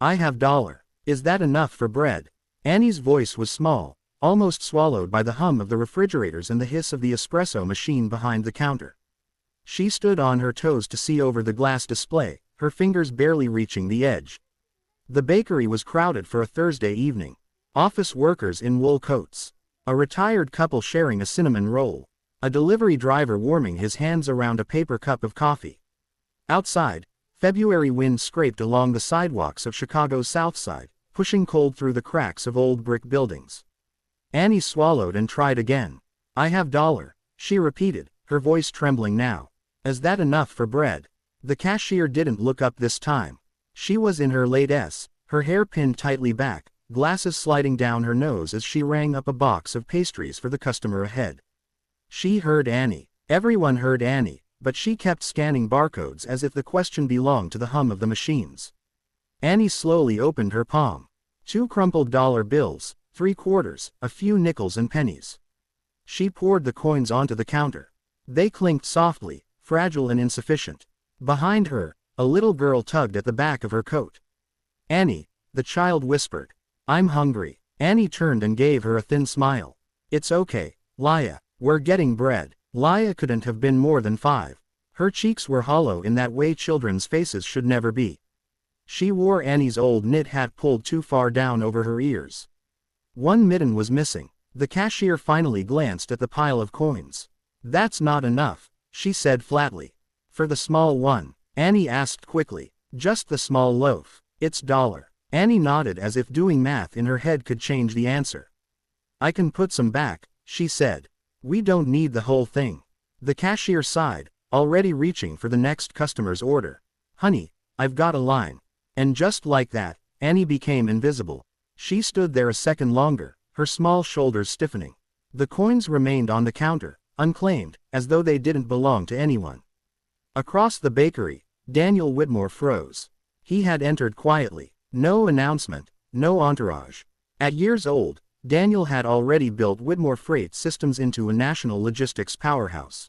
I have dollar. Is that enough for bread? Annie's voice was small, almost swallowed by the hum of the refrigerators and the hiss of the espresso machine behind the counter. She stood on her toes to see over the glass display, her fingers barely reaching the edge. The bakery was crowded for a Thursday evening. Office workers in wool coats. A retired couple sharing a cinnamon roll. A delivery driver warming his hands around a paper cup of coffee. Outside, February wind scraped along the sidewalks of Chicago's South Side, pushing cold through the cracks of old brick buildings. Annie swallowed and tried again. I have dollar, she repeated, her voice trembling now. Is that enough for bread? The cashier didn't look up this time. She was in her late S, her hair pinned tightly back, glasses sliding down her nose as she rang up a box of pastries for the customer ahead. She heard Annie. Everyone heard Annie, but she kept scanning barcodes as if the question belonged to the hum of the machines. Annie slowly opened her palm. 2 crumpled dollar bills, 3 quarters, a few nickels and pennies. She poured the coins onto the counter. They clinked softly, fragile and insufficient. Behind her, a little girl tugged at the back of her coat. Annie, the child whispered. I'm hungry. Annie turned and gave her a thin smile. It's okay, Laya, we're getting bread. Laya couldn't have been more than 5. Her cheeks were hollow in that way children's faces should never be. She wore Annie's old knit hat pulled too far down over her ears. One mitten was missing. The cashier finally glanced at the pile of coins. That's not enough, she said flatly. For the small one? Annie asked quickly. Just the small loaf. It's dollar. Annie nodded as if doing math in her head could change the answer. I can put some back, she said. We don't need the whole thing. The cashier sighed, already reaching for the next customer's order. Honey, I've got a line. And just like that, Annie became invisible. She stood there a second longer, her small shoulders stiffening. The coins remained on the counter, unclaimed, as though they didn't belong to anyone. Across the bakery, Daniel Whitmore froze. He had entered quietly. No announcement, no entourage. At years old, Daniel had already built Whitmore Freight Systems into a national logistics powerhouse.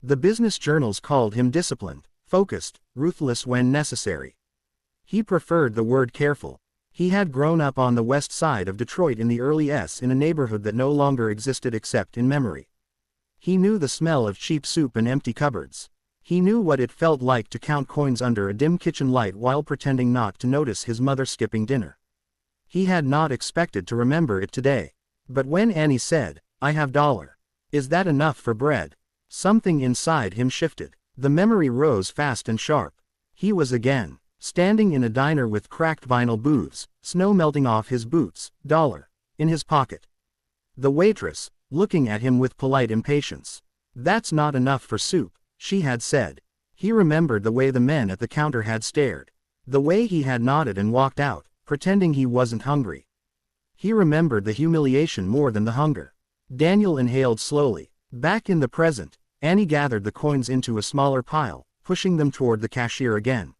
The business journals called him disciplined, focused, ruthless when necessary. He preferred the word careful. He had grown up on the west side of Detroit in the early S in a neighborhood that no longer existed except in memory. He knew the smell of cheap soup and empty cupboards. He knew what it felt like to count coins under a dim kitchen light while pretending not to notice his mother skipping dinner. He had not expected to remember it today. But when Annie said, I have dollar. Is that enough for bread? Something inside him shifted. The memory rose fast and sharp. He was again standing in a diner with cracked vinyl booths, snow melting off his boots, dollar in his pocket. The waitress, looking at him with polite impatience. That's not enough for soup, she had said. He remembered the way the men at the counter had stared. The way he had nodded and walked out, pretending he wasn't hungry. He remembered the humiliation more than the hunger. Daniel inhaled slowly. Back in the present, Annie gathered the coins into a smaller pile, pushing them toward the cashier again.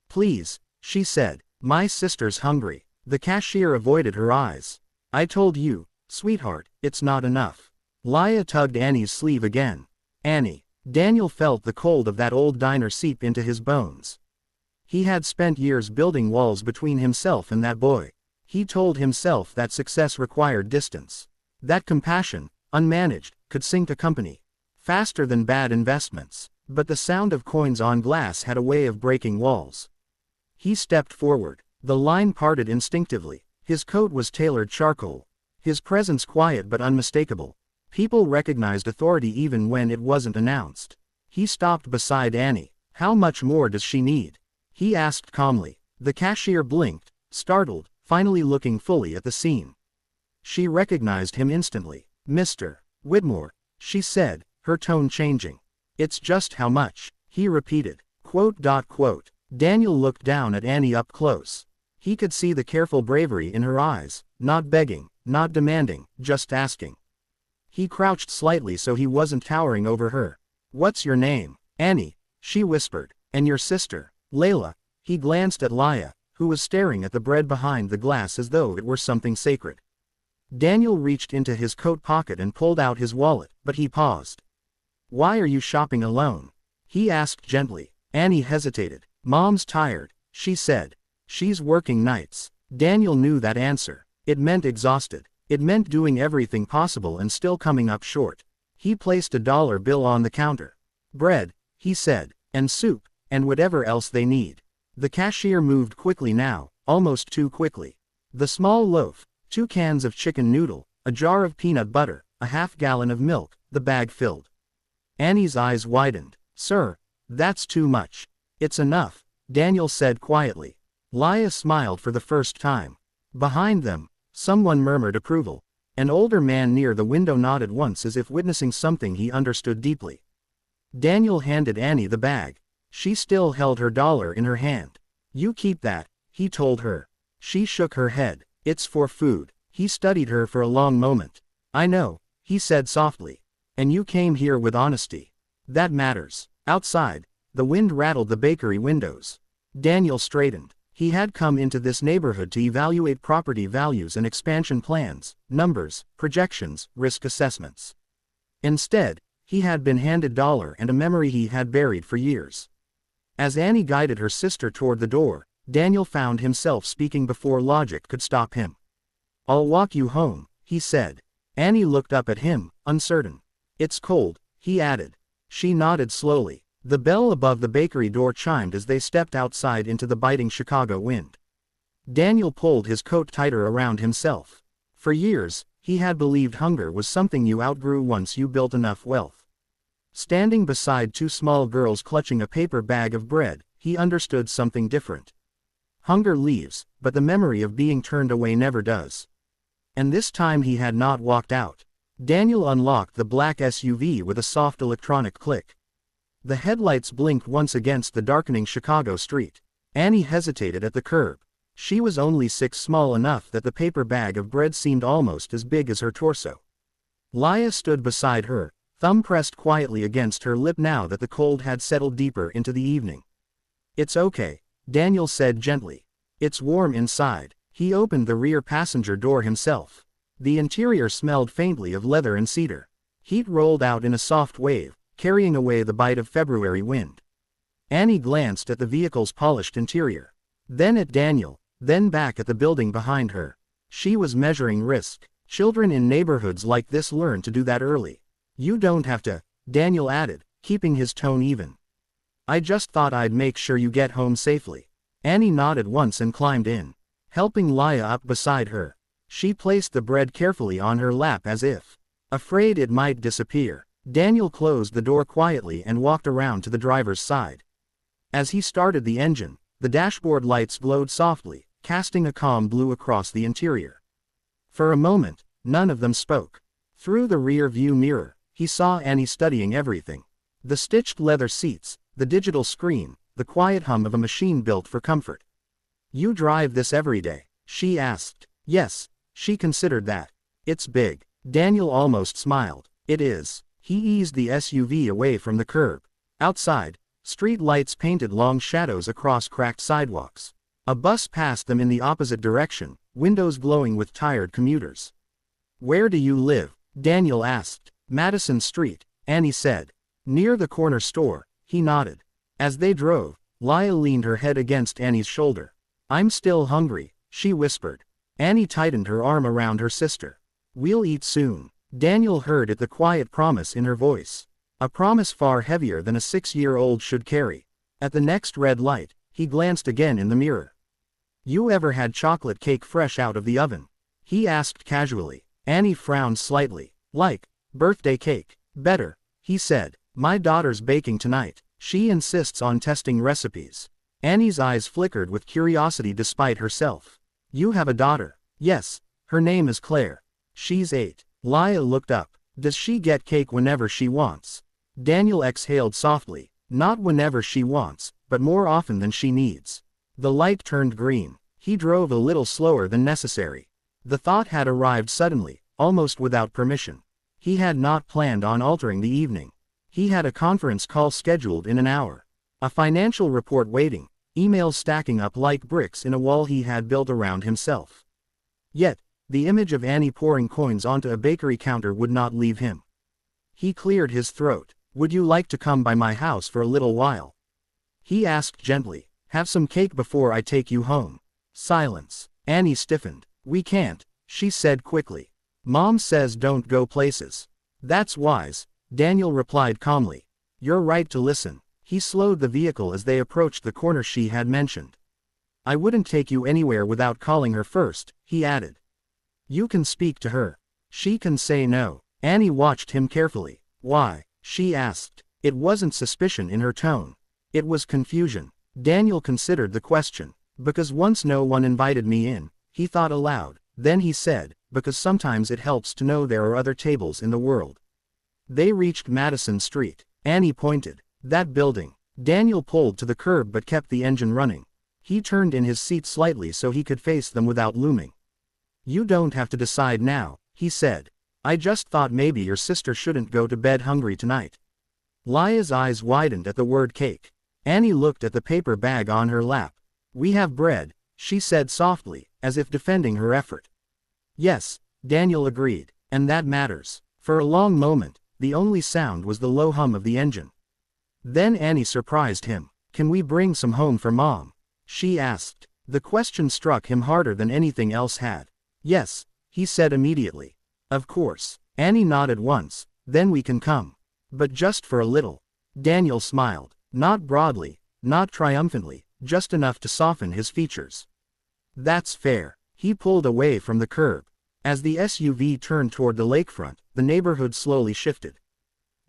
Please, she said, my sister's hungry. The cashier avoided her eyes. I told you, sweetheart, it's not enough. Laya tugged Annie's sleeve again. Annie. Daniel felt the cold of that old diner seep into his bones. He had spent years building walls between himself and that boy. He told himself that success required distance. That compassion, unmanaged, could sink a company faster than bad investments. But the sound of coins on glass had a way of breaking walls. He stepped forward. The line parted instinctively. His coat was tailored charcoal. His presence quiet but unmistakable. People recognized authority even when it wasn't announced. He stopped beside Annie. How much more does she need? He asked calmly. The cashier blinked, startled, finally looking fully at the scene. She recognized him instantly. Mr. Whitmore, she said, her tone changing. It's just how much, he repeated. Quote. Daniel looked down at Annie up close. He could see the careful bravery in her eyes, not begging, not demanding, just asking. He crouched slightly so he wasn't towering over her. What's your name? Annie, she whispered. And your sister? Layla. He glanced at Laya, who was staring at the bread behind the glass as though it were something sacred. Daniel reached into his coat pocket and pulled out his wallet, but he paused. Why are you shopping alone? He asked gently. Annie hesitated. Mom's tired, she said. She's working nights. Daniel knew that answer. It meant exhausted. It meant doing everything possible and still coming up short. He placed a dollar bill on the counter. "Bread," he said, "and soup, and whatever else they need." The cashier moved quickly now, almost too quickly. The small loaf, 2 cans of chicken noodle, a jar of peanut butter, a half-gallon of milk, the bag filled. Annie's eyes widened. "Sir, that's too much." "It's enough," Daniel said quietly. Laya smiled for the first time. Behind them, someone murmured approval. An older man near the window nodded once as if witnessing something he understood deeply. Daniel handed Annie the bag. She still held her dollar in her hand. "You keep that," he told her. She shook her head. "It's for food." He studied her for a long moment. "I know," he said softly. "And you came here with honesty. That matters." Outside, the wind rattled the bakery windows. Daniel straightened. He had come into this neighborhood to evaluate property values and expansion plans, numbers, projections, risk assessments. Instead, he had been handed dollar and a memory he had buried for years. As Annie guided her sister toward the door, Daniel found himself speaking before logic could stop him. "I'll walk you home," he said. Annie looked up at him, uncertain. "It's cold," he added. She nodded slowly. The bell above the bakery door chimed as they stepped outside into the biting Chicago wind. Daniel pulled his coat tighter around himself. For years, he had believed hunger was something you outgrew once you built enough wealth. Standing beside 2 small girls clutching a paper bag of bread, he understood something different. Hunger leaves, but the memory of being turned away never does. And this time he had not walked out. Daniel unlocked the black SUV with a soft electronic click. The headlights blinked once against the darkening Chicago street. Annie hesitated at the curb. She was only 6, small enough that the paper bag of bread seemed almost as big as her torso. Laya stood beside her, thumb pressed quietly against her lip now that the cold had settled deeper into the evening. "It's okay," Daniel said gently. "It's warm inside." He opened the rear passenger door himself. The interior smelled faintly of leather and cedar. Heat rolled out in a soft wave, carrying away the bite of February wind. Annie glanced at the vehicle's polished interior. Then at Daniel, then back at the building behind her. She was measuring risk. Children in neighborhoods like this learn to do that early. "You don't have to," Daniel added, keeping his tone even. "I just thought I'd make sure you get home safely." Annie nodded once and climbed in. Helping Laya up beside her, she placed the bread carefully on her lap as if afraid it might disappear. Daniel closed the door quietly and walked around to the driver's side. As he started the engine, the dashboard lights glowed softly, casting a calm blue across the interior. For a moment, none of them spoke. Through the rear view mirror, he saw Annie studying everything. The stitched leather seats, the digital screen, the quiet hum of a machine built for comfort. "You drive this every day?" she asked. Yes, she considered that. "It's big." Daniel almost smiled. "It is." He eased the SUV away from the curb. Outside, street lights painted long shadows across cracked sidewalks. A bus passed them in the opposite direction, windows glowing with tired commuters. "Where do you live?" Daniel asked. "Madison Street," Annie said. "Near the corner store," he nodded. As they drove, Laya leaned her head against Annie's shoulder. "I'm still hungry," she whispered. Annie tightened her arm around her sister. "We'll eat soon." Daniel heard it, the quiet promise in her voice. A promise far heavier than a 6-year-old should carry. At the next red light, he glanced again in the mirror. "You ever had chocolate cake fresh out of the oven?" he asked casually. Annie frowned slightly. "Like birthday cake." "Better," he said. "My daughter's baking tonight. She insists on testing recipes." Annie's eyes flickered with curiosity despite herself. "You have a daughter?" "Yes. Her name is Claire. She's 8. Laya looked up. "Does she get cake whenever she wants?" Daniel exhaled softly. "Not whenever she wants, but more often than she needs." The light turned green. He drove a little slower than necessary. The thought had arrived suddenly, almost without permission. He had not planned on altering the evening. He had a conference call scheduled in an hour. A financial report waiting, emails stacking up like bricks in a wall he had built around himself. Yet, the image of Annie pouring coins onto a bakery counter would not leave him. He cleared his throat. "Would you like to come by my house for a little while?" he asked gently. "Have some cake before I take you home." Silence. Annie stiffened. We can't, she said quickly. Mom says don't go places. That's wise, Daniel replied calmly. You're right to listen. He slowed the vehicle as they approached the corner she had mentioned. I wouldn't take you anywhere without calling her first, he added. You can speak to her. She can say no. Annie watched him carefully. Why? She asked. It wasn't suspicion in her tone. It was confusion. Daniel considered the question. Because once no one invited me in, he thought aloud. Then he said, because sometimes it helps to know there are other tables in the world. They reached Madison Street. Annie pointed. That building. Daniel pulled to the curb but kept the engine running. He turned in his seat slightly so he could face them without looming. You don't have to decide now, he said. I just thought maybe your sister shouldn't go to bed hungry tonight. Laya's eyes widened at the word cake. Annie looked at the paper bag on her lap. We have bread, she said softly, as if defending her effort. Yes, Daniel agreed, and that matters. For a long moment, the only sound was the low hum of the engine. Then Annie surprised him. Can we bring some home for Mom? She asked. The question struck him harder than anything else had. Yes, he said immediately. Of course. Annie nodded once. Then we can come. But just for a little. Daniel smiled. Not broadly, not triumphantly, just enough to soften his features. That's fair. He pulled away from the curb. As the SUV turned toward the lakefront, the neighborhood slowly shifted.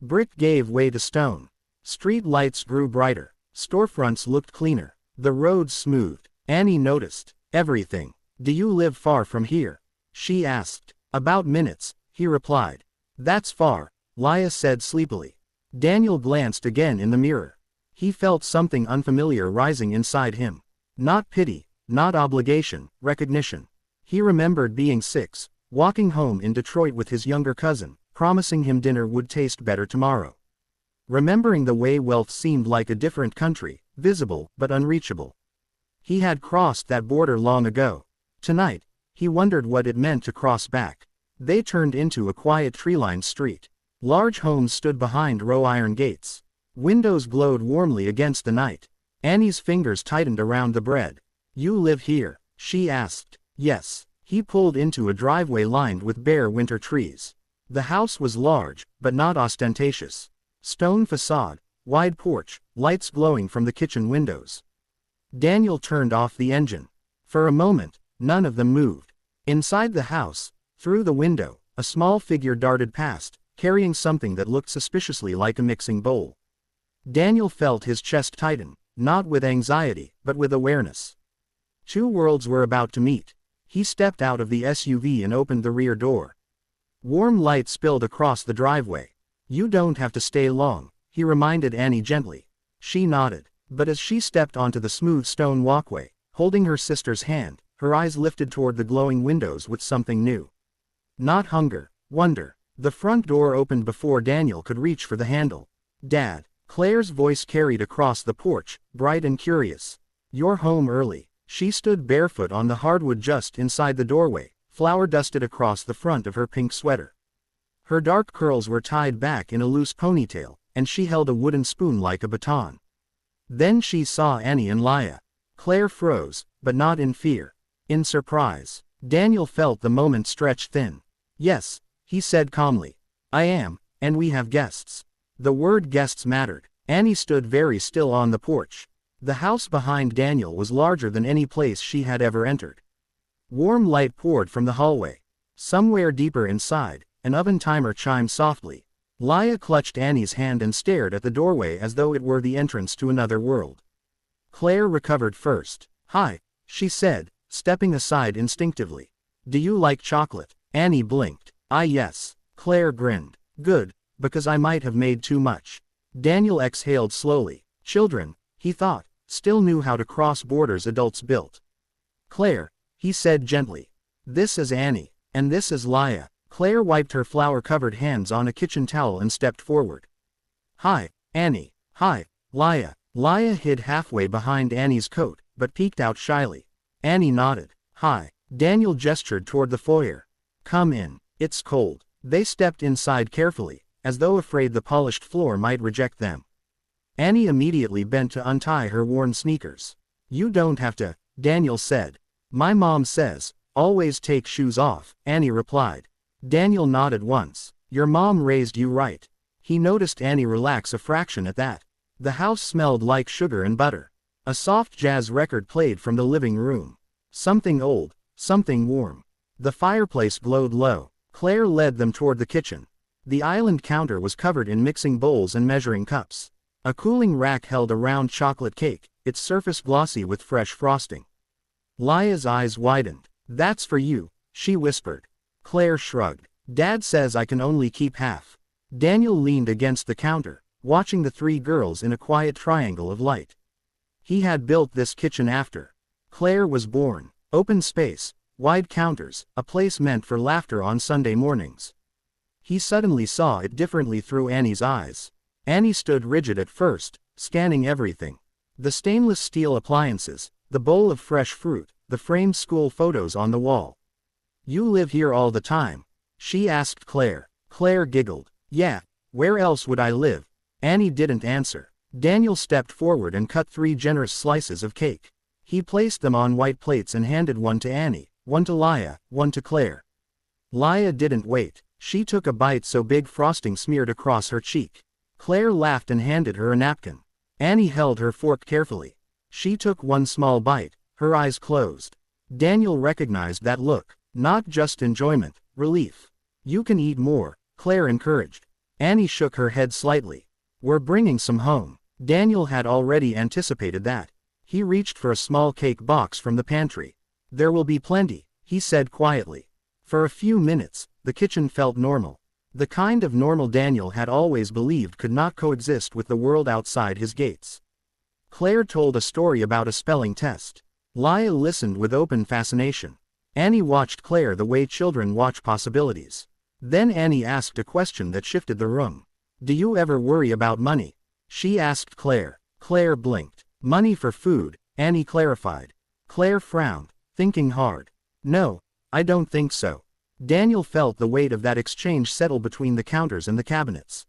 Brick gave way to stone. Street lights grew brighter. Storefronts looked cleaner. The roads smoothed. Annie noticed everything. Do you live far from here? She asked. About minutes, he replied. That's far, Laya said sleepily. Daniel glanced again in the mirror. He felt something unfamiliar rising inside him. Not pity, not obligation, recognition. He remembered being 6, walking home in Detroit with his younger cousin, promising him dinner would taste better tomorrow. Remembering the way wealth seemed like a different country, visible but unreachable. He had crossed that border long ago. Tonight, he wondered what it meant to cross back. They turned into a quiet tree-lined street. Large homes stood behind wrought-iron gates. Windows glowed warmly against the night. Annie's fingers tightened around the bread. You live here? She asked. Yes. He pulled into a driveway lined with bare winter trees. The house was large, but not ostentatious. Stone facade, wide porch, lights glowing from the kitchen windows. Daniel turned off the engine. For a moment, none of them moved. Inside the house, through the window, a small figure darted past, carrying something that looked suspiciously like a mixing bowl. Daniel felt his chest tighten, not with anxiety, but with awareness. Two worlds were about to meet. He stepped out of the SUV and opened the rear door. Warm light spilled across the driveway. You don't have to stay long, he reminded Annie gently. She nodded, but as she stepped onto the smooth stone walkway, holding her sister's hand, her eyes lifted toward the glowing windows with something new. Not hunger, wonder. The front door opened before Daniel could reach for the handle. Dad, Claire's voice carried across the porch, bright and curious. You're home early. She stood barefoot on the hardwood just inside the doorway, flour dusted across the front of her pink sweater. Her dark curls were tied back in a loose ponytail, and she held a wooden spoon like a baton. Then she saw Annie and Laya. Claire froze, but not in fear. In surprise. Daniel felt the moment stretch thin. Yes, he said calmly. I am, and we have guests. The word guests mattered. Annie stood very still on the porch. The house behind Daniel was larger than any place she had ever entered. Warm light poured from the hallway. Somewhere deeper inside, an oven timer chimed softly. Laya clutched Annie's hand and stared at the doorway as though it were the entrance to another world. Claire recovered first. Hi, she said, stepping aside instinctively. Do you like chocolate? Annie blinked. Yes. Claire grinned. Good, because I might have made too much. Daniel exhaled slowly. Children, he thought, still knew how to cross borders adults built. Claire, he said gently. This is Annie, and this is Laya. Claire wiped her flour-covered hands on a kitchen towel and stepped forward. Hi, Annie. Hi, Laya. Laya hid halfway behind Annie's coat, but peeked out shyly. Annie nodded. Hi. Daniel gestured toward the foyer. Come in. It's cold. They stepped inside carefully, as though afraid the polished floor might reject them. Annie immediately bent to untie her worn sneakers. You don't have to, Daniel said. My mom says, always take shoes off, Annie replied. Daniel nodded once. Your mom raised you right. He noticed Annie relax a fraction at that. The house smelled like sugar and butter. A soft jazz record played from the living room. Something old, something warm. The fireplace glowed low. Claire led them toward the kitchen. The island counter was covered in mixing bowls and measuring cups. A cooling rack held a round chocolate cake, its surface glossy with fresh frosting. Laya's eyes widened. That's for you, she whispered. Claire shrugged. Dad says I can only keep half. Daniel leaned against the counter, watching the three girls in a quiet triangle of light. He had built this kitchen after Claire was born. Open space, wide counters, a place meant for laughter on Sunday mornings. He suddenly saw it differently through Annie's eyes. Annie stood rigid at first, scanning everything. The stainless steel appliances, the bowl of fresh fruit, the framed school photos on the wall. You live here all the time? She asked Claire. Claire giggled. Yeah, where else would I live? Annie didn't answer. Daniel stepped forward and cut 3 generous slices of cake. He placed them on white plates and handed one to Annie, one to Laya, one to Claire. Laya didn't wait. She took a bite so big frosting smeared across her cheek. Claire laughed and handed her a napkin. Annie held her fork carefully. She took one small bite, her eyes closed. Daniel recognized that look, not just enjoyment, relief. You can eat more, Claire encouraged. Annie shook her head slightly. We're bringing some home. Daniel had already anticipated that. He reached for a small cake box from the pantry. There will be plenty, he said quietly. For a few minutes, the kitchen felt normal. The kind of normal Daniel had always believed could not coexist with the world outside his gates. Claire told a story about a spelling test. Laya listened with open fascination. Annie watched Claire the way children watch possibilities. Then Annie asked a question that shifted the room. Do you ever worry about money? She asked Claire. Claire blinked. Money for food, Annie clarified. Claire frowned, thinking hard. No, I don't think so. Daniel felt the weight of that exchange settle between the counters and the cabinets.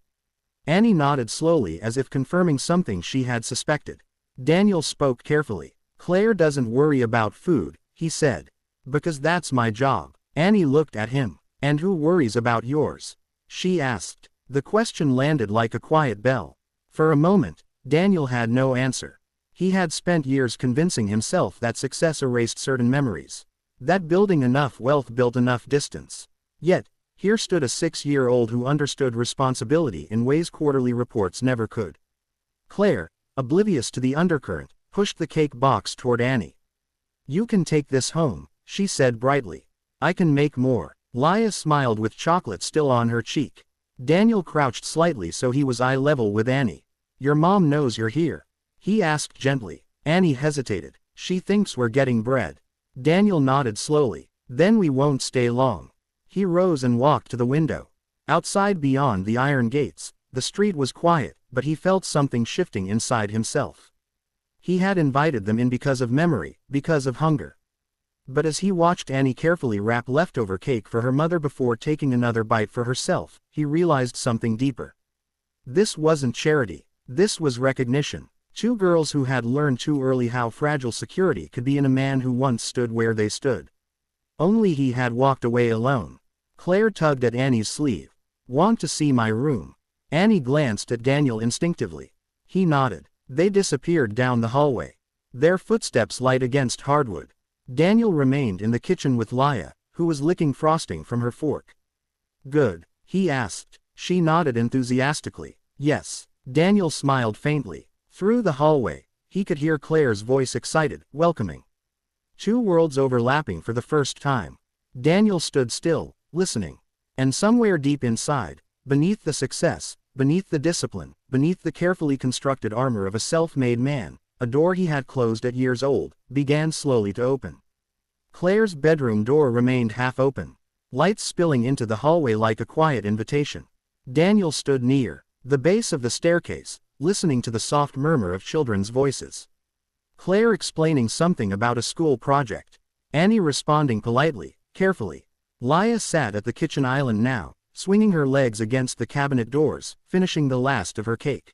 Annie nodded slowly as if confirming something she had suspected. Daniel spoke carefully. Claire doesn't worry about food, he said. Because that's my job. Annie looked at him. And who worries about yours? She asked. The question landed like a quiet bell. For a moment, Daniel had no answer. He had spent years convincing himself that success erased certain memories. That building enough wealth built enough distance. Yet, here stood a 6-year-old who understood responsibility in ways quarterly reports never could. Claire, oblivious to the undercurrent, pushed the cake box toward Annie. You can take this home, she said brightly. I can make more. Laya smiled with chocolate still on her cheek. Daniel crouched slightly so he was eye level with Annie. Your mom knows you're here? He asked gently. Annie hesitated. She thinks we're getting bread. Daniel nodded slowly. Then we won't stay long. He rose and walked to the window. Outside beyond the iron gates, the street was quiet, but he felt something shifting inside himself. He had invited them in because of memory, because of hunger. But as he watched Annie carefully wrap leftover cake for her mother before taking another bite for herself, he realized something deeper. This wasn't charity. This was recognition. 2 girls who had learned too early how fragile security could be in a man who once stood where they stood. Only he had walked away alone. Claire tugged at Annie's sleeve. Want to see my room? Annie glanced at Daniel instinctively. He nodded. They disappeared down the hallway. Their footsteps light against hardwood. Daniel remained in the kitchen with Laya, who was licking frosting from her fork. Good? He asked. She nodded enthusiastically. Yes. Daniel smiled faintly. Through the hallway, he could hear Claire's voice excited, welcoming. 2 worlds overlapping for the first time. Daniel stood still, listening. And somewhere deep inside, beneath the success, beneath the discipline, beneath the carefully constructed armor of a self-made man, a door he had closed at years old, began slowly to open. Claire's bedroom door remained half open, lights spilling into the hallway like a quiet invitation. Daniel stood near the base of the staircase, listening to the soft murmur of children's voices. Claire explaining something about a school project. Annie responding politely, carefully. Laya sat at the kitchen island now, swinging her legs against the cabinet doors, finishing the last of her cake.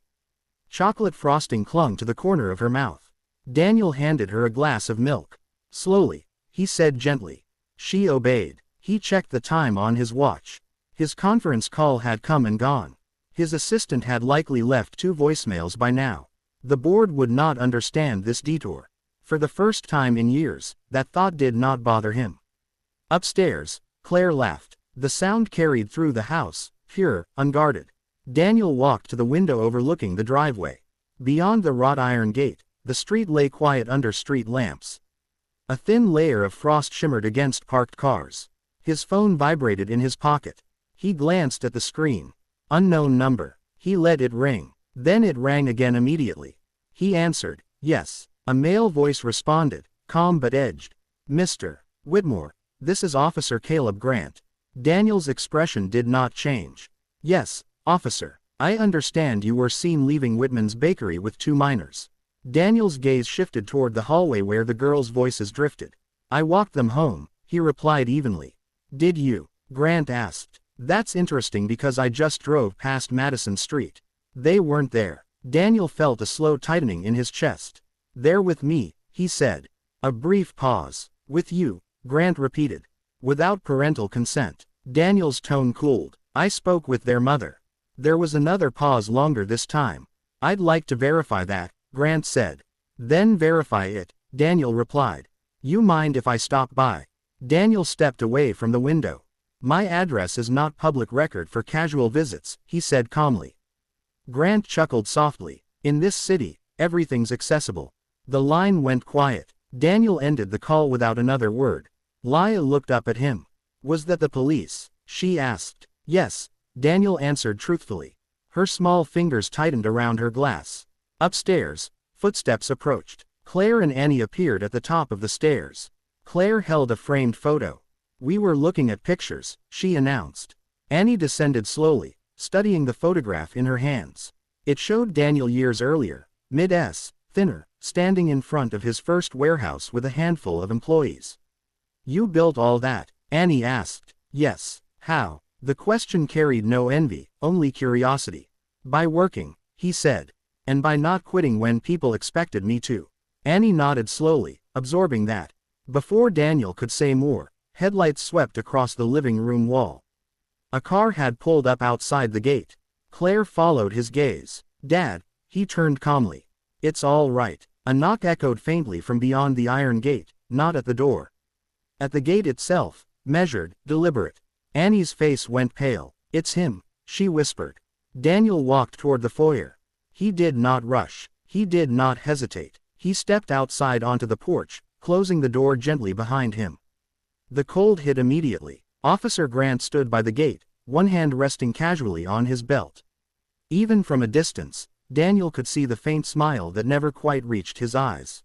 Chocolate frosting clung to the corner of her mouth. Daniel handed her a glass of milk. Slowly, he said gently. She obeyed. He checked the time on his watch. His conference call had come and gone. His assistant had likely left 2 voicemails by now. The board would not understand this detour. For the first time in years, that thought did not bother him. Upstairs, Claire laughed. The sound carried through the house, pure, unguarded. Daniel walked to the window overlooking the driveway. Beyond the wrought iron gate, the street lay quiet under street lamps. A thin layer of frost shimmered against parked cars. His phone vibrated in his pocket. He glanced at the screen. Unknown number. He let it ring. Then it rang again immediately. He answered, yes. A male voice responded, calm but edged. Mr. Whitmore, this is Officer Caleb Grant. Daniel's expression did not change. Yes, officer. I understand you were seen leaving Whitman's bakery with 2 minors. Daniel's gaze shifted toward the hallway where the girls' voices drifted. I walked them home, he replied evenly. Did you? Grant asked. That's interesting because I just drove past Madison Street. They weren't there. Daniel felt a slow tightening in his chest. They're with me, he said. A brief pause. With you, Grant repeated. Without parental consent. Daniel's tone cooled. I spoke with their mother. There was another pause longer this time. I'd like to verify that, Grant said. Then verify it, Daniel replied. You mind if I stop by? Daniel stepped away from the window. My address is not public record for casual visits, he said calmly. Grant chuckled softly. In this city, everything's accessible. The line went quiet. Daniel ended the call without another word. Leah looked up at him. Was that the police? She asked. Yes, Daniel answered truthfully. Her small fingers tightened around her glass. Upstairs, footsteps approached. Claire and Annie appeared at the top of the stairs. Claire held a framed photo. We were looking at pictures, she announced. Annie descended slowly, studying the photograph in her hands. It showed Daniel years earlier, mid-s, thinner, standing in front of his first warehouse with a handful of employees. You built all that? Annie asked. Yes. How? The question carried no envy, only curiosity. By working, he said. And by not quitting when people expected me to. Annie nodded slowly, absorbing that. Before Daniel could say more, headlights swept across the living room wall. A car had pulled up outside the gate. Claire followed his gaze. Dad, he turned calmly. It's all right. A knock echoed faintly from beyond the iron gate, not at the door. At the gate itself, measured, deliberate. Annie's face went pale. It's him, she whispered. Daniel walked toward the foyer. He did not rush. He did not hesitate. He stepped outside onto the porch, closing the door gently behind him. The cold hit immediately. Officer Grant stood by the gate, one hand resting casually on his belt. Even from a distance, Daniel could see the faint smile that never quite reached his eyes.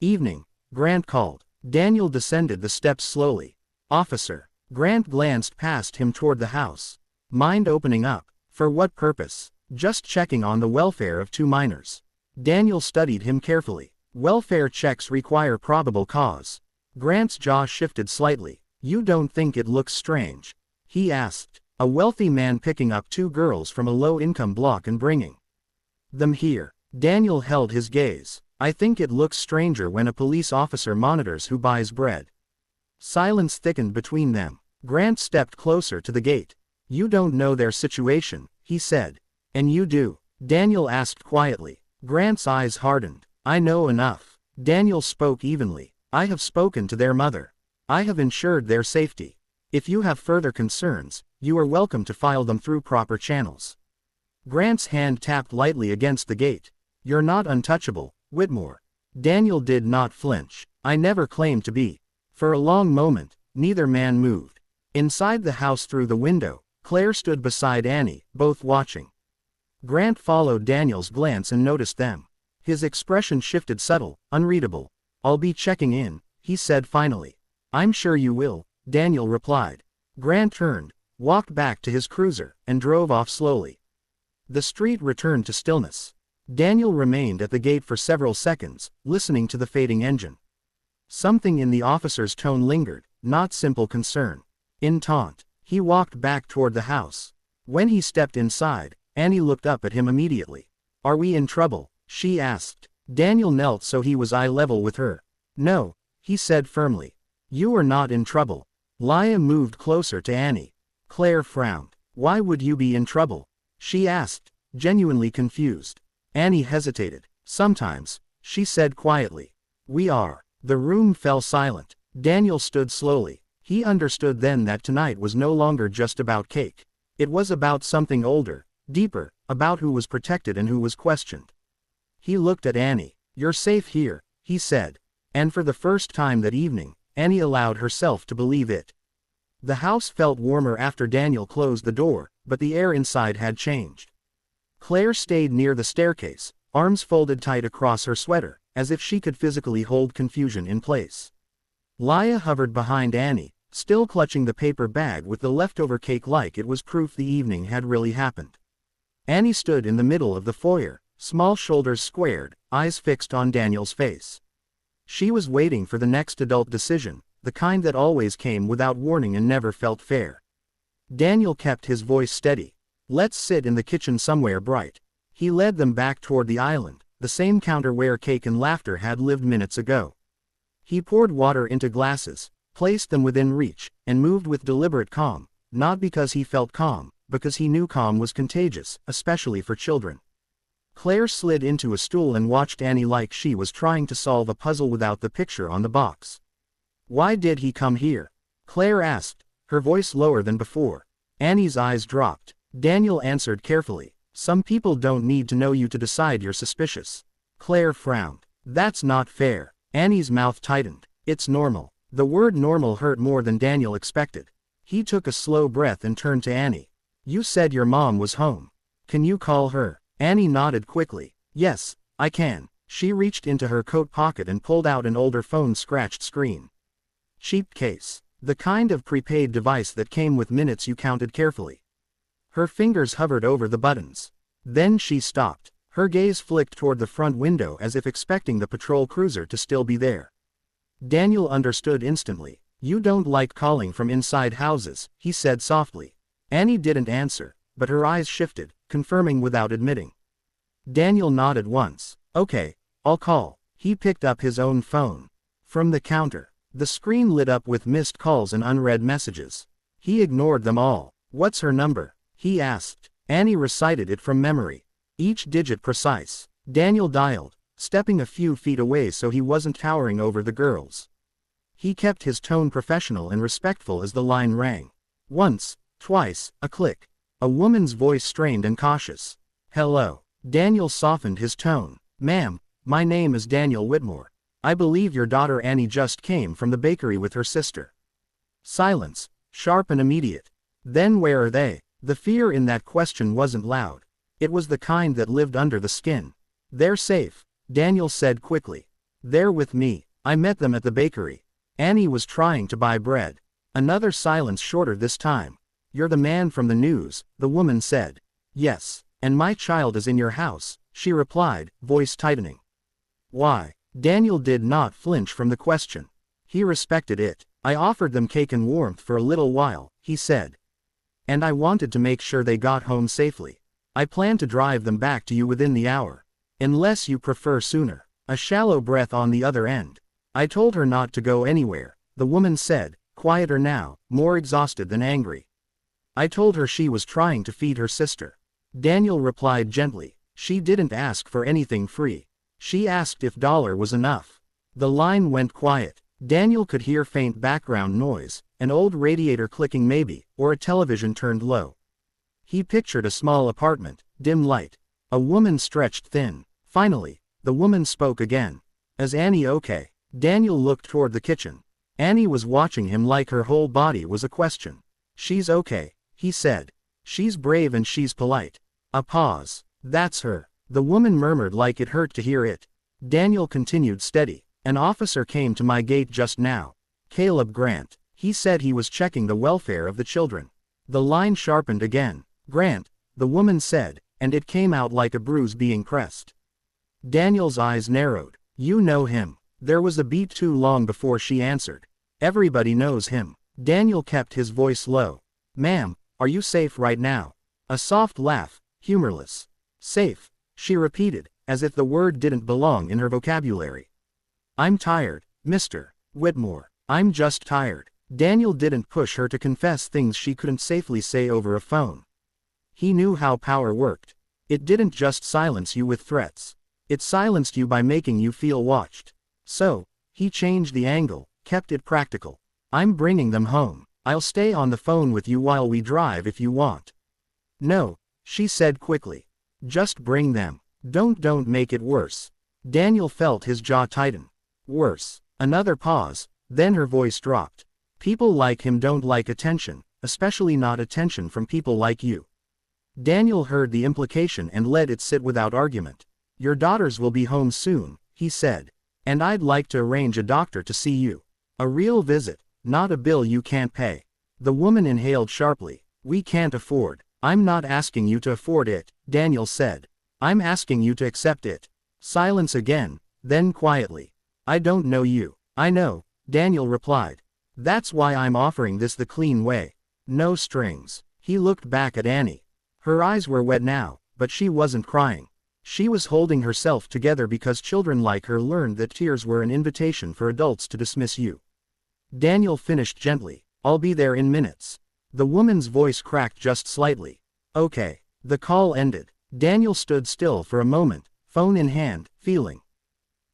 Evening, Grant called. Daniel descended the steps slowly. Officer. Grant glanced past him toward the house. Mind opening up? For what purpose? Just checking on the welfare of 2 minors. Daniel studied him carefully. Welfare checks require probable cause. Grant's jaw shifted slightly. You don't think it looks strange? He asked. A wealthy man picking up 2 girls from a low-income block and bringing them here. Daniel held his gaze. I think it looks stranger when a police officer monitors who buys bread. Silence thickened between them. Grant stepped closer to the gate. You don't know their situation, he said. And you do? Daniel asked quietly. Grant's eyes hardened. I know enough. Daniel spoke evenly. I have spoken to their mother. I have ensured their safety. If you have further concerns, you are welcome to file them through proper channels. Grant's hand tapped lightly against the gate. You're not untouchable, Whitmore. Daniel did not flinch. I never claimed to be. For a long moment, neither man moved. Inside the house through the window, Claire stood beside Annie, both watching. Grant followed Daniel's glance and noticed them. His expression shifted subtle, unreadable. I'll be checking in, he said finally. I'm sure you will, Daniel replied. Grant turned, walked back to his cruiser, and drove off slowly. The street returned to stillness. Daniel remained at the gate for several seconds, listening to the fading engine. Something in the officer's tone lingered, not simple concern. In taunt, he walked back toward the house. When he stepped inside, Annie looked up at him immediately. Are we in trouble? She asked. Daniel knelt so he was eye level with her. No, he said firmly. You are not in trouble. Leah moved closer to Annie. Claire frowned. Why would you be in trouble? She asked, genuinely confused. Annie hesitated. Sometimes, she said quietly. We are. The room fell silent. Daniel stood slowly. He understood then that tonight was no longer just about cake. It was about something older, deeper, about who was protected and who was questioned. He looked at Annie. You're safe here, he said. And for the first time that evening, Annie allowed herself to believe it. The house felt warmer after Daniel closed the door, but the air inside had changed. Claire stayed near the staircase, arms folded tight across her sweater, as if she could physically hold confusion in place. Leah hovered behind Annie, still clutching the paper bag with the leftover cake like it was proof the evening had really happened. Annie stood in the middle of the foyer, small shoulders squared, eyes fixed on Daniel's face. She was waiting for the next adult decision, the kind that always came without warning and never felt fair. Daniel kept his voice steady. Let's sit in the kitchen somewhere bright. He led them back toward the island, the same counter where cake and laughter had lived minutes ago. He poured water into glasses, placed them within reach, and moved with deliberate calm, not because he felt calm, because he knew calm was contagious, especially for children. Claire slid into a stool and watched Annie like she was trying to solve a puzzle without the picture on the box. Why did he come here? Claire asked, her voice lower than before. Annie's eyes dropped. Daniel answered carefully. Some people don't need to know you to decide you're suspicious. Claire frowned. That's not fair. Annie's mouth tightened. It's normal. The word normal hurt more than Daniel expected. He took a slow breath and turned to Annie. You said your mom was home. Can you call her? Annie nodded quickly. Yes, I can. She reached into her coat pocket and pulled out an older phone scratched screen. Cheap case. The kind of prepaid device that came with minutes you counted carefully. Her fingers hovered over the buttons. Then she stopped. Her gaze flicked toward the front window as if expecting the patrol cruiser to still be there. Daniel understood instantly. You don't like calling from inside houses, he said softly. Annie didn't answer, but her eyes shifted, confirming without admitting. Daniel nodded once. Okay, I'll call. He picked up his own phone. From the counter, the screen lit up with missed calls and unread messages. He ignored them all. What's her number? He asked. Annie recited it from memory. Each digit precise. Daniel dialed, stepping a few feet away so he wasn't towering over the girls. He kept his tone professional and respectful as the line rang. Once, twice, a click. A woman's voice strained and cautious. Hello. Daniel softened his tone. Ma'am, my name is Daniel Whitmore. I believe your daughter Annie just came from the bakery with her sister. Silence, sharp and immediate. Then where are they? The fear in that question wasn't loud. It was the kind that lived under the skin. They're safe, Daniel said quickly. They're with me. I met them at the bakery. Annie was trying to buy bread. Another silence, shorter this time. You're the man from the news, the woman said. Yes, and my child is in your house, she replied, voice tightening. Why? Daniel did not flinch from the question. He respected it. I offered them cake and warmth for a little while, he said. And I wanted to make sure they got home safely. I plan to drive them back to you within the hour. Unless you prefer sooner. A shallow breath on the other end. I told her not to go anywhere, the woman said, quieter now, more exhausted than angry. I told her she was trying to feed her sister. Daniel replied gently. She didn't ask for anything free. She asked if dollar was enough. The line went quiet. Daniel could hear faint background noise, an old radiator clicking maybe, or a television turned low. He pictured a small apartment, dim light. A woman stretched thin. Finally, the woman spoke again. Is Annie okay? Daniel looked toward the kitchen. Annie was watching him like her whole body was a question. She's okay, he said. She's brave and she's polite. A pause. That's her. The woman murmured like it hurt to hear it. Daniel continued steady. An officer came to my gate just now. Caleb Grant. He said he was checking the welfare of the children. The line sharpened again. Grant, the woman said, and it came out like a bruise being pressed. Daniel's eyes narrowed. You know him. There was a beat too long before she answered. Everybody knows him. Daniel kept his voice low. Ma'am, are you safe right now? A soft laugh, humorless. Safe, she repeated, as if the word didn't belong in her vocabulary. I'm tired, Mr. Whitmore. I'm just tired. Daniel didn't push her to confess things she couldn't safely say over a phone. He knew how power worked. It didn't just silence you with threats. It silenced you by making you feel watched. So, he changed the angle, kept it practical. I'm bringing them home. I'll stay on the phone with you while we drive if you want. No, she said quickly. Just bring them. Don't make it worse. Daniel felt his jaw tighten. Worse. Another pause, then her voice dropped. People like him don't like attention, especially not attention from people like you. Daniel heard the implication and let it sit without argument. Your daughters will be home soon, he said. And I'd like to arrange a doctor to see you. A real visit, not a bill you can't pay. The woman inhaled sharply. We can't afford. I'm not asking you to afford it, Daniel said. I'm asking you to accept it. Silence again, then quietly. I don't know you. I know, Daniel replied. That's why I'm offering this the clean way. No strings. He looked back at Annie. Her eyes were wet now, but she wasn't crying. She was holding herself together because children like her learned that tears were an invitation for adults to dismiss you. Daniel finished gently. I'll be there in minutes. The woman's voice cracked just slightly. Okay. The call ended. Daniel stood still for a moment, phone in hand, feeling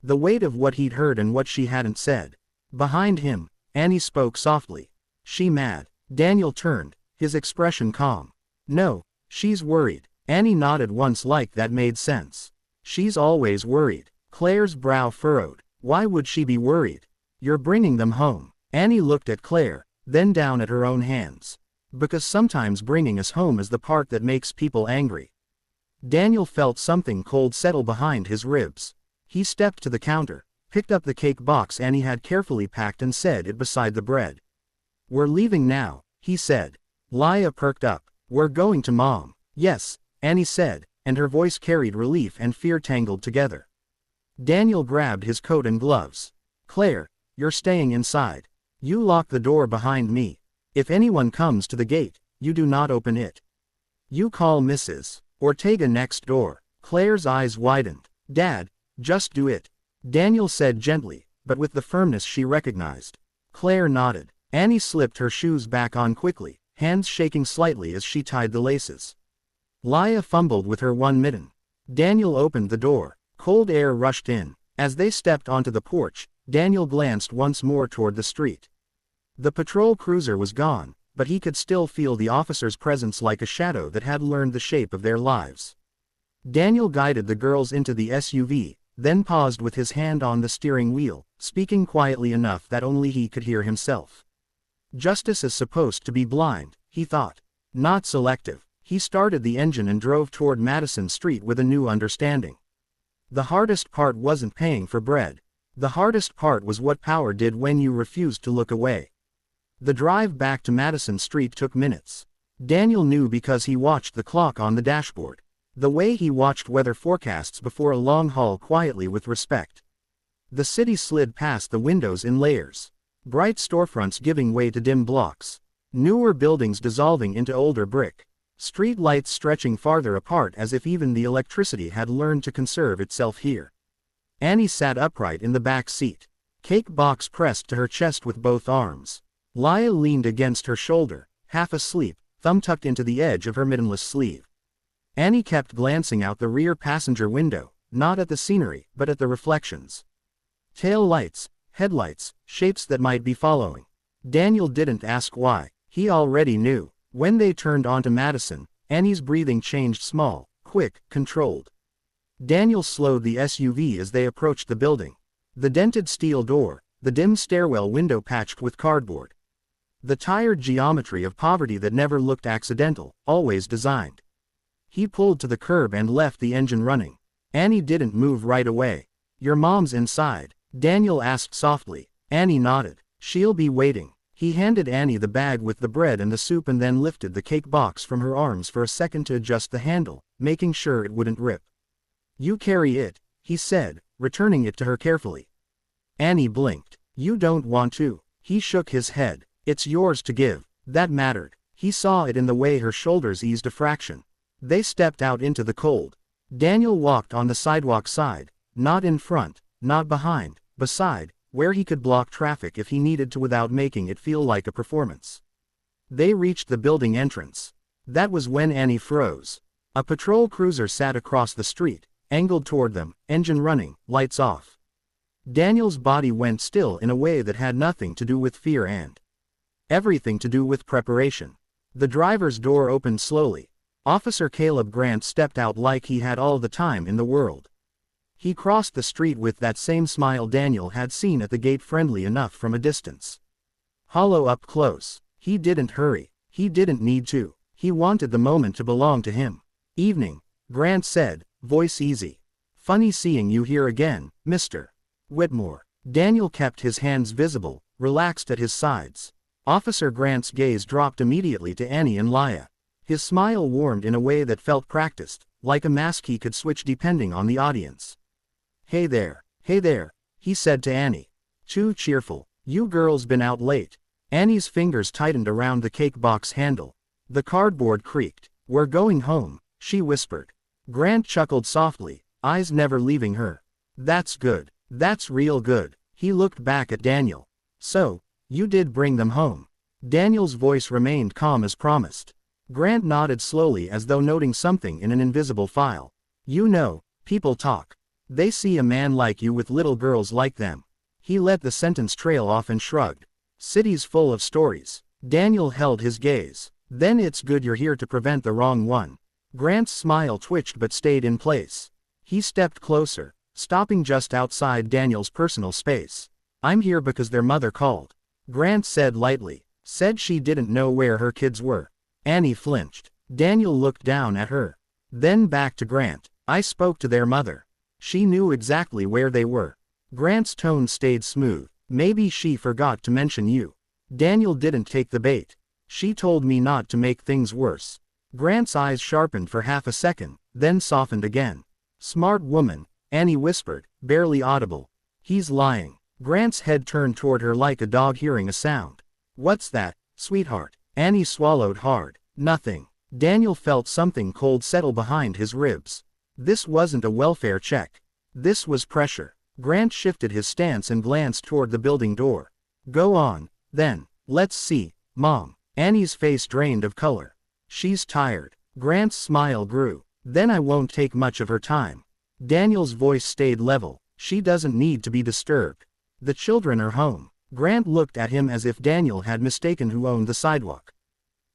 the weight of what he'd heard and what she hadn't said. Behind him, Annie spoke softly. She mad? Daniel turned, his expression calm. No, she's worried. Annie nodded once like that made sense. She's always worried. Claire's brow furrowed. Why would she be worried? You're bringing them home. Annie looked at Claire, then down at her own hands. Because sometimes bringing us home is the part that makes people angry. Daniel felt something cold settle behind his ribs. He stepped to the counter, picked up the cake box Annie had carefully packed and set it beside the bread. We're leaving now, he said. Lia perked up. We're going to Mom. Yes, Annie said, and her voice carried relief and fear tangled together. Daniel grabbed his coat and gloves. Claire, you're staying inside. You lock the door behind me. If anyone comes to the gate, you do not open it. You call Mrs. Ortega next door. Claire's eyes widened. Dad, just do it. Daniel said gently, but with the firmness she recognized. Claire nodded. Annie slipped her shoes back on quickly, hands shaking slightly as she tied the laces. Lia fumbled with her one mitten. Daniel opened the door. Cold air rushed in. As they stepped onto the porch, Daniel glanced once more toward the street. The patrol cruiser was gone, but he could still feel the officer's presence like a shadow that had learned the shape of their lives. Daniel guided the girls into the SUV, then paused with his hand on the steering wheel, speaking quietly enough that only he could hear himself. Justice is supposed to be blind, he thought. Not selective. He started the engine and drove toward Madison Street with a new understanding. The hardest part wasn't paying for bread. The hardest part was what power did when you refused to look away. The drive back to Madison Street took minutes. Daniel knew because he watched the clock on the dashboard. The way he watched weather forecasts before a long haul quietly with respect. The city slid past the windows in layers. Bright storefronts giving way to dim blocks. Newer buildings dissolving into older brick. Street lights stretching farther apart as if even the electricity had learned to conserve itself here. Annie sat upright in the back seat. Cake box pressed to her chest with both arms. Lia leaned against her shoulder, half asleep, thumb tucked into the edge of her mittenless sleeve. Annie kept glancing out the rear passenger window, not at the scenery, but at the reflections. Tail lights, headlights, shapes that might be following. Daniel didn't ask why. He already knew. When they turned onto Madison, Annie's breathing changed small, quick, controlled. Daniel slowed the SUV as they approached the building. The dented steel door, the dim stairwell window patched with cardboard. The tired geometry of poverty that never looked accidental, always designed. He pulled to the curb and left the engine running. Annie didn't move right away. Your mom's inside, Daniel asked softly. Annie nodded. She'll be waiting. He handed Annie the bag with the bread and the soup and then lifted the cake box from her arms for a second to adjust the handle, making sure it wouldn't rip. You carry it, he said, returning it to her carefully. Annie blinked. You don't want to. He shook his head. It's yours to give. That mattered. He saw it in the way her shoulders eased a fraction. They stepped out into the cold. Daniel walked on the sidewalk side, not in front, not behind, beside, where he could block traffic if he needed to without making it feel like a performance. They reached the building entrance. That was when Annie froze. A patrol cruiser sat across the street, angled toward them, engine running, lights off. Daniel's body went still in a way that had nothing to do with fear and everything to do with preparation. The driver's door opened slowly. Officer Caleb Grant stepped out like he had all the time in the world. He crossed the street with that same smile Daniel had seen at the gate, friendly enough from a distance. Hollow up close. He didn't hurry. He didn't need to. He wanted the moment to belong to him. Evening, Grant said, voice easy. Funny seeing you here again, Mr. Whitmore. Daniel kept his hands visible, relaxed at his sides. Officer Grant's gaze dropped immediately to Annie and Laya. His smile warmed in a way that felt practiced, like a mask he could switch depending on the audience. Hey there, he said to Annie. Too cheerful. You girls been out late. Annie's fingers tightened around the cake box handle. The cardboard creaked. We're going home, she whispered. Grant chuckled softly, eyes never leaving her. That's good. That's real good. He looked back at Daniel. So, you did bring them home. Daniel's voice remained calm as promised. Grant nodded slowly as though noting something in an invisible file. You know, people talk. They see a man like you with little girls like them. He let the sentence trail off and shrugged. Cities full of stories. Daniel held his gaze. Then it's good you're here to prevent the wrong one. Grant's smile twitched but stayed in place. He stepped closer, stopping just outside Daniel's personal space. I'm here because their mother called. Grant said lightly. Said she didn't know where her kids were. Annie flinched. Daniel looked down at her. Then back to Grant. I spoke to their mother. She knew exactly where they were. Grant's tone stayed smooth. Maybe she forgot to mention you. Daniel didn't take the bait. She told me not to make things worse. Grant's eyes sharpened for half a second, then softened again. Smart woman, Annie whispered, barely audible. He's lying. Grant's head turned toward her like a dog hearing a sound. What's that, sweetheart? Annie swallowed hard. Nothing. Daniel felt something cold settle behind his ribs. This wasn't a welfare check. This was pressure. Grant shifted his stance and glanced toward the building door. Go on, then. Let's see, Mom. Annie's face drained of color. She's tired. Grant's smile grew. Then I won't take much of her time. Daniel's voice stayed level. She doesn't need to be disturbed. The children are home. Grant looked at him as if Daniel had mistaken who owned the sidewalk.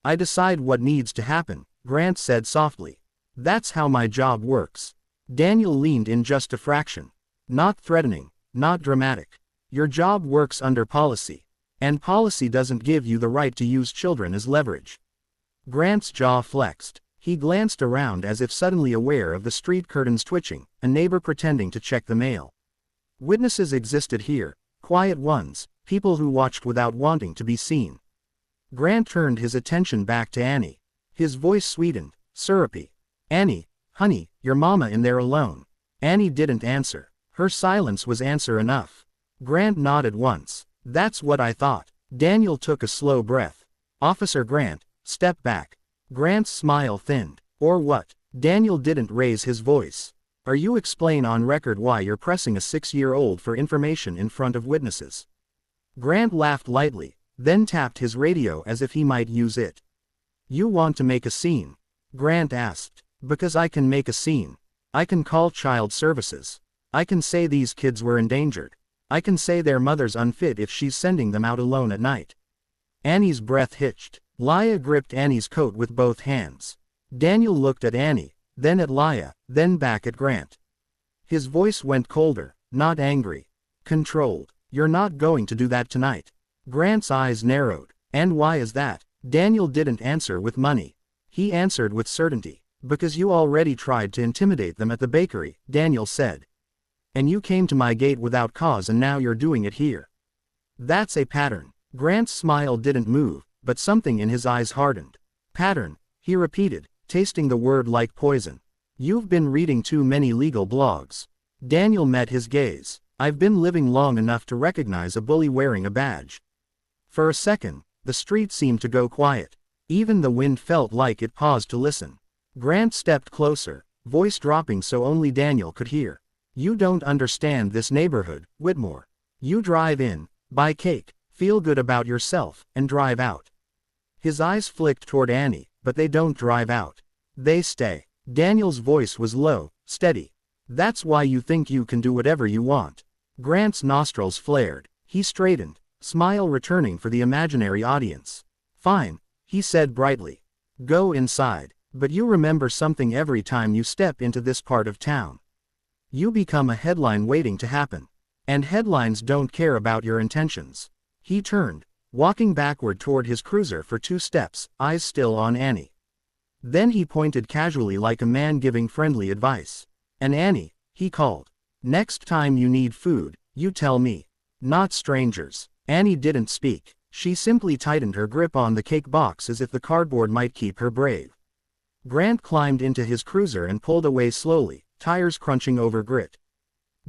I decide what needs to happen, Grant said softly. That's how my job works. Daniel leaned in just a fraction. Not threatening, not dramatic. Your job works under policy. And policy doesn't give you the right to use children as leverage. Grant's jaw flexed. He glanced around as if suddenly aware of the street curtains twitching, a neighbor pretending to check the mail. Witnesses existed here, quiet ones, people who watched without wanting to be seen. Grant turned his attention back to Annie. His voice sweetened, syrupy. Annie, honey, your mama in there alone. Annie didn't answer. Her silence was answer enough. Grant nodded once. That's what I thought. Daniel took a slow breath. Officer Grant, step back. Grant's smile thinned. Or what? Daniel didn't raise his voice. Are you explain on record why you're pressing a 6-year-old for information in front of witnesses? Grant laughed lightly, then tapped his radio as if he might use it. You want to make a scene? Grant asked. Because I can make a scene. I can call child services. I can say these kids were endangered. I can say their mother's unfit if she's sending them out alone at night. Annie's breath hitched. Laya gripped Annie's coat with both hands. Daniel looked at Annie, then at Laya, then back at Grant. His voice went colder, not angry. Controlled. You're not going to do that tonight. Grant's eyes narrowed. And why is that? Daniel didn't answer with money. He answered with certainty. Because you already tried to intimidate them at the bakery, Daniel said. And you came to my gate without cause and now you're doing it here. That's a pattern. Grant's smile didn't move, but something in his eyes hardened. Pattern, he repeated, tasting the word like poison. You've been reading too many legal blogs. Daniel met his gaze. I've been living long enough to recognize a bully wearing a badge. For a second, the street seemed to go quiet. Even the wind felt like it paused to listen. Grant stepped closer, voice dropping so only Daniel could hear. You don't understand this neighborhood, Whitmore. You drive in, buy cake, feel good about yourself, and drive out. His eyes flicked toward Annie, but they don't drive out. They stay. Daniel's voice was low, steady. That's why you think you can do whatever you want. Grant's nostrils flared. He straightened, smile returning for the imaginary audience. Fine, he said brightly. Go inside. But you remember something every time you step into this part of town. You become a headline waiting to happen. And headlines don't care about your intentions. He turned, walking backward toward his cruiser for 2 steps, eyes still on Annie. Then he pointed casually like a man giving friendly advice. And Annie, he called. Next time you need food, you tell me. Not strangers. Annie didn't speak. She simply tightened her grip on the cake box as if the cardboard might keep her brave. Grant climbed into his cruiser and pulled away slowly, tires crunching over grit.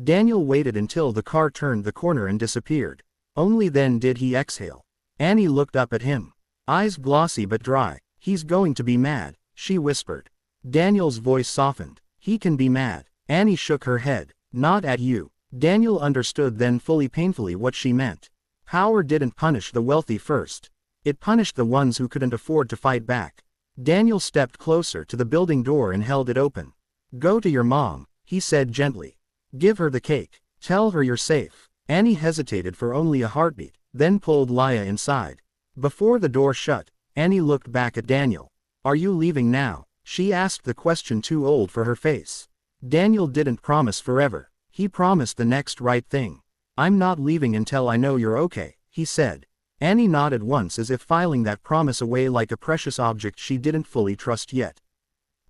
Daniel waited until the car turned the corner and disappeared. Only then did he exhale. Annie looked up at him. Eyes glossy but dry. He's going to be mad, she whispered. Daniel's voice softened. He can be mad. Annie shook her head. Not at you. Daniel understood then fully painfully what she meant. Power didn't punish the wealthy first. It punished the ones who couldn't afford to fight back. Daniel stepped closer to the building door and held it open. Go to your mom, he said gently. Give her the cake. Tell her you're safe. Annie hesitated for only a heartbeat, then pulled Laya inside. Before the door shut, Annie looked back at Daniel. Are you leaving now? She asked the question too old for her face. Daniel didn't promise forever. He promised the next right thing. I'm not leaving until I know you're okay, he said. Annie nodded once as if filing that promise away like a precious object she didn't fully trust yet.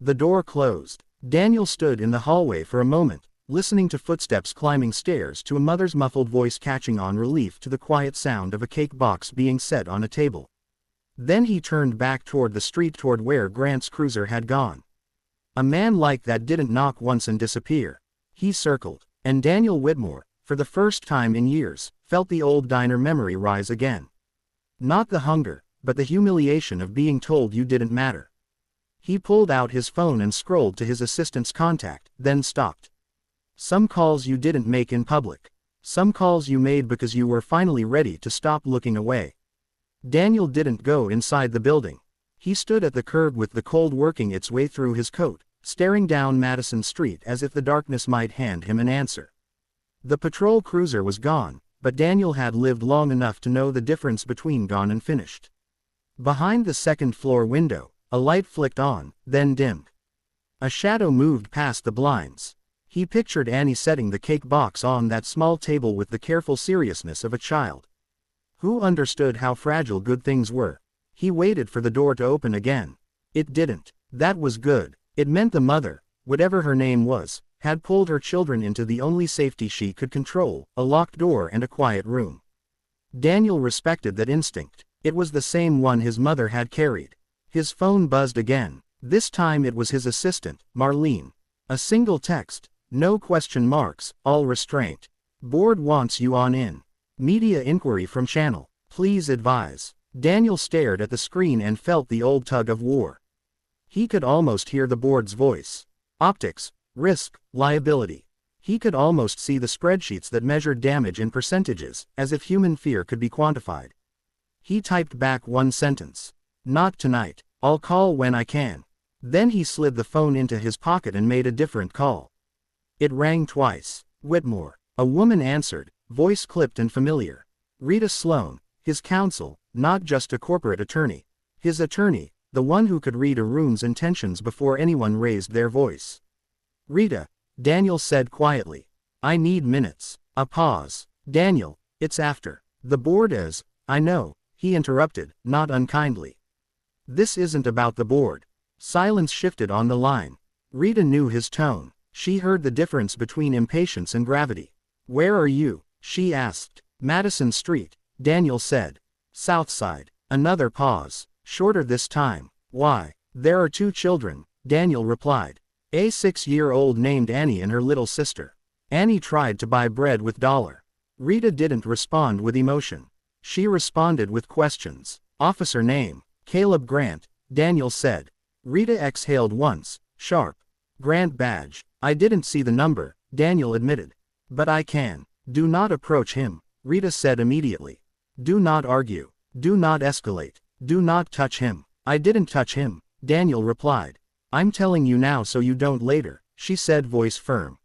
The door closed. Daniel stood in the hallway for a moment, listening to footsteps climbing stairs to a mother's muffled voice catching on relief to the quiet sound of a cake box being set on a table. Then he turned back toward the street toward where Grant's cruiser had gone. A man like that didn't knock once and disappear. He circled, and Daniel Whitmore, for the first time in years, felt the old diner memory rise again. Not the hunger, but the humiliation of being told you didn't matter. He pulled out his phone and scrolled to his assistant's contact, then stopped. Some calls you didn't make in public. Some calls you made because you were finally ready to stop looking away. Daniel didn't go inside the building. He stood at the curb with the cold working its way through his coat, staring down Madison Street as if the darkness might hand him an answer. The patrol cruiser was gone, but Daniel had lived long enough to know the difference between gone and finished. Behind the second-floor window, a light flicked on, then dimmed. A shadow moved past the blinds. He pictured Annie setting the cake box on that small table with the careful seriousness of a child who understood how fragile good things were. He waited for the door to open again. It didn't. That was good. It meant the mother, whatever her name was, had pulled her children into the only safety she could control, a locked door and a quiet room. Daniel respected that instinct. It was the same one his mother had carried. His phone buzzed again. This time it was his assistant, Marlene. A single text, no question marks, all restraint. Board wants you on in. Media inquiry from channel. Please advise. Daniel stared at the screen and felt the old tug of war. He could almost hear the board's voice. Optics, risk, liability. He could almost see the spreadsheets that measured damage in percentages, as if human fear could be quantified. He typed back one sentence. Not tonight. I'll call when I can. Then he slid the phone into his pocket and made a different call. It rang twice. Whitmore. A woman answered, voice clipped and familiar. Rita Sloan, his counsel, not just a corporate attorney. His attorney, the one who could read a room's intentions before anyone raised their voice. Rita, Daniel said quietly. I need minutes. A pause. Daniel, it's after. The board is, I know, he interrupted, not unkindly. This isn't about the board. Silence shifted on the line. Rita knew his tone. She heard the difference between impatience and gravity. Where are you? She asked. Madison Street, Daniel said. Southside. Another pause. Shorter this time. Why? There are 2 children, Daniel replied. A 6-year-old named Annie and her little sister. Annie tried to buy bread with $. Rita didn't respond with emotion. She responded with questions. Officer name. Caleb Grant, Daniel said. Rita exhaled once, sharp. Grant badge. I didn't see the number, Daniel admitted. But I can. Do not approach him, Rita said immediately. Do not argue. Do not escalate. Do not touch him. I didn't touch him, Daniel replied. I'm telling you now so you don't later, she said, voice firm.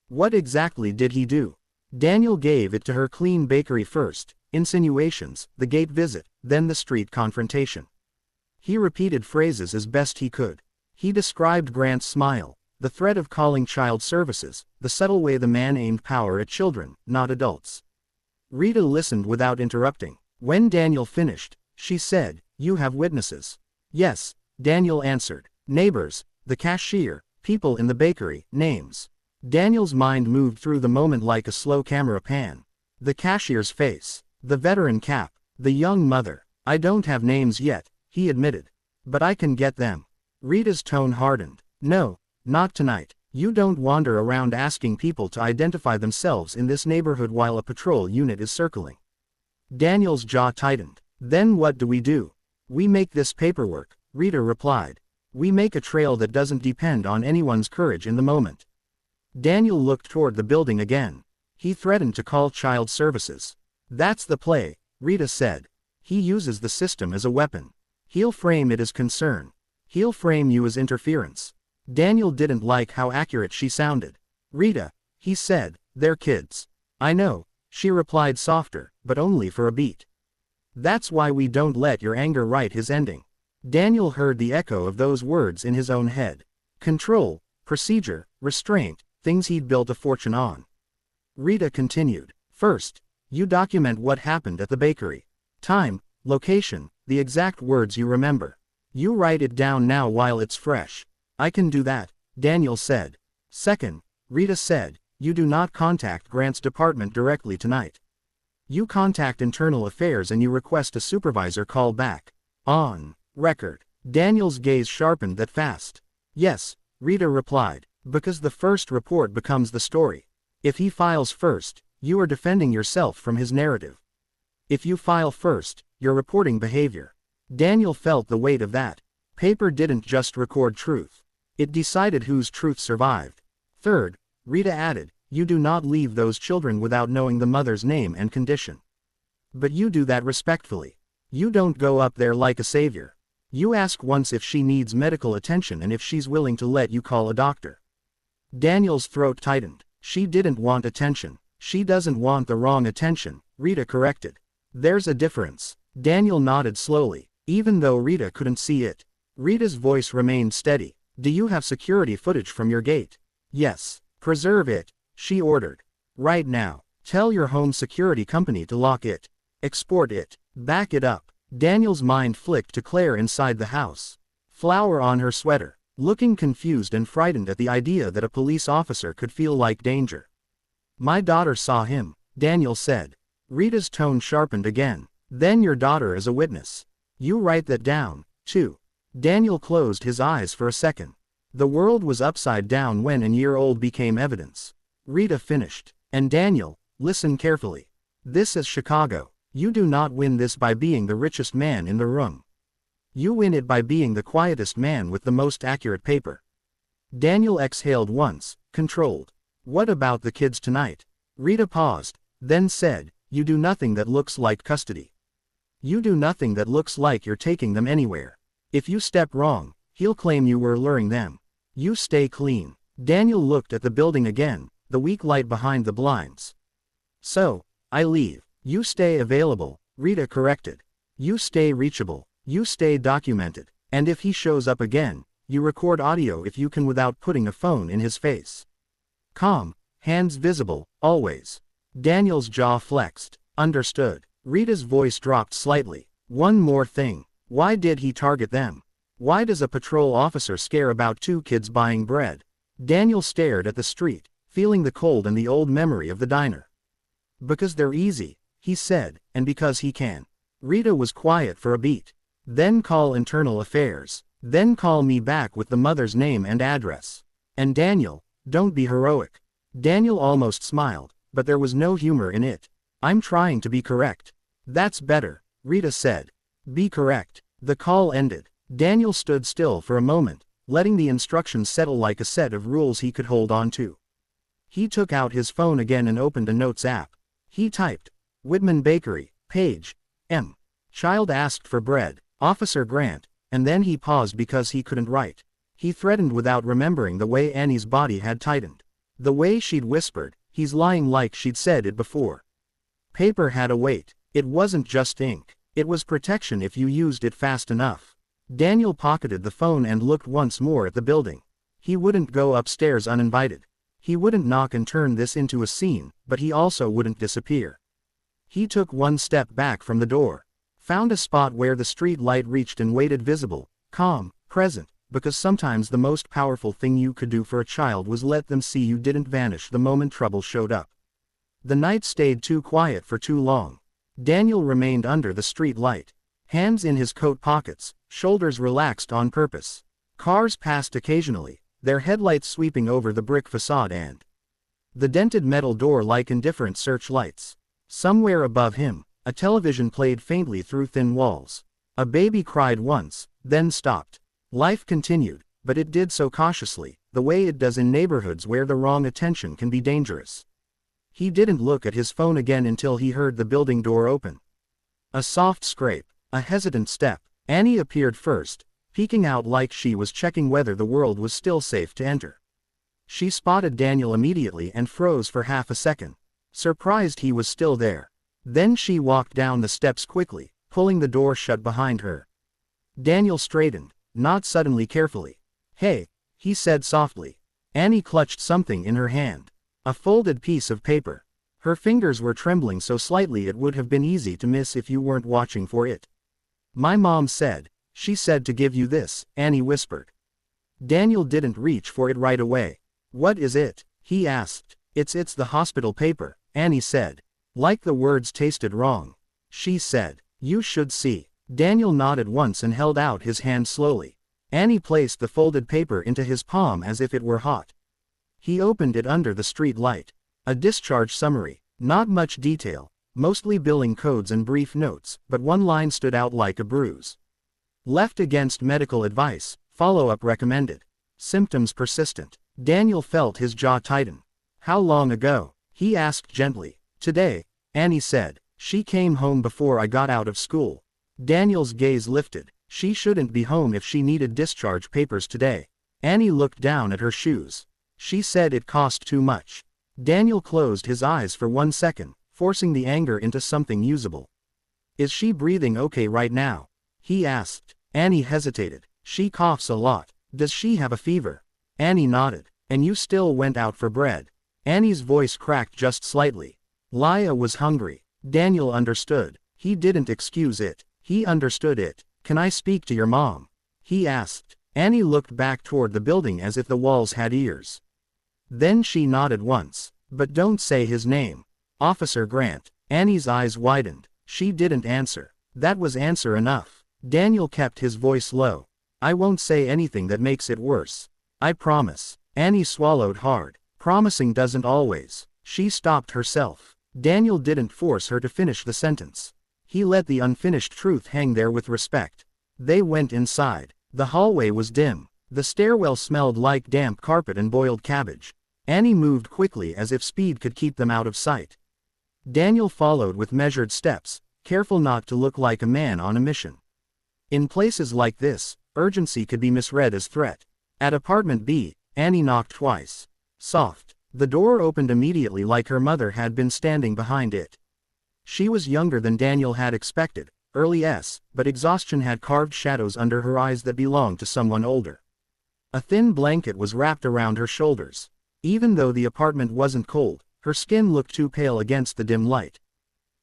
What exactly did he do? Daniel gave it to her. Clean bakery first, insinuations, the gate visit, then the street confrontation. He repeated phrases as best he could. He described Grant's smile, the threat of calling child services, the subtle way the man aimed power at children, not adults. Rita listened without interrupting. When Daniel finished, she said, You have witnesses? Yes, Daniel answered. Neighbors, the cashier, people in the bakery, names. Daniel's mind moved through the moment like a slow camera pan. The cashier's face, the veteran cap, the young mother. I don't have names yet, he admitted. But I can get them. Rita's tone hardened. No, not tonight. You don't wander around asking people to identify themselves in this neighborhood while a patrol unit is circling. Daniel's jaw tightened. Then what do? We make this paperwork, Rita replied. We make a trail that doesn't depend on anyone's courage in the moment. Daniel looked toward the building again. He threatened to call child services. That's the play, Rita said. He uses the system as a weapon. He'll frame it as concern. He'll frame you as interference. Daniel didn't like how accurate she sounded. Rita, he said, they're kids. I know, she replied softer, but only for a beat. That's why we don't let your anger write his ending. Daniel heard the echo of those words in his own head. Control, procedure, restraint, things he'd built a fortune on. Rita continued. First, you document what happened at the bakery. Time, location, the exact words you remember. You write it down now while it's fresh. I can do that, Daniel said. Second, Rita said, you do not contact Grant's department directly tonight. You contact internal affairs and you request a supervisor call back. On record. Daniel's gaze sharpened that fast. Yes, Rita replied, because the first report becomes the story. If he files first, you are defending yourself from his narrative. If you file first, you're reporting behavior. Daniel felt the weight of that. Paper didn't just record truth. It decided whose truth survived. Third, Rita added, you do not leave those children without knowing the mother's name and condition. But you do that respectfully. You don't go up there like a savior. You ask once if she needs medical attention and if she's willing to let you call a doctor. Daniel's throat tightened. She didn't want attention. She doesn't want the wrong attention, Rita corrected. There's a difference. Daniel nodded slowly, even though Rita couldn't see it. Rita's voice remained steady. Do you have security footage from your gate? Yes. Preserve it, she ordered. Right now. Tell your home security company to lock it. Export it. Back it up. Daniel's mind flicked to Claire inside the house. Flower on her sweater, looking confused and frightened at the idea that a police officer could feel like danger. My daughter saw him, Daniel said. Rita's tone sharpened again. Then your daughter is a witness. You write that down, too. Daniel closed his eyes for a second. The world was upside down when an year-old became evidence. Rita finished. And Daniel, listen carefully. This is Chicago. You do not win this by being the richest man in the room. You win it by being the quietest man with the most accurate paper. Daniel exhaled once, controlled. What about the kids tonight? Rita paused, then said, you do nothing that looks like custody. You do nothing that looks like you're taking them anywhere. If you step wrong, he'll claim you were luring them. You stay clean. Daniel looked at the building again, the weak light behind the blinds. So, I leave. You stay available, Rita corrected. You stay reachable. You stay documented. And if he shows up again, you record audio if you can without putting a phone in his face. Calm, hands visible, always. Daniel's jaw flexed. Understood. Rita's voice dropped slightly. One more thing. Why did he target them? Why does a patrol officer care about two kids buying bread? Daniel stared at the street, feeling the cold and the old memory of the diner. Because they're easy, he said, and because he can. Rita was quiet for a beat. Then call internal affairs. Then call me back with the mother's name and address. And Daniel, don't be heroic. Daniel almost smiled, but there was no humor in it. I'm trying to be correct. That's better, Rita said. Be correct. The call ended. Daniel stood still for a moment, letting the instructions settle like a set of rules he could hold on to. He took out his phone again and opened a notes app. He typed, Whitman Bakery, Page. M. Child asked for bread, Officer Grant, and then he paused because he couldn't write. He threatened without remembering the way Annie's body had tightened. The way she'd whispered, he's lying, like she'd said it before. Paper had a weight. It wasn't just ink. It was protection if you used it fast enough. Daniel pocketed the phone and looked once more at the building. He wouldn't go upstairs uninvited. He wouldn't knock and turn this into a scene, but he also wouldn't disappear. He took one step back from the door. Found a spot where the street light reached and waited, visible, calm, present, because sometimes the most powerful thing you could do for a child was let them see you didn't vanish the moment trouble showed up. The night stayed too quiet for too long. Daniel remained under the street light. Hands in his coat pockets, shoulders relaxed on purpose. Cars passed occasionally, their headlights sweeping over the brick facade and the dented metal door like indifferent searchlights. Somewhere above him, a television played faintly through thin walls. A baby cried once, then stopped. Life continued, but it did so cautiously, the way it does in neighborhoods where the wrong attention can be dangerous. He didn't look at his phone again until he heard the building door open. A soft scrape, a hesitant step. Annie appeared first, peeking out like she was checking whether the world was still safe to enter. She spotted Daniel immediately and froze for half a second, surprised he was still there. Then she walked down the steps quickly, pulling the door shut behind her. Daniel straightened, not suddenly, carefully. "Hey," he said softly. Annie clutched something in her hand. A folded piece of paper. Her fingers were trembling so slightly it would have been easy to miss if you weren't watching for it. "My mom said, she said to give you this," Annie whispered. Daniel didn't reach for it right away. "What is it?" he asked. It's the hospital paper," Annie said. Like the words tasted wrong. She said, "You should see." Daniel nodded once and held out his hand slowly. Annie placed the folded paper into his palm as if it were hot. He opened it under the street light. A discharge summary. Not much detail, mostly billing codes and brief notes, but one line stood out like a bruise. Left against medical advice, follow-up recommended. Symptoms persistent. Daniel felt his jaw tighten. "How long ago?" he asked gently. "Today," Annie said. "She came home before I got out of school." Daniel's gaze lifted. She shouldn't be home if she needed discharge papers today. Annie looked down at her shoes. She said it cost too much. Daniel closed his eyes for 1 second, forcing the anger into something usable. "Is she breathing okay right now?" he asked. Annie hesitated. "She coughs a lot. Does she have a fever?" Annie nodded. "And you still went out for bread?" Annie's voice cracked just slightly. Laya was hungry. Daniel understood. He didn't excuse it. He understood it. "Can I speak to your mom?" he asked. Annie looked back toward the building as if the walls had ears. Then she nodded once. "But don't say his name." "Officer Grant." Annie's eyes widened. She didn't answer. That was answer enough. Daniel kept his voice low. "I won't say anything that makes it worse. I promise." Annie swallowed hard. Promising doesn't always. She stopped herself. Daniel didn't force her to finish the sentence. He let the unfinished truth hang there with respect. They went inside. The hallway was dim. The stairwell smelled like damp carpet and boiled cabbage. Annie moved quickly as if speed could keep them out of sight. Daniel followed with measured steps, careful not to look like a man on a mission. In places like this, urgency could be misread as threat. At apartment B, Annie knocked twice. Soft. The door opened immediately, like her mother had been standing behind it. She was younger than Daniel had expected, early S, but exhaustion had carved shadows under her eyes that belonged to someone older. A thin blanket was wrapped around her shoulders. Even though the apartment wasn't cold, her skin looked too pale against the dim light.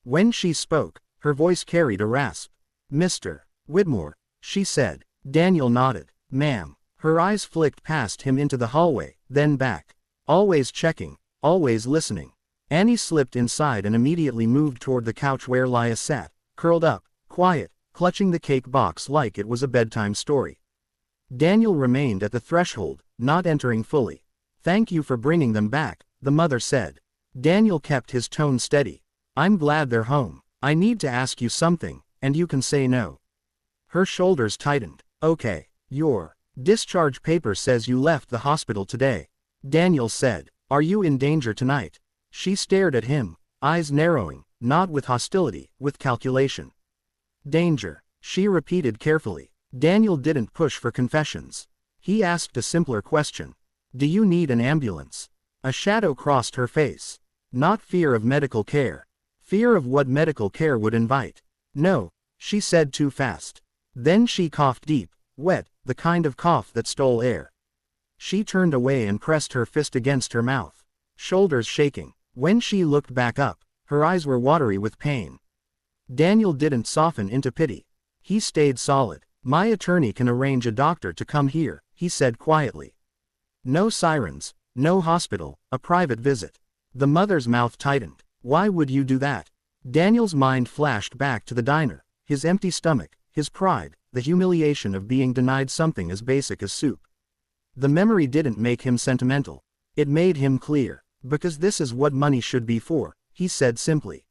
When she spoke, her voice carried a rasp. "Mr. Whitmore," she said. Daniel nodded. "Ma'am." Her eyes flicked past him into the hallway, then back. Always checking, always listening. Annie slipped inside and immediately moved toward the couch where Laya sat, curled up, quiet, clutching the cake box like it was a bedtime story. Daniel remained at the threshold, not entering fully. "Thank you for bringing them back," the mother said. Daniel kept his tone steady. "I'm glad they're home. I need to ask you something, and you can say no." Her shoulders tightened. "Okay, your discharge paper says you left the hospital today," Daniel said. "Are you in danger tonight?" She stared at him, eyes narrowing. not with hostility, with calculation. Danger, she repeated carefully. Daniel didn't push for confessions. He asked a simpler question. Do you need an ambulance? A shadow crossed her face. Not fear of medical care. Fear of what medical care would invite. No, she said too fast. Then she coughed deep, wet, the kind of cough that stole air. She turned away and pressed her fist against her mouth, shoulders shaking. When she looked back up, her eyes were watery with pain. Daniel didn't soften into pity. He stayed solid. My attorney can arrange a doctor to come here, he said quietly. No sirens, no hospital, a private visit. The mother's mouth tightened. Why would you do that? Daniel's mind flashed back to the diner, his empty stomach, his pride, the humiliation of being denied something as basic as soup. The memory didn't make him sentimental. It made him clear. Because this is what money should be for, he said simply.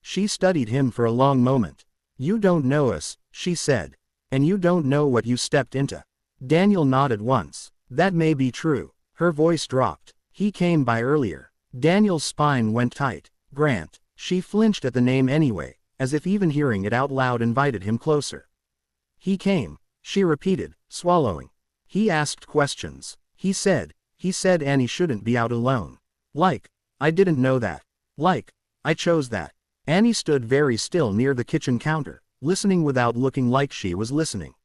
She studied him for a long moment. You don't know us, she said. And you don't know what you stepped into. Daniel nodded once. That may be true. Her voice dropped. He came by earlier. Daniel's spine went tight. Grant. She flinched at the name anyway, as if even hearing it out loud invited him closer. He came, she repeated, swallowing. He asked questions. He said Annie shouldn't be out alone. Like, I didn't know that. Like, I chose that. Annie stood very still near the kitchen counter, listening without looking like she was listening.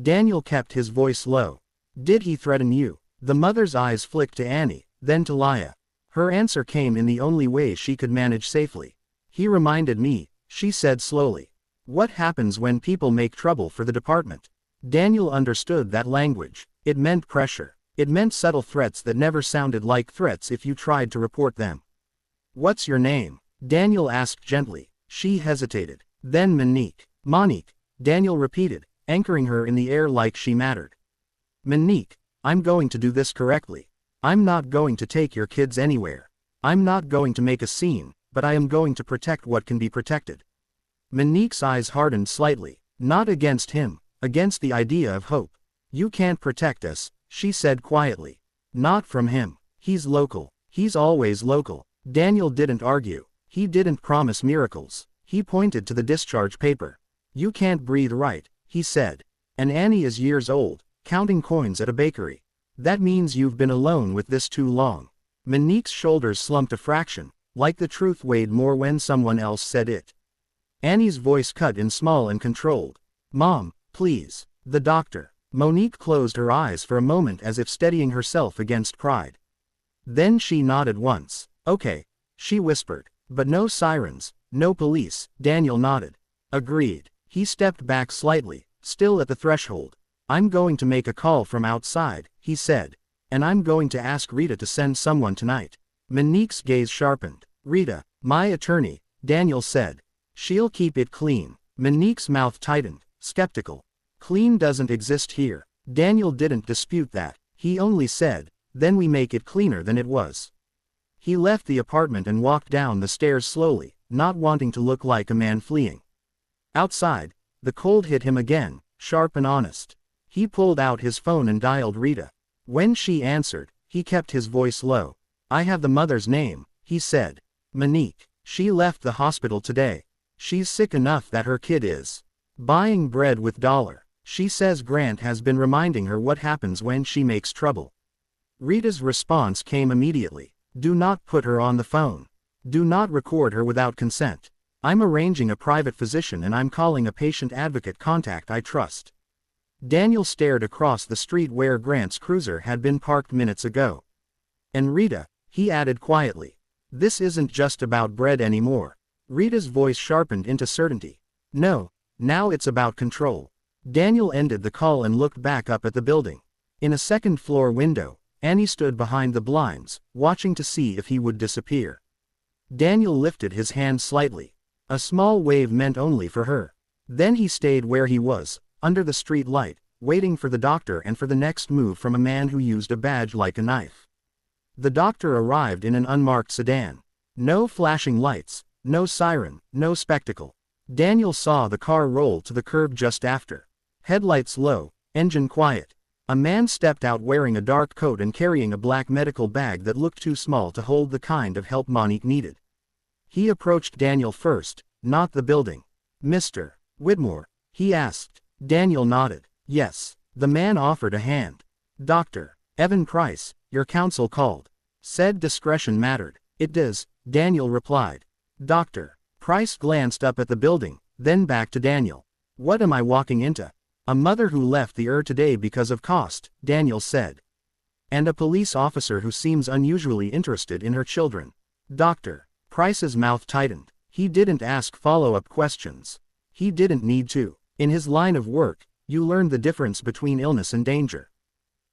Daniel kept his voice low. Did he threaten you? The mother's eyes flicked to Annie, then to Laya. Her answer came in the only way she could manage safely. He reminded me, she said slowly. What happens when people make trouble for the department? Daniel understood that language. It meant pressure. It meant subtle threats that never sounded like threats if you tried to report them. What's your name? Daniel asked gently. She hesitated. Then Monique, Daniel repeated, anchoring her in the air like she mattered. Monique, I'm going to do this correctly. I'm not going to take your kids anywhere. I'm not going to make a scene, but I am going to protect what can be protected. Monique's eyes hardened slightly, not against him, against the idea of hope. You can't protect us, she said quietly. Not from him. He's local. He's always local. Daniel didn't argue. He didn't promise miracles. He pointed to the discharge paper. You can't breathe right, he said. And Annie is years old, counting coins at a bakery. That means you've been alone with this too long. Monique's shoulders slumped a fraction, like the truth weighed more when someone else said it. Annie's voice cut in small and controlled. Mom, please. The doctor. Monique closed her eyes for a moment as if steadying herself against pride. Then she nodded once. Okay, she whispered. But no sirens, no police. Daniel nodded. Agreed. He stepped back slightly, still at the threshold. I'm going to make a call from outside, he said. And I'm going to ask Rita to send someone tonight. Monique's gaze sharpened. Rita, my attorney, Daniel said. She'll keep it clean. Monique's mouth tightened, skeptical. Clean doesn't exist here. Daniel didn't dispute that. He only said, then we make it cleaner than it was. He left the apartment and walked down the stairs slowly, not wanting to look like a man fleeing. Outside, the cold hit him again, sharp and honest. He pulled out his phone and dialed Rita. When she answered, he kept his voice low. I have the mother's name, he said. Monique. She left the hospital today. She's sick enough that her kid is buying bread with dollar. She says Grant has been reminding her what happens when she makes trouble. Rita's response came immediately. Do not put her on the phone. Do not record her without consent. I'm arranging a private physician and I'm calling a patient advocate contact I trust. Daniel stared across the street where Grant's cruiser had been parked minutes ago. And Rita, he added quietly. This isn't just about bread anymore. Rita's voice sharpened into certainty. No, now it's about control. Daniel ended the call and looked back up at the building. In a second-floor window, Annie stood behind the blinds, watching to see if he would disappear. Daniel lifted his hand slightly. A small wave meant only for her. Then he stayed where he was, under the street light, waiting for the doctor and for the next move from a man who used a badge like a knife. The doctor arrived in an unmarked sedan. No flashing lights, no siren, no spectacle. Daniel saw the car roll to the curb just after. Headlights low, engine quiet. A man stepped out wearing a dark coat and carrying a black medical bag that looked too small to hold the kind of help Monique needed. He approached Daniel first, not the building. Mr. Whitmore? He asked. Daniel nodded. Yes. The man offered a hand. Dr. Evan Price, your counsel called. Said discretion mattered. It does, Daniel replied. Dr. Price glanced up at the building, then back to Daniel. What am I walking into? A mother who left the today because of cost, Daniel said. And a police officer who seems unusually interested in her children. Dr. Price's mouth tightened. He didn't ask follow-up questions. He didn't need to. In his line of work, you learn the difference between illness and danger.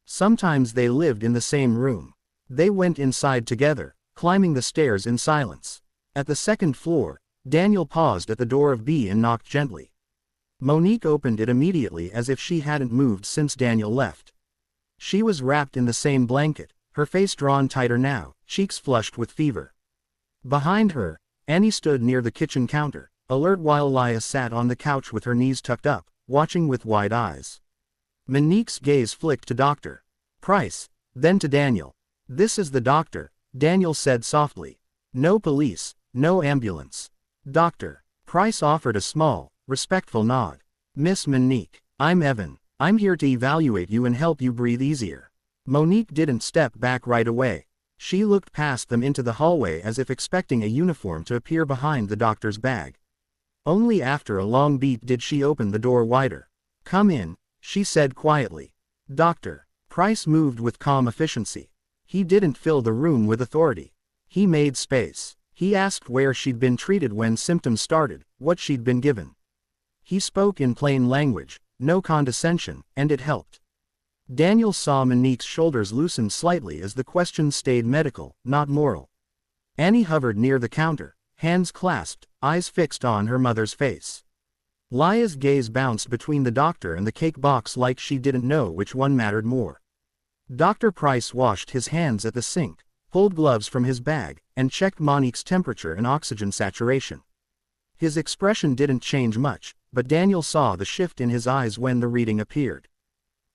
Sometimes they lived in the same room. They went inside together, climbing the stairs in silence. At the second floor, Daniel paused at the door of B and knocked gently. Monique opened it immediately as if she hadn't moved since Daniel left. She was wrapped in the same blanket, her face drawn tighter now, cheeks flushed with fever. Behind her, Annie stood near the kitchen counter, alert while Leah sat on the couch with her knees tucked up, watching with wide eyes. Monique's gaze flicked to Dr. Price, then to Daniel. This is the doctor, Daniel said softly. No police, no ambulance. Dr. Price offered a small, respectful nod. Miss Monique, I'm Evan. I'm here to evaluate you and help you breathe easier. Monique didn't step back right away. She looked past them into the hallway as if expecting a uniform to appear behind the doctor's bag. Only after a long beat did she open the door wider. Come in, she said quietly. Dr. Price moved with calm efficiency. He didn't fill the room with authority. He made space. He asked where she'd been treated when symptoms started, what she'd been given. He spoke in plain language, no condescension, and it helped. Daniel saw Monique's shoulders loosen slightly as the question stayed medical, not moral. Annie hovered near the counter, hands clasped, eyes fixed on her mother's face. Leah's gaze bounced between the doctor and the cake box like she didn't know which one mattered more. Dr. Price washed his hands at the sink, pulled gloves from his bag, and checked Monique's temperature and oxygen saturation. His expression didn't change much, but Daniel saw the shift in his eyes when the reading appeared.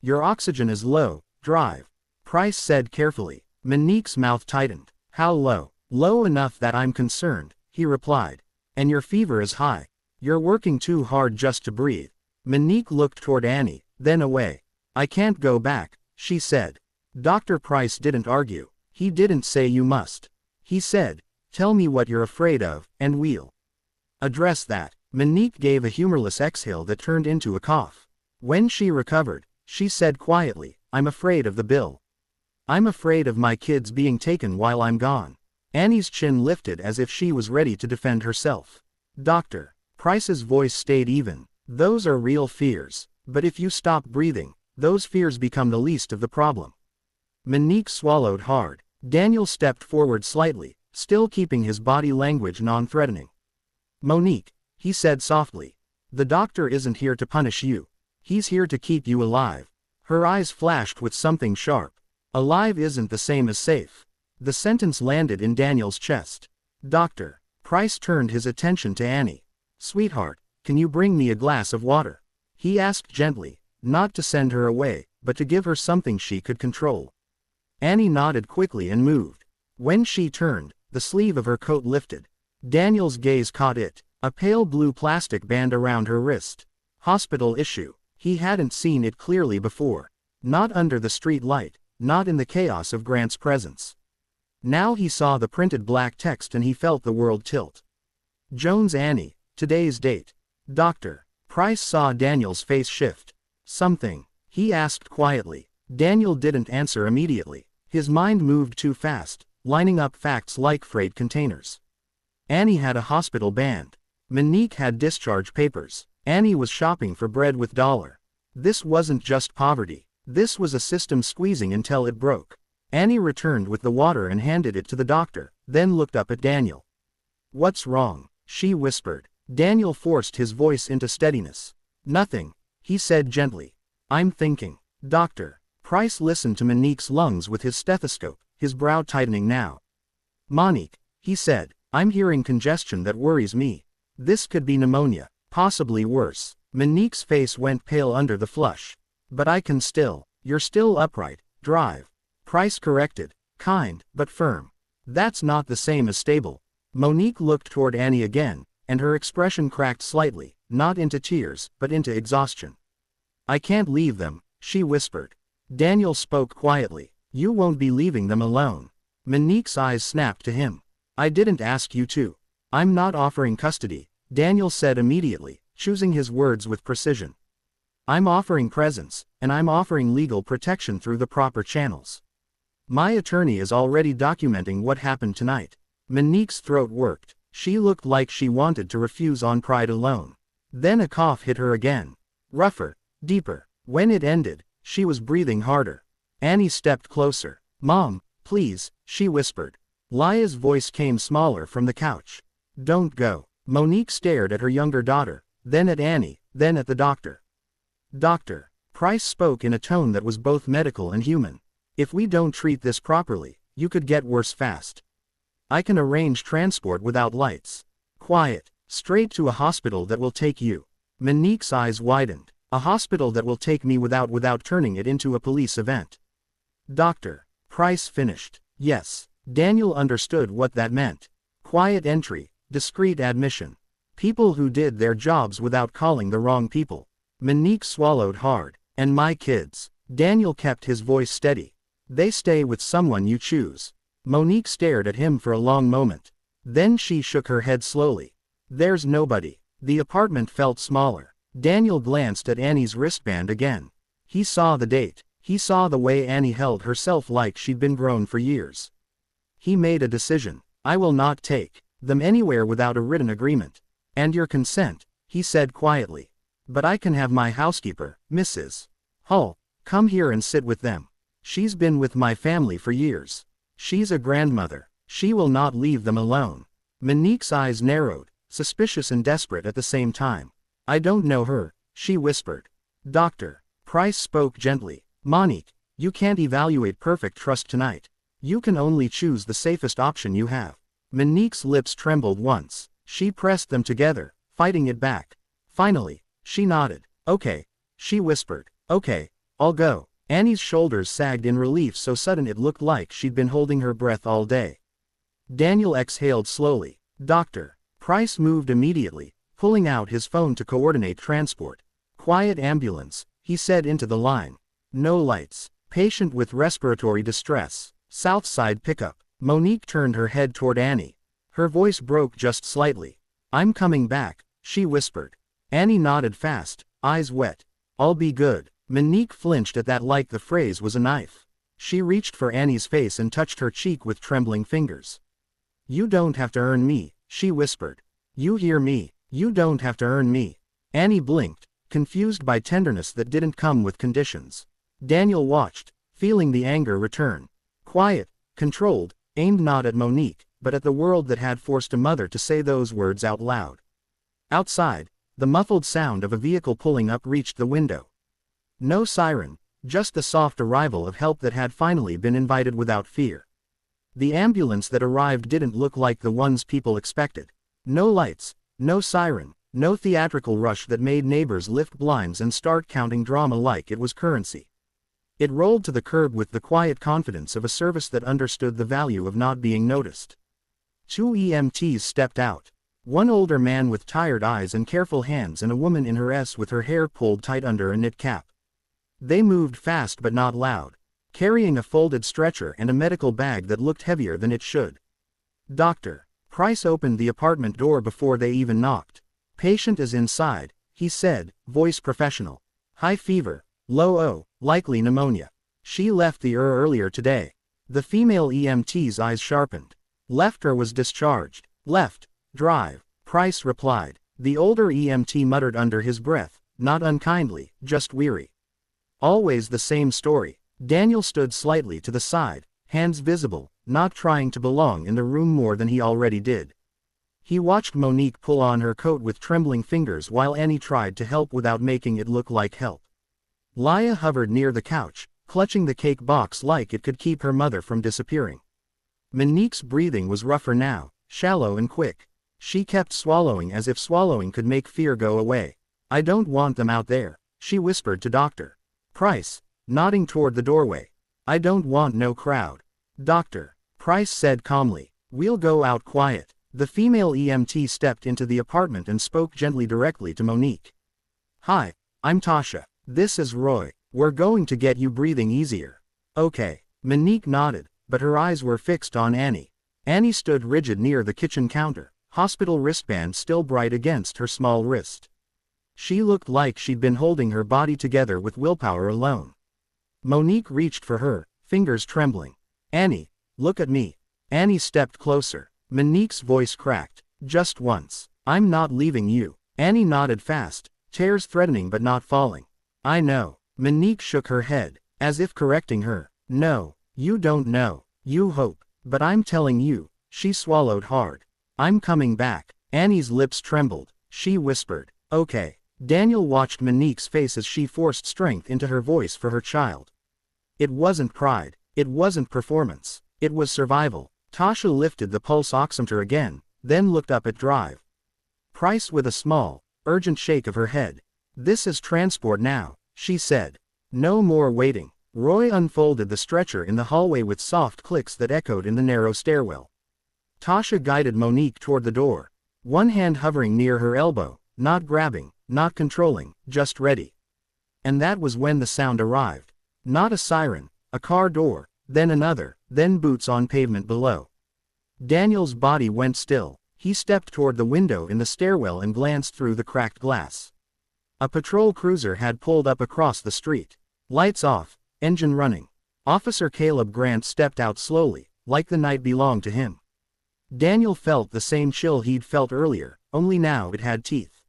Your oxygen is low, drive. Price said carefully. Monique's mouth tightened. How low? Low enough that I'm concerned, he replied. And your fever is high. You're working too hard just to breathe. Monique looked toward Annie, then away. I can't go back, she said. Dr. Price didn't argue. He didn't say you must. He said, tell me what you're afraid of, and we'll address that. Monique gave a humorless exhale that turned into a cough. When she recovered, she said quietly, I'm afraid of the bill. I'm afraid of my kids being taken while I'm gone. Annie's chin lifted as if she was ready to defend herself. Dr. Price's voice stayed even. Those are real fears. But if you stop breathing, those fears become the least of the problem. Monique swallowed hard. Daniel stepped forward slightly, still keeping his body language non-threatening. Monique, he said softly. The doctor isn't here to punish you. He's here to keep you alive. Her eyes flashed with something sharp. Alive isn't the same as safe. The sentence landed in Daniel's chest. Dr. Price turned his attention to Annie. Sweetheart, can you bring me a glass of water? He asked gently, not to send her away, but to give her something she could control. Annie nodded quickly and moved. When she turned, the sleeve of her coat lifted. Daniel's gaze caught it, a pale blue plastic band around her wrist. Hospital issue. He hadn't seen it clearly before. Not under the street light, not in the chaos of Grant's presence. Now he saw the printed black text and he felt the world tilt. Jones Annie, today's date. Dr. Price saw Daniel's face shift. Something, he asked quietly. Daniel didn't answer immediately. His mind moved too fast, lining up facts like freight containers. Annie had a hospital band. Monique had discharge papers. Annie was shopping for bread with $. This wasn't just poverty. This was a system squeezing until it broke. Annie returned with the water and handed it to the doctor, then looked up at Daniel. What's wrong? She whispered. Daniel forced his voice into steadiness. Nothing, he said gently. I'm thinking. Dr. Price listened to Monique's lungs with his stethoscope, his brow tightening now. Monique, he said, I'm hearing congestion that worries me. This could be pneumonia, possibly worse. Monique's face went pale under the flush. But I can still. You're still upright. Drive. Price corrected. Kind, but firm. That's not the same as stable. Monique looked toward Annie again, and her expression cracked slightly, not into tears, but into exhaustion. I can't leave them, she whispered. Daniel spoke quietly. You won't be leaving them alone. Monique's eyes snapped to him. I didn't ask you to. I'm not offering custody, Daniel said immediately, choosing his words with precision. I'm offering presence, and I'm offering legal protection through the proper channels. My attorney is already documenting what happened tonight. Monique's throat worked. She looked like she wanted to refuse on pride alone. Then a cough hit her again. Rougher, deeper. When it ended, she was breathing harder. Annie stepped closer. Mom, please, she whispered. Laya's voice came smaller from the couch. Don't go. Monique stared at her younger daughter, then at Annie, then at the doctor. Doctor. Price spoke in a tone that was both medical and human. If we don't treat this properly, you could get worse fast. I can arrange transport without lights. Quiet. Straight to a hospital that will take you. Monique's eyes widened. A hospital that will take me without turning it into a police event. Doctor. Price finished. Yes. Daniel understood what that meant. Quiet entry, discreet admission. People who did their jobs without calling the wrong people. Monique swallowed hard. And my kids. Daniel kept his voice steady. They stay with someone you choose. Monique stared at him for a long moment. Then she shook her head slowly. There's nobody. The apartment felt smaller. Daniel glanced at Annie's wristband again. He saw the date. He saw the way Annie held herself like she'd been grown for years. He made a decision. I will not take them anywhere without a written agreement. And your consent, he said quietly. But I can have my housekeeper, Mrs. Hull, come here and sit with them. She's been with my family for years. She's a grandmother. She will not leave them alone. Monique's eyes narrowed, suspicious and desperate at the same time. I don't know her, she whispered. Doctor. Price spoke gently. Monique, you can't evaluate perfect trust tonight. You can only choose the safest option you have. Monique's lips trembled once. She pressed them together, fighting it back. Finally, she nodded. Okay, she whispered. Okay, I'll go. Annie's shoulders sagged in relief so sudden it looked like she'd been holding her breath all day. Daniel exhaled slowly. Doctor. Price moved immediately, pulling out his phone to coordinate transport. Quiet ambulance, he said into the line. No lights. Patient with respiratory distress. Southside pickup. Monique turned her head toward Annie. Her voice broke just slightly. I'm coming back, she whispered. Annie nodded fast, eyes wet. I'll be good. Monique flinched at that like the phrase was a knife. She reached for Annie's face and touched her cheek with trembling fingers. You don't have to earn me, she whispered. You hear me, you don't have to earn me. Annie blinked, confused by tenderness that didn't come with conditions. Daniel watched, feeling the anger return. Quiet, controlled, aimed not at Monique, but at the world that had forced a mother to say those words out loud. Outside, the muffled sound of a vehicle pulling up reached the window. No siren, just the soft arrival of help that had finally been invited without fear. The ambulance that arrived didn't look like the ones people expected. No lights, no siren, no theatrical rush that made neighbors lift blinds and start counting drama like it was currency. It rolled to the curb with the quiet confidence of a service that understood the value of not being noticed. 2 EMTs stepped out. One older man with tired eyes and careful hands and a woman in her S with her hair pulled tight under a knit cap. They moved fast but not loud, carrying a folded stretcher and a medical bag that looked heavier than it should. Doctor. Price opened the apartment door before they even knocked. Patient is inside, he said, voice professional. High fever, low O, likely pneumonia. She left the earlier today. The female EMT's eyes sharpened. Left or was discharged. Left. Drive. Price replied. The older EMT muttered under his breath, not unkindly, just weary. Always the same story. Daniel stood slightly to the side, hands visible, not trying to belong in the room more than he already did. He watched Monique pull on her coat with trembling fingers while Annie tried to help without making it look like help. Laya hovered near the couch, clutching the cake box like it could keep her mother from disappearing. Monique's breathing was rougher now, shallow and quick. She kept swallowing as if swallowing could make fear go away. I don't want them out there, she whispered to Dr. Price, nodding toward the doorway. I don't want no crowd. Doctor. Price said calmly. We'll go out quiet. The female EMT stepped into the apartment and spoke gently directly to Monique. "Hi, I'm Tasha. This is Roy. We're going to get you breathing easier." "Okay." Monique nodded, but her eyes were fixed on Annie. Annie stood rigid near the kitchen counter, hospital wristband still bright against her small wrist. She looked like she'd been holding her body together with willpower alone. Monique reached for her, fingers trembling. "Annie, look at me." Annie stepped closer. Monique's voice cracked. "Just once. I'm not leaving you." Annie nodded fast, tears threatening but not falling. "I know." Monique shook her head, as if correcting her. "No, you don't know. You hope. But I'm telling you." She swallowed hard. "I'm coming back." Annie's lips trembled. She whispered, "Okay." Daniel watched Monique's face as she forced strength into her voice for her child. It wasn't pride. It wasn't performance. It was survival. Tasha lifted the pulse oximeter again, then looked up at Drive Price with a small, urgent shake of her head. "This is transport now," she said. "No more waiting." Roy unfolded the stretcher in the hallway with soft clicks that echoed in the narrow stairwell. Tasha guided Monique toward the door, one hand hovering near her elbow, not grabbing, not controlling, just ready. And that was when the sound arrived. Not a siren, a car door, then another, then boots on pavement below. Daniel's body went still. He stepped toward the window in the stairwell and glanced through the cracked glass. A patrol cruiser had pulled up across the street. Lights off, engine running. Officer Caleb Grant stepped out slowly, like the night belonged to him. Daniel felt the same chill he'd felt earlier, only now it had teeth.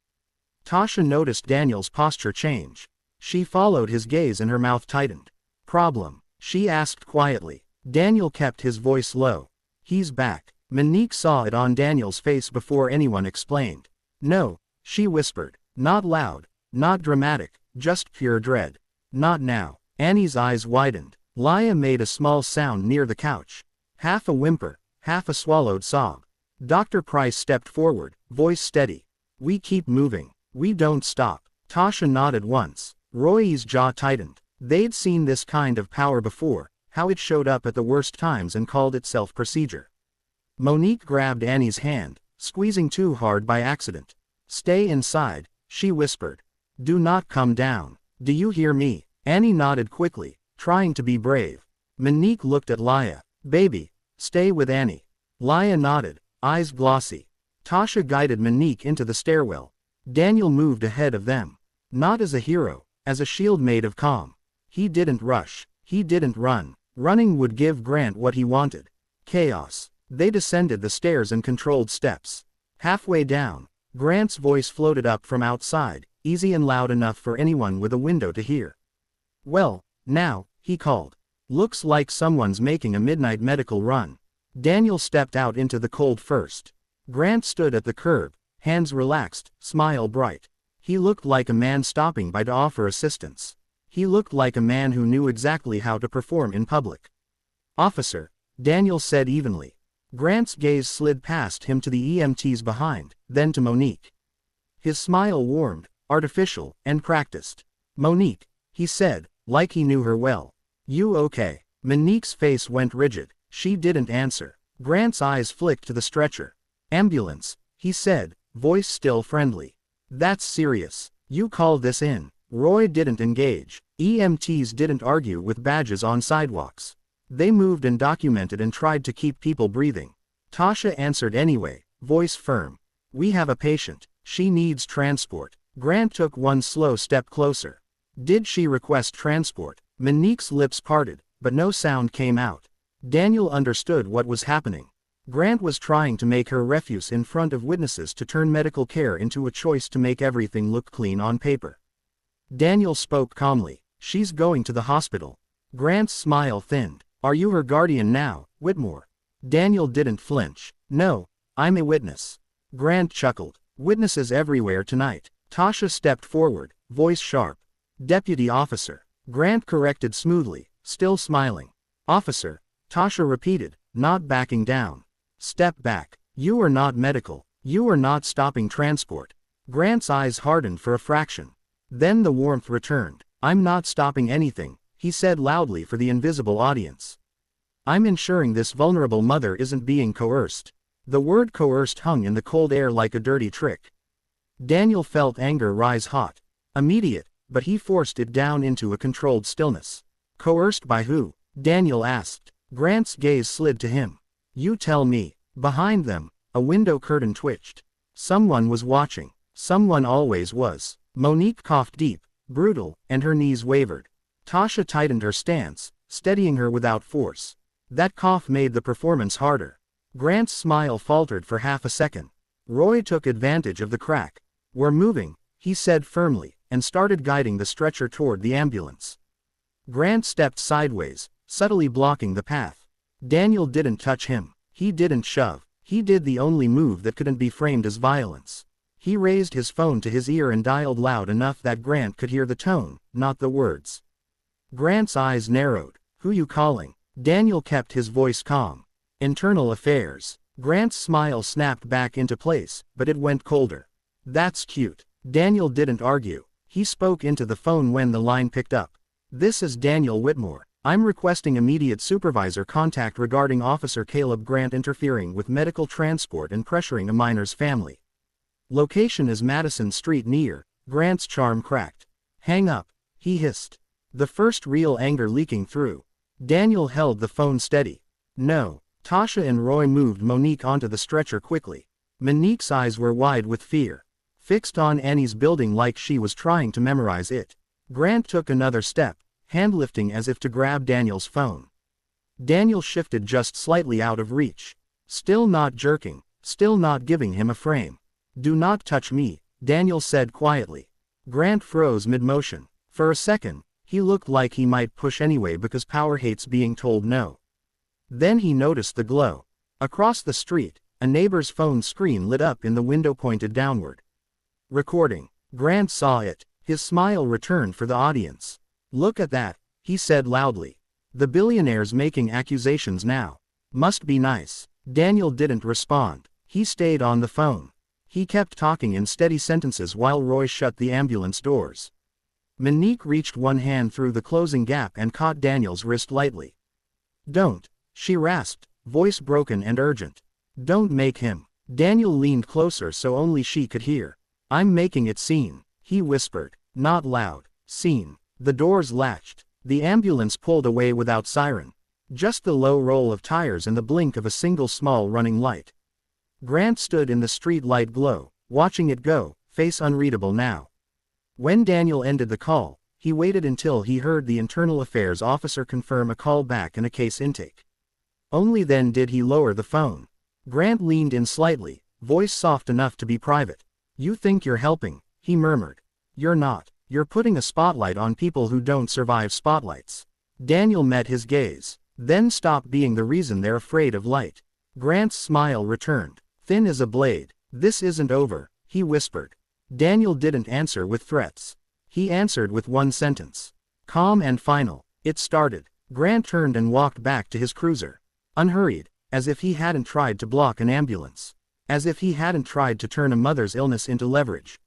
Tasha noticed Daniel's posture change. She followed his gaze and her mouth tightened. "Problem?" she asked quietly. Daniel kept his voice low. "He's back." Monique saw it on Daniel's face before anyone explained. "No," she whispered. Not loud, not dramatic, just pure dread. "Not now." Annie's eyes widened. Leah made a small sound near the couch. Half a whimper, half a swallowed sob. Dr. Price stepped forward, voice steady. "We keep moving. We don't stop." Tasha nodded once. Roy's jaw tightened. They'd seen this kind of power before, how it showed up at the worst times and called itself procedure. Monique grabbed Annie's hand, squeezing too hard by accident. "Stay inside," she whispered. "Do not come down. Do you hear me?" Annie nodded quickly, trying to be brave. Monique looked at Leah. "Baby, stay with Annie." Leah nodded, eyes glossy. Tasha guided Monique into the stairwell. Daniel moved ahead of them. Not as a hero, as a shield made of calm. He didn't rush. He didn't run. Running would give Grant what he wanted. Chaos. They descended the stairs and controlled steps. Halfway down, Grant's voice floated up from outside, easy and loud enough for anyone with a window to hear. "Well, now," he called. "Looks like someone's making a midnight medical run." Daniel stepped out into the cold first. Grant stood at the curb, hands relaxed, smile bright. He looked like a man stopping by to offer assistance. He looked like a man who knew exactly how to perform in public. "Officer," Daniel said evenly. Grant's gaze slid past him to the EMTs behind, then to Monique. His smile warmed, artificial, and practiced. "Monique," he said, like he knew her well. "You okay?" Monique's face went rigid. She didn't answer. Grant's eyes flicked to the stretcher. "Ambulance," he said, voice still friendly. "That's serious. You call this in." Roy didn't engage. EMTs didn't argue with badges on sidewalks. They moved and documented and tried to keep people breathing. Tasha answered anyway, voice firm. "We have a patient. She needs transport." Grant took one slow step closer. Did she request transport? Monique's lips parted, but no sound came out. Daniel understood what was happening. Grant was trying to make her refuse in front of witnesses to turn medical care into a choice to make everything look clean on paper. Daniel spoke calmly. "She's going to the hospital." Grant's smile thinned. "Are you her guardian now, Whitmore?" Daniel didn't flinch. "No, I'm a witness." Grant chuckled. "Witnesses everywhere tonight." Tasha stepped forward, voice sharp. "Deputy officer." Grant corrected smoothly, still smiling. "Officer," Tasha repeated, not backing down. "Step back. You are not medical. You are not stopping transport." Grant's eyes hardened for a fraction. Then the warmth returned. "I'm not stopping anything," he said loudly for the invisible audience. "I'm ensuring this vulnerable mother isn't being coerced." The word coerced hung in the cold air like a dirty trick. Daniel felt anger rise hot. Immediate, but he forced it down into a controlled stillness. Coerced by who? Daniel asked. Grant's gaze slid to him. You tell me. Behind them, a window curtain twitched. Someone was watching. Someone always was. Monique coughed deep, brutal, and her knees wavered. Tasha tightened her stance, steadying her without force. That cough made the performance harder. Grant's smile faltered for half a second. Roy took advantage of the crack. We're moving, he said firmly, and started guiding the stretcher toward the ambulance. Grant stepped sideways, subtly blocking the path. Daniel didn't touch him. He didn't shove. He did the only move that couldn't be framed as violence. He raised his phone to his ear and dialed loud enough that Grant could hear the tone, not the words. Grant's eyes narrowed. Who you calling? Daniel kept his voice calm. Internal affairs. Grant's smile snapped back into place, but it went colder. That's cute. Daniel didn't argue. He spoke into the phone when the line picked up. This is Daniel Whitmore. I'm requesting immediate supervisor contact regarding Officer Caleb Grant interfering with medical transport and pressuring a minor's family. Location is Madison Street near. Grant's charm cracked. Hang up, he hissed. The first real anger leaking through. Daniel held the phone steady. No. Tasha and Roy moved Monique onto the stretcher quickly. Monique's eyes were wide with fear, fixed on Annie's building like she was trying to memorize it. Grant took another step, hand lifting as if to grab Daniel's phone. Daniel shifted just slightly out of reach. Still not jerking, still not giving him a frame. Do not touch me, Daniel said quietly. Grant froze mid-motion. For a second, he looked like he might push anyway because power hates being told no. Then he noticed the glow. Across the street, a neighbor's phone screen lit up in the window pointed downward. Recording. Grant saw it. His smile returned for the audience. Look at that, he said loudly. The billionaire's making accusations now. Must be nice. Daniel didn't respond. He stayed on the phone. He kept talking in steady sentences while Roy shut the ambulance doors. Monique reached one hand through the closing gap and caught Daniel's wrist lightly. Don't, she rasped, voice broken and urgent. Don't make him. Daniel leaned closer so only she could hear. I'm making it scene, he whispered. Not loud. Scene. The doors latched. The ambulance pulled away without siren. Just the low roll of tires and the blink of a single small running light. Grant stood in the street light glow, watching it go, face unreadable now. When Daniel ended the call, he waited until he heard the internal affairs officer confirm a call back and a case intake. Only then did he lower the phone. Grant leaned in slightly, voice soft enough to be private. You think you're helping, he murmured. You're not. You're putting a spotlight on people who don't survive spotlights. Daniel met his gaze. Then stop being the reason they're afraid of light. Grant's smile returned, thin as a blade. This isn't over, he whispered. Daniel didn't answer with threats. He answered with one sentence. Calm and final. It started. Grant turned and walked back to his cruiser. Unhurried, as if he hadn't tried to block an ambulance. As if he hadn't tried to turn a mother's illness into leverage.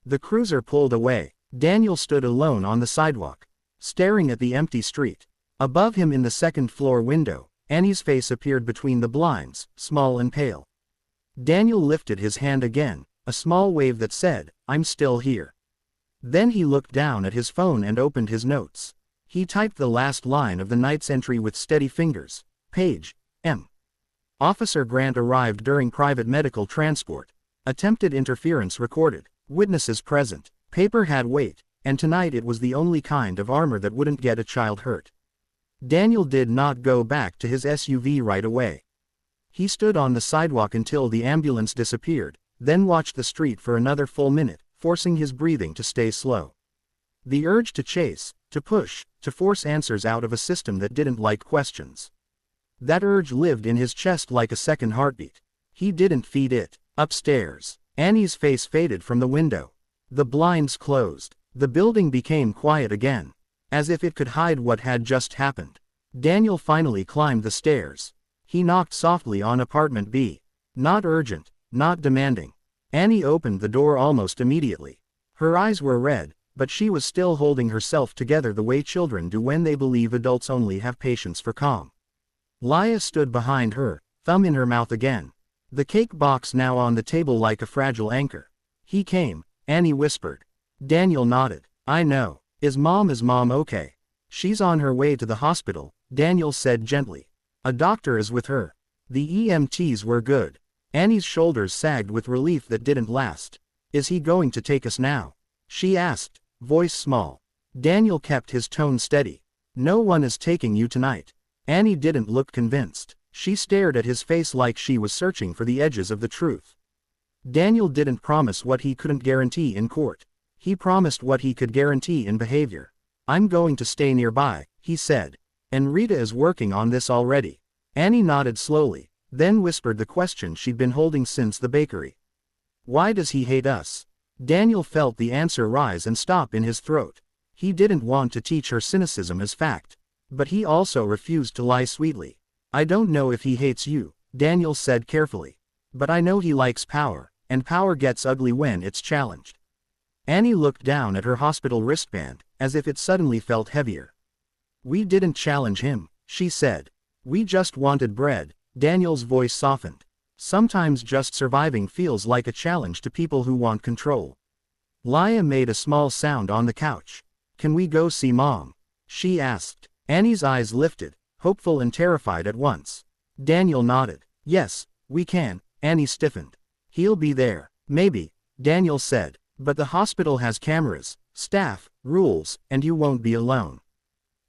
The cruiser pulled away. Daniel stood alone on the sidewalk, staring at the empty street. Above him in the second-floor window, Annie's face appeared between the blinds, small and pale. Daniel lifted his hand again, a small wave that said, I'm still here. Then he looked down at his phone and opened his notes. He typed the last line of the night's entry with steady fingers. Page, M. Officer Grant arrived during private medical transport. Attempted interference recorded. Witnesses present. Paper had weight, and tonight it was the only kind of armor that wouldn't get a child hurt. Daniel did not go back to his SUV right away. He stood on the sidewalk until the ambulance disappeared, then watched the street for another full minute, forcing his breathing to stay slow. The urge to chase, to push, to force answers out of a system that didn't like questions. That urge lived in his chest like a second heartbeat. He didn't feed it. Upstairs, Annie's face faded from the window. The blinds closed. The building became quiet again, as if it could hide what had just happened. Daniel finally climbed the stairs. He knocked softly on apartment B. Not urgent, not demanding. Annie opened the door almost immediately. Her eyes were red, but she was still holding herself together the way children do when they believe adults only have patience for calm. Laya stood behind her, thumb in her mouth again. The cake box now on the table like a fragile anchor. He came, Annie whispered. Daniel nodded. I know. Is mom okay? She's on her way to the hospital, Daniel said gently. A doctor is with her. The EMTs were good. Annie's shoulders sagged with relief that didn't last. Is he going to take us now? She asked, voice small. Daniel kept his tone steady. No one is taking you tonight. Annie didn't look convinced. She stared at his face like she was searching for the edges of the truth. Daniel didn't promise what he couldn't guarantee in court. He promised what he could guarantee in behavior. I'm going to stay nearby, he said. And Rita is working on this already. Annie nodded slowly, then whispered the question she'd been holding since the bakery. Why does he hate us? Daniel felt the answer rise and stop in his throat. He didn't want to teach her cynicism as fact. But he also refused to lie sweetly. I don't know if he hates you, Daniel said carefully. But I know he likes power, and power gets ugly when it's challenged. Annie looked down at her hospital wristband, as if it suddenly felt heavier. We didn't challenge him, she said. We just wanted bread. Daniel's voice softened. Sometimes just surviving feels like a challenge to people who want control. Laya made a small sound on the couch. Can we go see mom? She asked. Annie's eyes lifted, hopeful and terrified at once. Daniel nodded. Yes, we can. Annie stiffened. He'll be there. Maybe, Daniel said. But the hospital has cameras, staff, rules, and you won't be alone.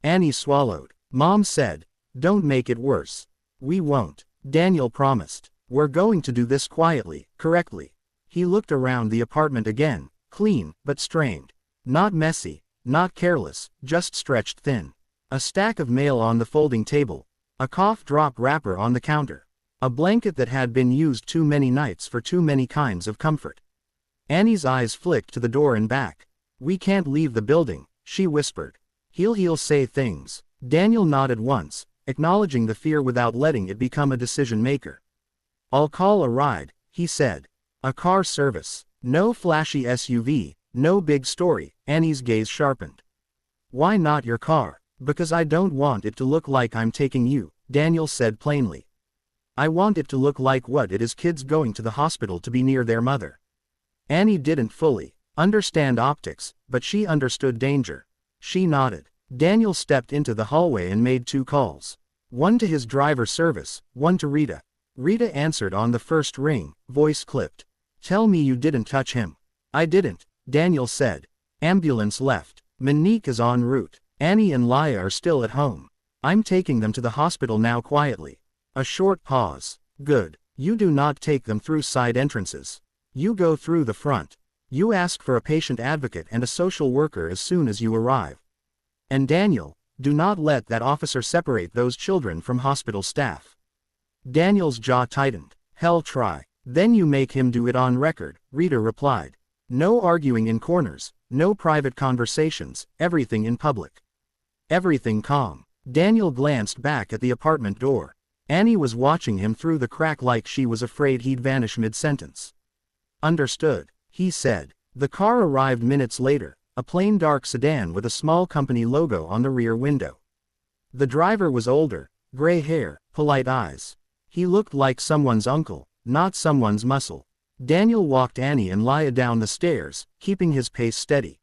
Annie swallowed. Mom said, don't make it worse. We won't, Daniel promised. We're going to do this quietly, correctly. He looked around the apartment again, clean, but strained. Not messy, not careless, just stretched thin. A stack of mail on the folding table. A cough drop wrapper on the counter. A blanket that had been used too many nights for too many kinds of comfort. Annie's eyes flicked to the door and back. We can't leave the building, she whispered. He'll say things. Daniel nodded once, acknowledging the fear without letting it become a decision maker. I'll call a ride, he said. A car service. No flashy SUV, no big story. Annie's gaze sharpened. Why not your car? Because I don't want it to look like I'm taking you, Daniel said plainly. I want it to look like what it is kids going to the hospital to be near their mother. Annie didn't fully understand optics, but she understood danger. She nodded. Daniel stepped into the hallway and made 2 calls. One to his driver service, one to Rita. Rita answered on the first ring, voice clipped. Tell me you didn't touch him. I didn't, Daniel said. Ambulance left. Monique is en route. Annie and Laya are still at home. I'm taking them to the hospital now quietly. A short pause. Good. You do not take them through side entrances. You go through the front. You ask for a patient advocate and a social worker as soon as you arrive. And Daniel, do not let that officer separate those children from hospital staff. Daniel's jaw tightened. Hell try. Then you make him do it on record, Rita replied. No arguing in corners, no private conversations, everything in public. Everything calm. Daniel glanced back at the apartment door. Annie was watching him through the crack like she was afraid he'd vanish mid-sentence. Understood, he said. The car arrived minutes later, a plain dark sedan with a small company logo on the rear window. The driver was older, gray hair, polite eyes. He looked like someone's uncle, not someone's muscle. Daniel walked Annie and Laya down the stairs, keeping his pace steady.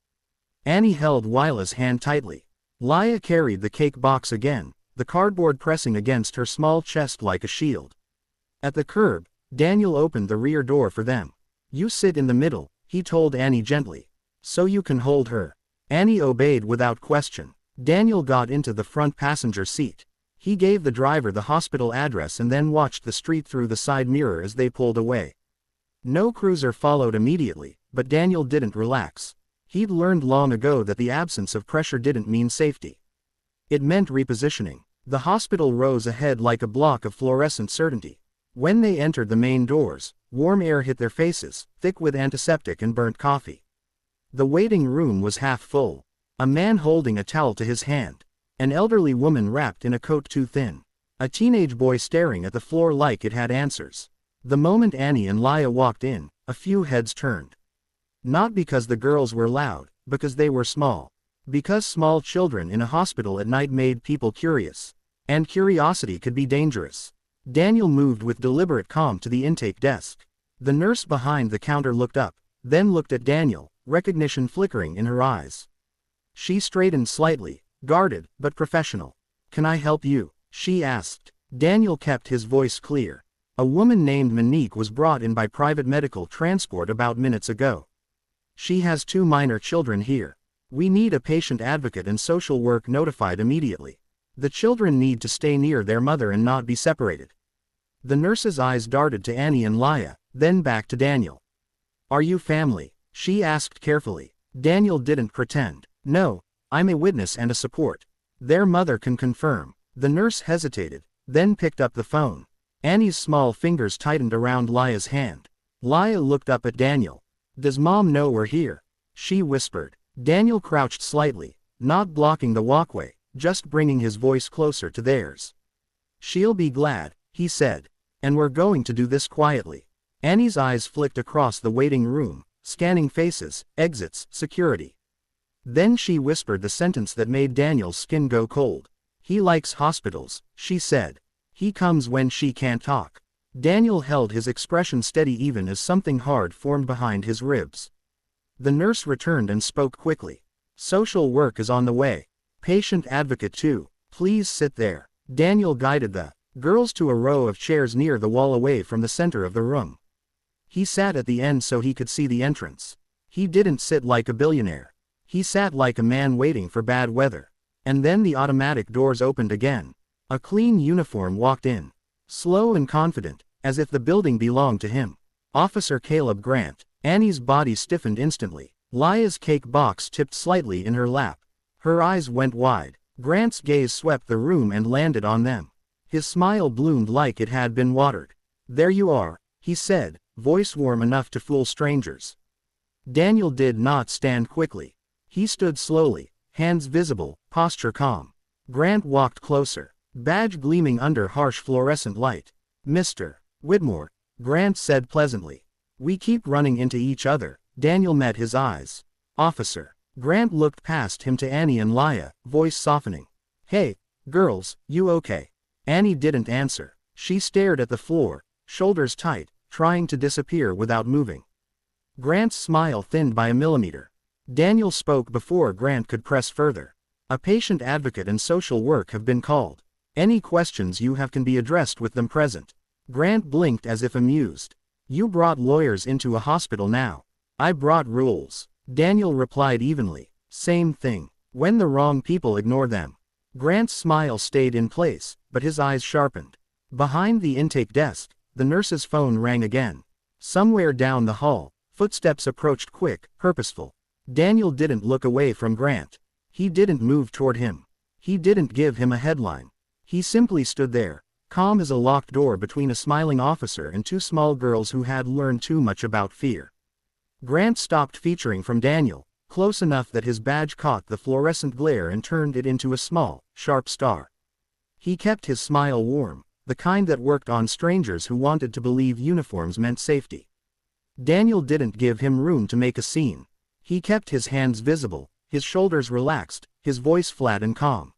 Annie held Lila's hand tightly. Laya carried the cake box again, the cardboard pressing against her small chest like a shield. At the curb, Daniel opened the rear door for them. You sit in the middle, he told Annie gently. So you can hold her. Annie obeyed without question. Daniel got into the front passenger seat. He gave the driver the hospital address and then watched the street through the side mirror as they pulled away. No cruiser followed immediately, but Daniel didn't relax. He'd learned long ago that the absence of pressure didn't mean safety. It meant repositioning. The hospital rose ahead like a block of fluorescent certainty. When they entered the main doors, warm air hit their faces, thick with antiseptic and burnt coffee. The waiting room was half full. A man holding a towel to his hand. An elderly woman wrapped in a coat too thin. A teenage boy staring at the floor like it had answers. The moment Annie and Laya walked in, a few heads turned. Not because the girls were loud, because they were small. Because small children in a hospital at night made people curious. And curiosity could be dangerous. Daniel moved with deliberate calm to the intake desk. The nurse behind the counter looked up, then looked at Daniel, recognition flickering in her eyes. She straightened slightly, guarded, but professional. "Can I help you?" she asked. Daniel kept his voice clear. "A woman named Monique was brought in by private medical transport about minutes ago. She has 2 minor children here. We need a patient advocate and social work notified immediately. The children need to stay near their mother and not be separated." The nurse's eyes darted to Annie and Laya, then back to Daniel. "Are you family?" she asked carefully. Daniel didn't pretend. "No, I'm a witness and a support. Their mother can confirm." The nurse hesitated, then picked up the phone. Annie's small fingers tightened around Laya's hand. Laya looked up at Daniel. "Does Mom know we're here?" she whispered. Daniel crouched slightly, not blocking the walkway, just bringing his voice closer to theirs. "She'll be glad," he said. "And we're going to do this quietly." Annie's eyes flicked across the waiting room, scanning faces, exits, security. Then she whispered the sentence that made Daniel's skin go cold. "He likes hospitals," she said. "He comes when she can't talk." Daniel held his expression steady even as something hard formed behind his ribs. The nurse returned and spoke quickly. "Social work is on the way. Patient advocate too. Please sit there." Daniel guided the girls to a row of chairs near the wall away from the center of the room. He sat at the end so he could see the entrance. He didn't sit like a billionaire. He sat like a man waiting for bad weather. And then the automatic doors opened again. A clean uniform walked in. Slow and confident, as if the building belonged to him. Officer Caleb Grant. Annie's body stiffened instantly. Laya's cake box tipped slightly in her lap. Her eyes went wide. Grant's gaze swept the room and landed on them. His smile bloomed like it had been watered. "There you are," he said, voice warm enough to fool strangers. Daniel did not stand quickly. He stood slowly, hands visible, posture calm. Grant walked closer, badge gleaming under harsh fluorescent light. "Mr. Whitmore," Grant said pleasantly. "We keep running into each other." Daniel met his eyes. "Officer." Grant looked past him to Annie and Laya, voice softening. "Hey, girls, you okay?" Annie didn't answer. She stared at the floor, shoulders tight, trying to disappear without moving. Grant's smile thinned by a millimeter. Daniel spoke before Grant could press further. "A patient advocate and social work have been called. Any questions you have can be addressed with them present." Grant blinked as if amused. "You brought lawyers into a hospital now. I brought rules." Daniel replied evenly. "Same thing. When the wrong people ignore them." Grant's smile stayed in place, but his eyes sharpened. Behind the intake desk, the nurse's phone rang again. Somewhere down the hall, footsteps approached quick, purposeful. Daniel didn't look away from Grant. He didn't move toward him. He didn't give him a headline. He simply stood there, calm as a locked door between a smiling officer and 2 small girls who had learned too much about fear. Grant stopped featuring from Daniel, close enough that his badge caught the fluorescent glare and turned it into a small, sharp star. He kept his smile warm, the kind that worked on strangers who wanted to believe uniforms meant safety. Daniel didn't give him room to make a scene. He kept his hands visible, his shoulders relaxed, his voice flat and calm.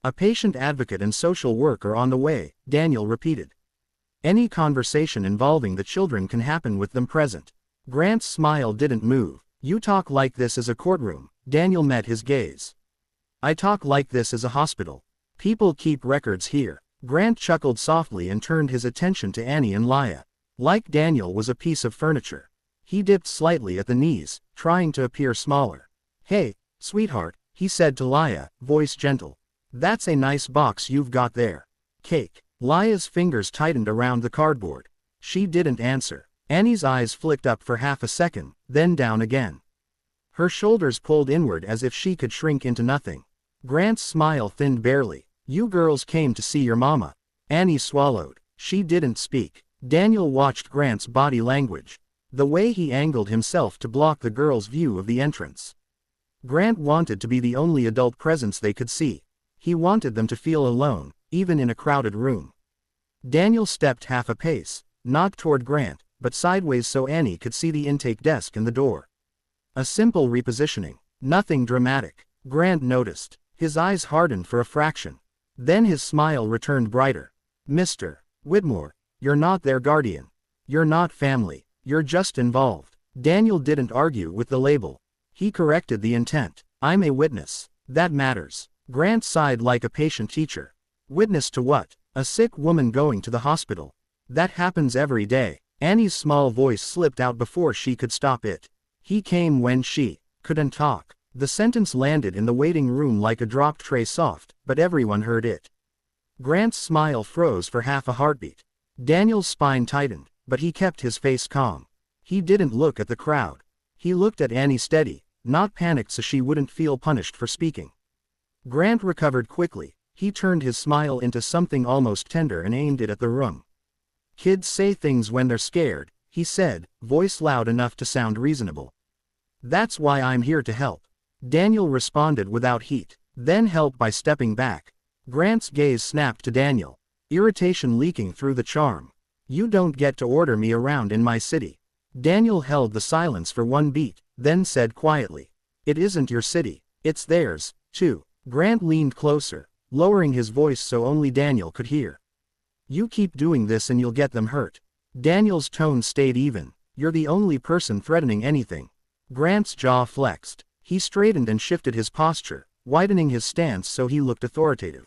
"A patient advocate and social worker on the way," Daniel repeated. "Any conversation involving the children can happen with them present." Grant's smile didn't move. "You talk like this as a courtroom." Daniel met his gaze. "I talk like this as a hospital. People keep records here." Grant chuckled softly and turned his attention to Annie and Laya. Like Daniel was a piece of furniture. He dipped slightly at the knees, trying to appear smaller. "Hey, sweetheart," he said to Laya, voice gentle. "That's a nice box you've got there." "Cake." Laya's fingers tightened around the cardboard. She didn't answer. Annie's eyes flicked up for half a second, then down again. Her shoulders pulled inward as if she could shrink into nothing. Grant's smile thinned barely. "You girls came to see your mama." Annie swallowed. She didn't speak. Daniel watched Grant's body language. The way he angled himself to block the girls' view of the entrance. Grant wanted to be the only adult presence they could see. He wanted them to feel alone, even in a crowded room. Daniel stepped half a pace, not toward Grant, but sideways so Annie could see the intake desk and the door. A simple repositioning. Nothing dramatic. Grant noticed. His eyes hardened for a fraction. Then his smile returned brighter. "Mr. Whitmore, you're not their guardian. You're not family. You're just involved. Daniel didn't argue with the label. He corrected the intent. I'm a witness. That matters. Grant sighed like a patient teacher. Witness to what? A sick woman going to the hospital. That happens every day. Annie's small voice slipped out before she could stop it. He came when she couldn't talk. The sentence landed in the waiting room like a dropped tray soft, but everyone heard it. Grant's smile froze for half a heartbeat. Daniel's spine tightened, but he kept his face calm. He didn't look at the crowd. He looked at Annie steady, not panicked so she wouldn't feel punished for speaking. Grant recovered quickly. He turned his smile into something almost tender and aimed it at the room. Kids say things when they're scared, he said, voice loud enough to sound reasonable. That's why I'm here to help. Daniel responded without heat, then helped by stepping back. Grant's gaze snapped to Daniel, irritation leaking through the charm. You don't get to order me around in my city. Daniel held the silence for one beat, then said quietly, it isn't your city, it's theirs, too. Grant leaned closer, lowering his voice so only Daniel could hear. You keep doing this and you'll get them hurt. Daniel's tone stayed even. You're the only person threatening anything. Grant's jaw flexed. He straightened and shifted his posture, widening his stance so he looked authoritative.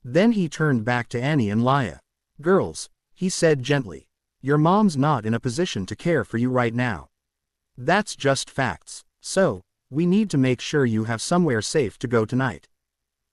Then he turned back to Annie and Laya. Girls, he said gently. Your mom's not in a position to care for you right now. That's just facts. So, we need to make sure you have somewhere safe to go tonight.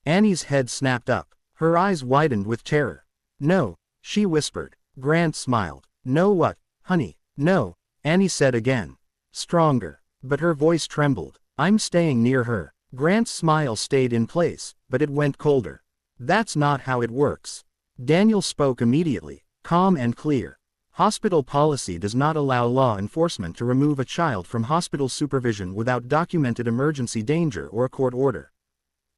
Annie's head snapped up. Her eyes widened with terror. No, she whispered. Grant smiled. No what, honey? No, Annie said again. Stronger. But her voice trembled. I'm staying near her. Grant's smile stayed in place, but it went colder. That's not how it works. Daniel spoke immediately, calm and clear. Hospital policy does not allow law enforcement to remove a child from hospital supervision without documented emergency danger or a court order.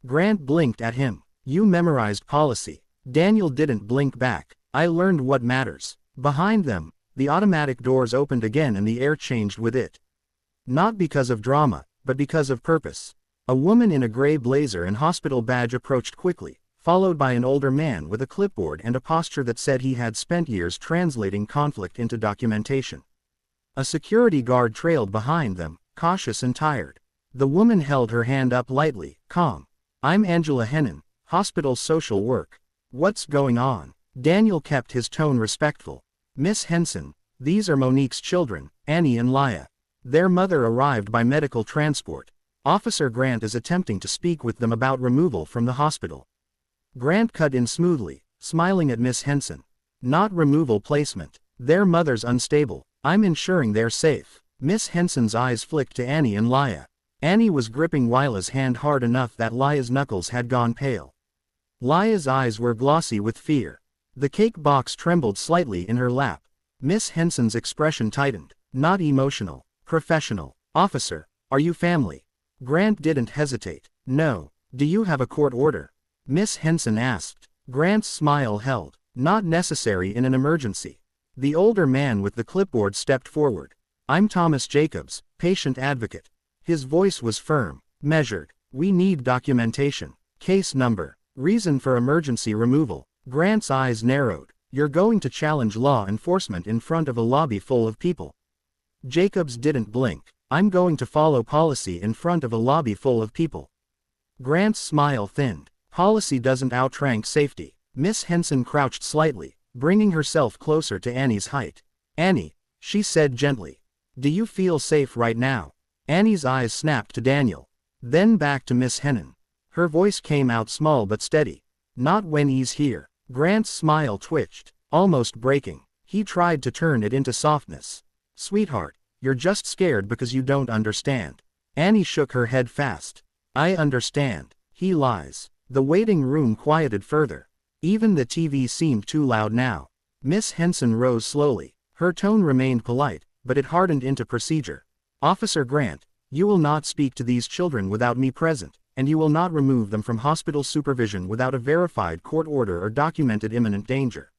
Grant blinked at him. You memorized policy. Daniel didn't blink back. I learned what matters. Behind them, the automatic doors opened again and the air changed with it. Not because of drama, but because of purpose. A woman in a gray blazer and hospital badge approached quickly, followed by an older man with a clipboard and a posture that said he had spent years translating conflict into documentation. A security guard trailed behind them, cautious and tired. The woman held her hand up lightly, calm. I'm Angela Hennon, hospital social work. What's going on? Daniel kept his tone respectful. Miss Henson, these are Monique's children, Annie and Laya. Their mother arrived by medical transport. Officer Grant is attempting to speak with them about removal from the hospital. Grant cut in smoothly, smiling at Miss Henson. Not removal placement. Their mother's unstable. I'm ensuring they're safe. Miss Henson's eyes flicked to Annie and Laya. Annie was gripping Lila's hand hard enough that Laya's knuckles had gone pale. Laya's eyes were glossy with fear. The cake box trembled slightly in her lap. Miss Henson's expression tightened. Not emotional. Professional. Officer, are you family? Grant didn't hesitate. No. Do you have a court order? Miss Henson asked. Grant's smile held. Not necessary in an emergency. The older man with the clipboard stepped forward. I'm Thomas Jacobs, patient advocate. His voice was firm, measured. We need documentation. Case number. Reason for emergency removal. Grant's eyes narrowed. You're going to challenge law enforcement in front of a lobby full of people. Jacobs didn't blink. I'm going to follow policy in front of a lobby full of people. Grant's smile thinned. Policy doesn't outrank safety. Miss Henson crouched slightly, bringing herself closer to Annie's height. Annie, she said gently. Do you feel safe right now? Annie's eyes snapped to Daniel. Then back to Miss Hennon. Her voice came out small but steady. Not when he's here. Grant's smile twitched, almost breaking. He tried to turn it into softness. Sweetheart, you're just scared because you don't understand. Annie shook her head fast. I understand. He lies. The waiting room quieted further. Even the TV seemed too loud now. Miss Henson rose slowly. Her tone remained polite, but it hardened into procedure. Officer Grant, you will not speak to these children without me present, and you will not remove them from hospital supervision without a verified court order or documented imminent danger.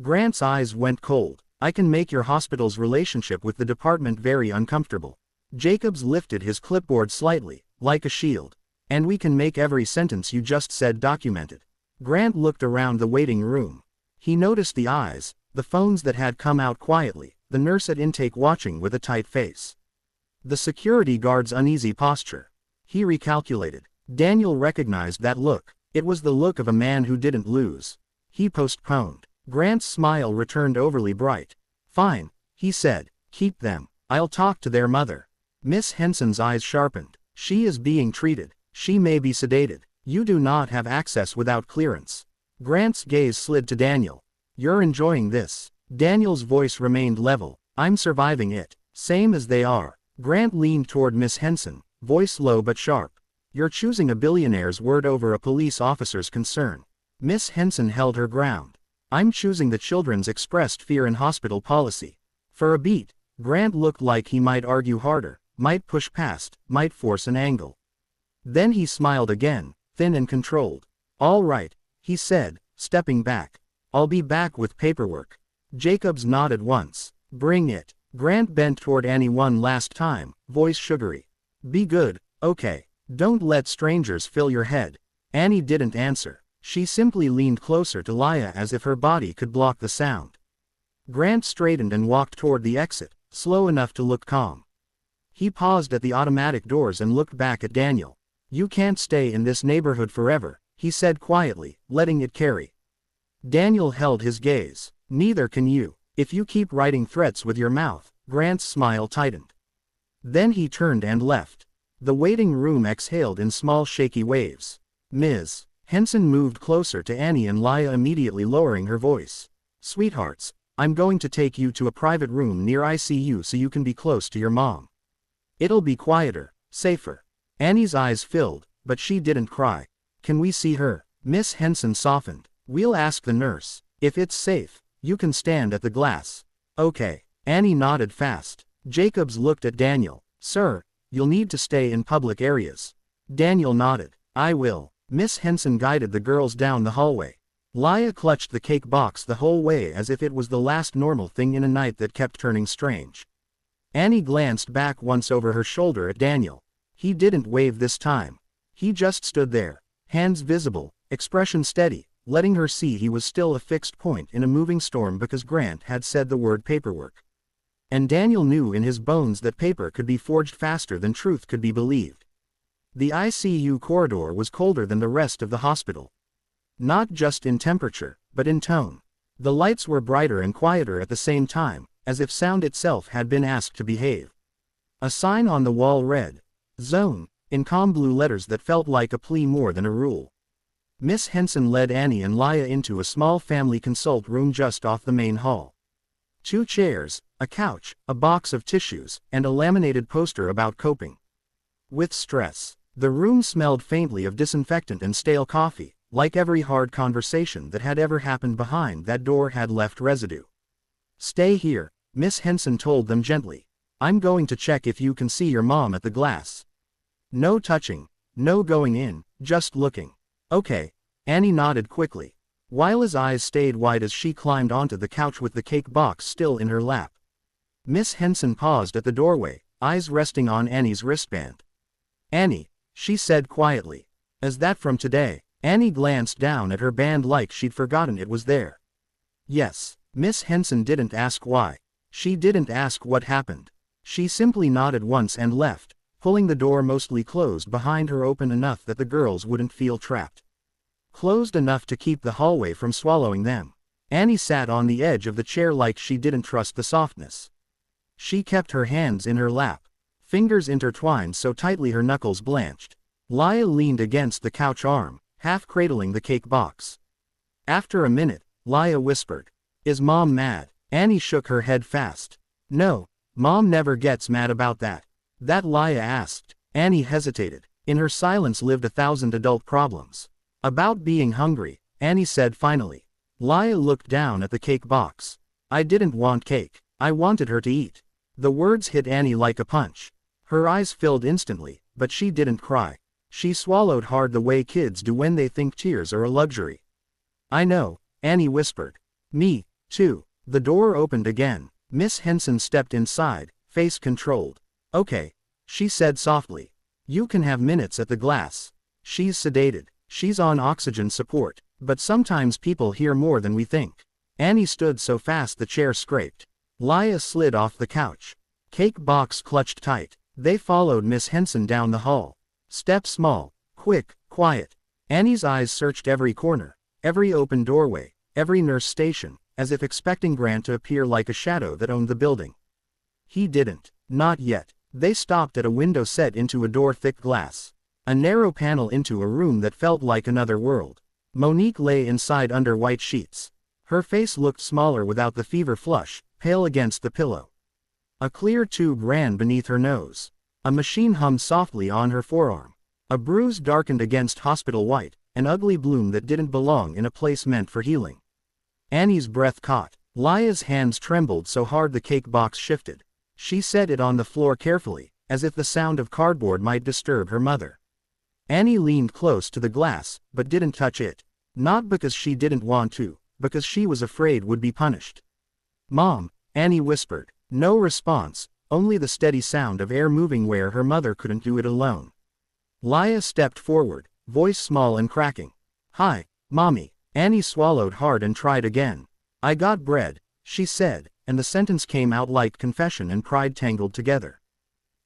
Grant's eyes went cold. I can make your hospital's relationship with the department very uncomfortable. Jacobs lifted his clipboard slightly, like a shield. And we can make every sentence you just said documented. Grant looked around the waiting room. He noticed the eyes, the phones that had come out quietly, the nurse at intake watching with a tight face. The security guard's uneasy posture. He recalculated. Daniel recognized that look. It was the look of a man who didn't lose. He postponed. Grant's smile returned overly bright. Fine, he said. Keep them. I'll talk to their mother. Miss Henson's eyes sharpened. She is being treated. She may be sedated. You do not have access without clearance. Grant's gaze slid to Daniel. You're enjoying this. Daniel's voice remained level. I'm surviving it. Same as they are. Grant leaned toward Miss Henson, voice low but sharp. You're choosing a billionaire's word over a police officer's concern. Miss Henson held her ground. I'm choosing the children's expressed fear in hospital policy. For a beat, Grant looked like he might argue harder, might push past, might force an angle. Then he smiled again, thin and controlled. All right, he said, stepping back. I'll be back with paperwork. Jacobs nodded once. Bring it. Grant bent toward Annie one last time, voice sugary. Be good, okay. Don't let strangers fill your head. Annie didn't answer. She simply leaned closer to Laya as if her body could block the sound. Grant straightened and walked toward the exit, slow enough to look calm. He paused at the automatic doors and looked back at Daniel. You can't stay in this neighborhood forever, he said quietly, letting it carry. Daniel held his gaze. Neither can you. If you keep writing threats with your mouth. Grant's smile tightened. Then he turned and left. The waiting room exhaled in small shaky waves. Ms. Henson moved closer to Annie and Laya, immediately lowering her voice. Sweethearts, I'm going to take you to a private room near ICU so you can be close to your mom. It'll be quieter, safer. Annie's eyes filled, but she didn't cry. Can we see her? Miss Henson softened. We'll ask the nurse. If it's safe, you can stand at the glass. Okay. Annie nodded fast. Jacobs looked at Daniel. Sir, you'll need to stay in public areas. Daniel nodded. I will. Miss Henson guided the girls down the hallway. Laya clutched the cake box the whole way as if it was the last normal thing in a night that kept turning strange. Annie glanced back once over her shoulder at Daniel. He didn't wave this time. He just stood there, hands visible, expression steady, letting her see he was still a fixed point in a moving storm because Grant had said the word paperwork. And Daniel knew in his bones that paper could be forged faster than truth could be believed. The ICU corridor was colder than the rest of the hospital. Not just in temperature, but in tone. The lights were brighter and quieter at the same time, as if sound itself had been asked to behave. A sign on the wall read, Zone, in calm blue letters that felt like a plea more than a rule. Miss Henson led Annie and Laya into a small family consult room just off the main hall. 2 chairs, a couch, a box of tissues, and a laminated poster about coping with stress. The room smelled faintly of disinfectant and stale coffee, like every hard conversation that had ever happened behind that door had left residue. Stay here, Miss Henson told them gently. I'm going to check if you can see your mom at the glass. No touching, no going in, just looking. Okay. Annie nodded quickly. Lila's eyes stayed wide as she climbed onto the couch with the cake box still in her lap. Miss Henson paused at the doorway, eyes resting on Annie's wristband. Annie, she said quietly. Is that from today? Annie glanced down at her band like she'd forgotten it was there. Yes. Miss Henson didn't ask why. She didn't ask what happened. She simply nodded once and left, pulling the door mostly closed behind her open enough that the girls wouldn't feel trapped. Closed enough to keep the hallway from swallowing them. Annie sat on the edge of the chair like she didn't trust the softness. She kept her hands in her lap, fingers intertwined so tightly her knuckles blanched. Laya leaned against the couch arm, half cradling the cake box. After a minute, Laya whispered, Is Mom mad? Annie shook her head fast. No, Mom never gets mad about that. That Laya asked. Annie hesitated. In her silence lived 1,000 adult problems. About being hungry, Annie said finally. Laya looked down at the cake box. I didn't want cake. I wanted her to eat. The words hit Annie like a punch. Her eyes filled instantly, but she didn't cry. She swallowed hard the way kids do when they think tears are a luxury. I know, Annie whispered. Me, too. The door opened again. Miss Henson stepped inside, face controlled. Okay, she said softly. You can have minutes at the glass. She's sedated. She's on oxygen support, but sometimes people hear more than we think. Annie stood so fast the chair scraped. Laya slid off the couch. Cake box clutched tight. They followed Miss Henson down the hall. Step small, quick, quiet. Annie's eyes searched every corner, every open doorway, every nurse station, as if expecting Grant to appear like a shadow that owned the building. He didn't. Not yet. They stopped at a window set into a door-thick glass. A narrow panel into a room that felt like another world. Monique lay inside under white sheets. Her face looked smaller without the fever flush, pale against the pillow. A clear tube ran beneath her nose. A machine hummed softly on her forearm. A bruise darkened against hospital white, an ugly bloom that didn't belong in a place meant for healing. Annie's breath caught. Laya's hands trembled so hard the cake box shifted. She set it on the floor carefully, as if the sound of cardboard might disturb her mother. Annie leaned close to the glass, but didn't touch it. Not because she didn't want to, because she was afraid would be punished. "Mom," Annie whispered. No response, only the steady sound of air moving where her mother couldn't do it alone. Laya stepped forward, voice small and cracking. "Hi, Mommy." Annie swallowed hard and tried again. "I got bread," she said, and the sentence came out like confession and pride tangled together.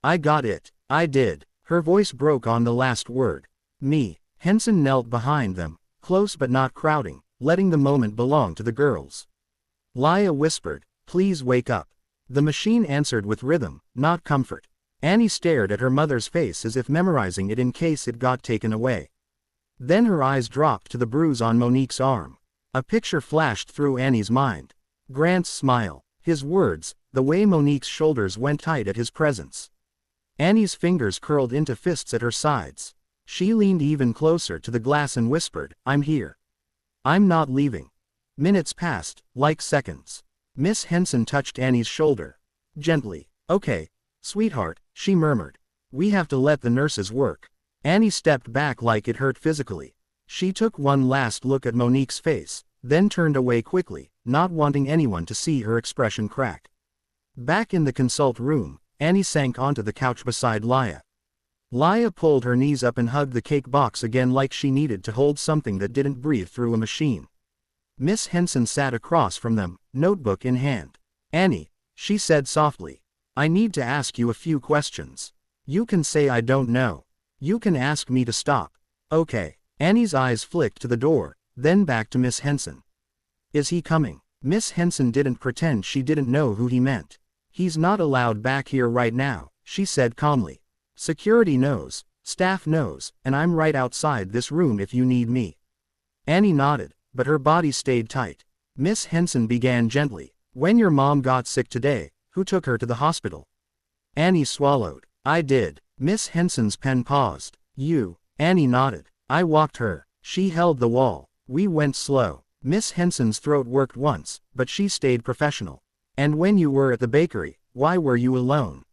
"I got it. I did." Her voice broke on the last word. "Me." Henson knelt behind them, close but not crowding, letting the moment belong to the girls. Laya whispered, "Please wake up." The machine answered with rhythm, not comfort. Annie stared at her mother's face as if memorizing it in case it got taken away. Then her eyes dropped to the bruise on Monique's arm. A picture flashed through Annie's mind. Grant's smile, his words, the way Monique's shoulders went tight at his presence. Annie's fingers curled into fists at her sides. She leaned even closer to the glass and whispered, "I'm here. I'm not leaving." Minutes passed, like seconds. Miss Henson touched Annie's shoulder. Gently. "Okay, sweetheart," she murmured. "We have to let the nurses work." Annie stepped back like it hurt physically. She took one last look at Monique's face, then turned away quickly, not wanting anyone to see her expression crack. Back in the consult room, Annie sank onto the couch beside Laya. Laya pulled her knees up and hugged the cake box again like she needed to hold something that didn't breathe through a machine. Miss Henson sat across from them, notebook in hand. "Annie," she said softly, "I need to ask you a few questions. You can say I don't know. You can ask me to stop." "Okay." Annie's eyes flicked to the door, then back to Miss Henson. "Is he coming?" Miss Henson didn't pretend she didn't know who he meant. "He's not allowed back here right now," she said calmly. "Security knows, staff knows, and I'm right outside this room if you need me." Annie nodded, but her body stayed tight. Miss Henson began gently, "When your mom got sick today, who took her to the hospital?" Annie swallowed. "I did." Miss Henson's pen paused. "You?" Annie nodded. "I walked her. She held the wall. We went slow." Miss Henson's throat worked once, but she stayed professional. "And when you were at the bakery, why were you alone?"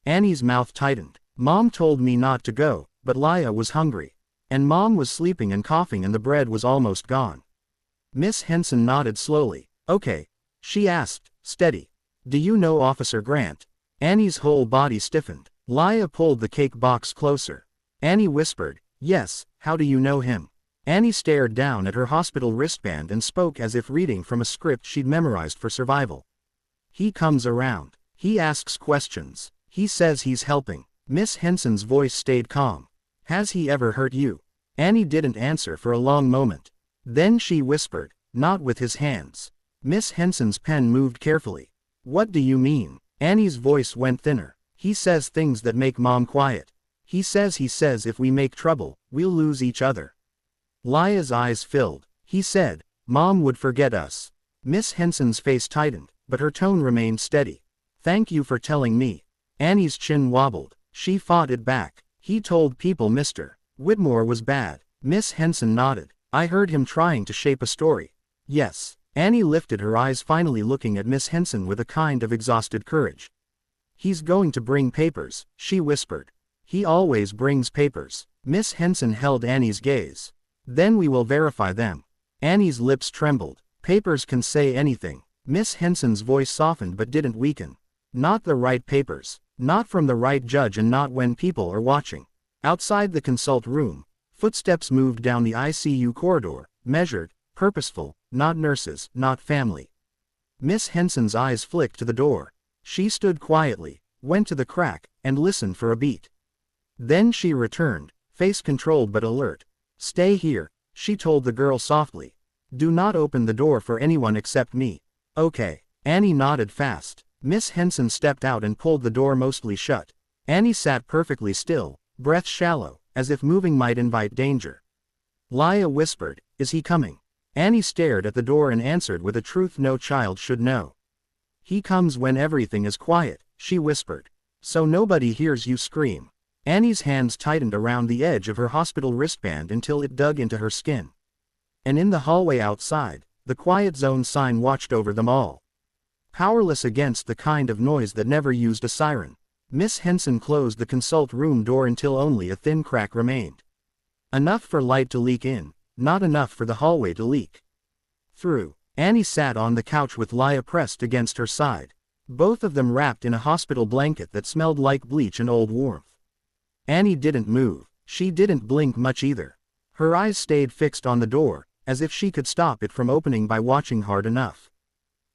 Annie's mouth tightened. "Mom told me not to go, but Laya was hungry. And Mom was sleeping and coughing and the bread was almost gone." Miss Henson nodded slowly. "Okay," she asked, steady. "Do you know Officer Grant?" Annie's whole body stiffened. Laya pulled the cake box closer. Annie whispered, "Yes, how do you know him?" Annie stared down at her hospital wristband and spoke as if reading from a script she'd memorized for survival. "He comes around. He asks questions. He says he's helping." Miss Henson's voice stayed calm. "Has he ever hurt you?" Annie didn't answer for a long moment. Then she whispered, "Not with his hands." Miss Henson's pen moved carefully. "What do you mean?" Annie's voice went thinner. "He says things that make Mom quiet. He says if we make trouble, we'll lose each other." Laya's eyes filled. "He said, Mom would forget us." Miss Henson's face tightened, but her tone remained steady. "Thank you for telling me." Annie's chin wobbled. She fought it back. "He told people Mr. Whitmore was bad." Miss Henson nodded. "I heard him trying to shape a story." "Yes." Annie lifted her eyes, finally looking at Miss Henson with a kind of exhausted courage. "He's going to bring papers," she whispered. "He always brings papers." Miss Henson held Annie's gaze. "Then we will verify them." Annie's lips trembled. "Papers can say anything." Miss Henson's voice softened but didn't weaken. "Not the right papers. Not from the right judge and not when people are watching." Outside the consult room, footsteps moved down the ICU corridor, measured, Purposeful, not nurses, not family. Miss Henson's eyes flicked to the door. She stood quietly, went to the crack, and listened for a beat. Then she returned, face controlled but alert. "Stay here," she told the girl softly. "Do not open the door for anyone except me." "Okay." Annie nodded fast. Miss Henson stepped out and pulled the door mostly shut. Annie sat perfectly still, breath shallow, as if moving might invite danger. Laya whispered, "Is he coming?" Annie stared at the door and answered with a truth no child should know. "He comes when everything is quiet," she whispered. "So nobody hears you scream." Annie's hands tightened around the edge of her hospital wristband until it dug into her skin. And in the hallway outside, the quiet zone sign watched over them all. Powerless against the kind of noise that never used a siren, Miss Henson closed the consult room door until only a thin crack remained. Enough for light to leak in, not enough for the hallway to leak through. Annie sat on the couch with Laya pressed against her side, both of them wrapped in a hospital blanket that smelled like bleach and old warmth. Annie didn't move, she didn't blink much either. Her eyes stayed fixed on the door, as if she could stop it from opening by watching hard enough.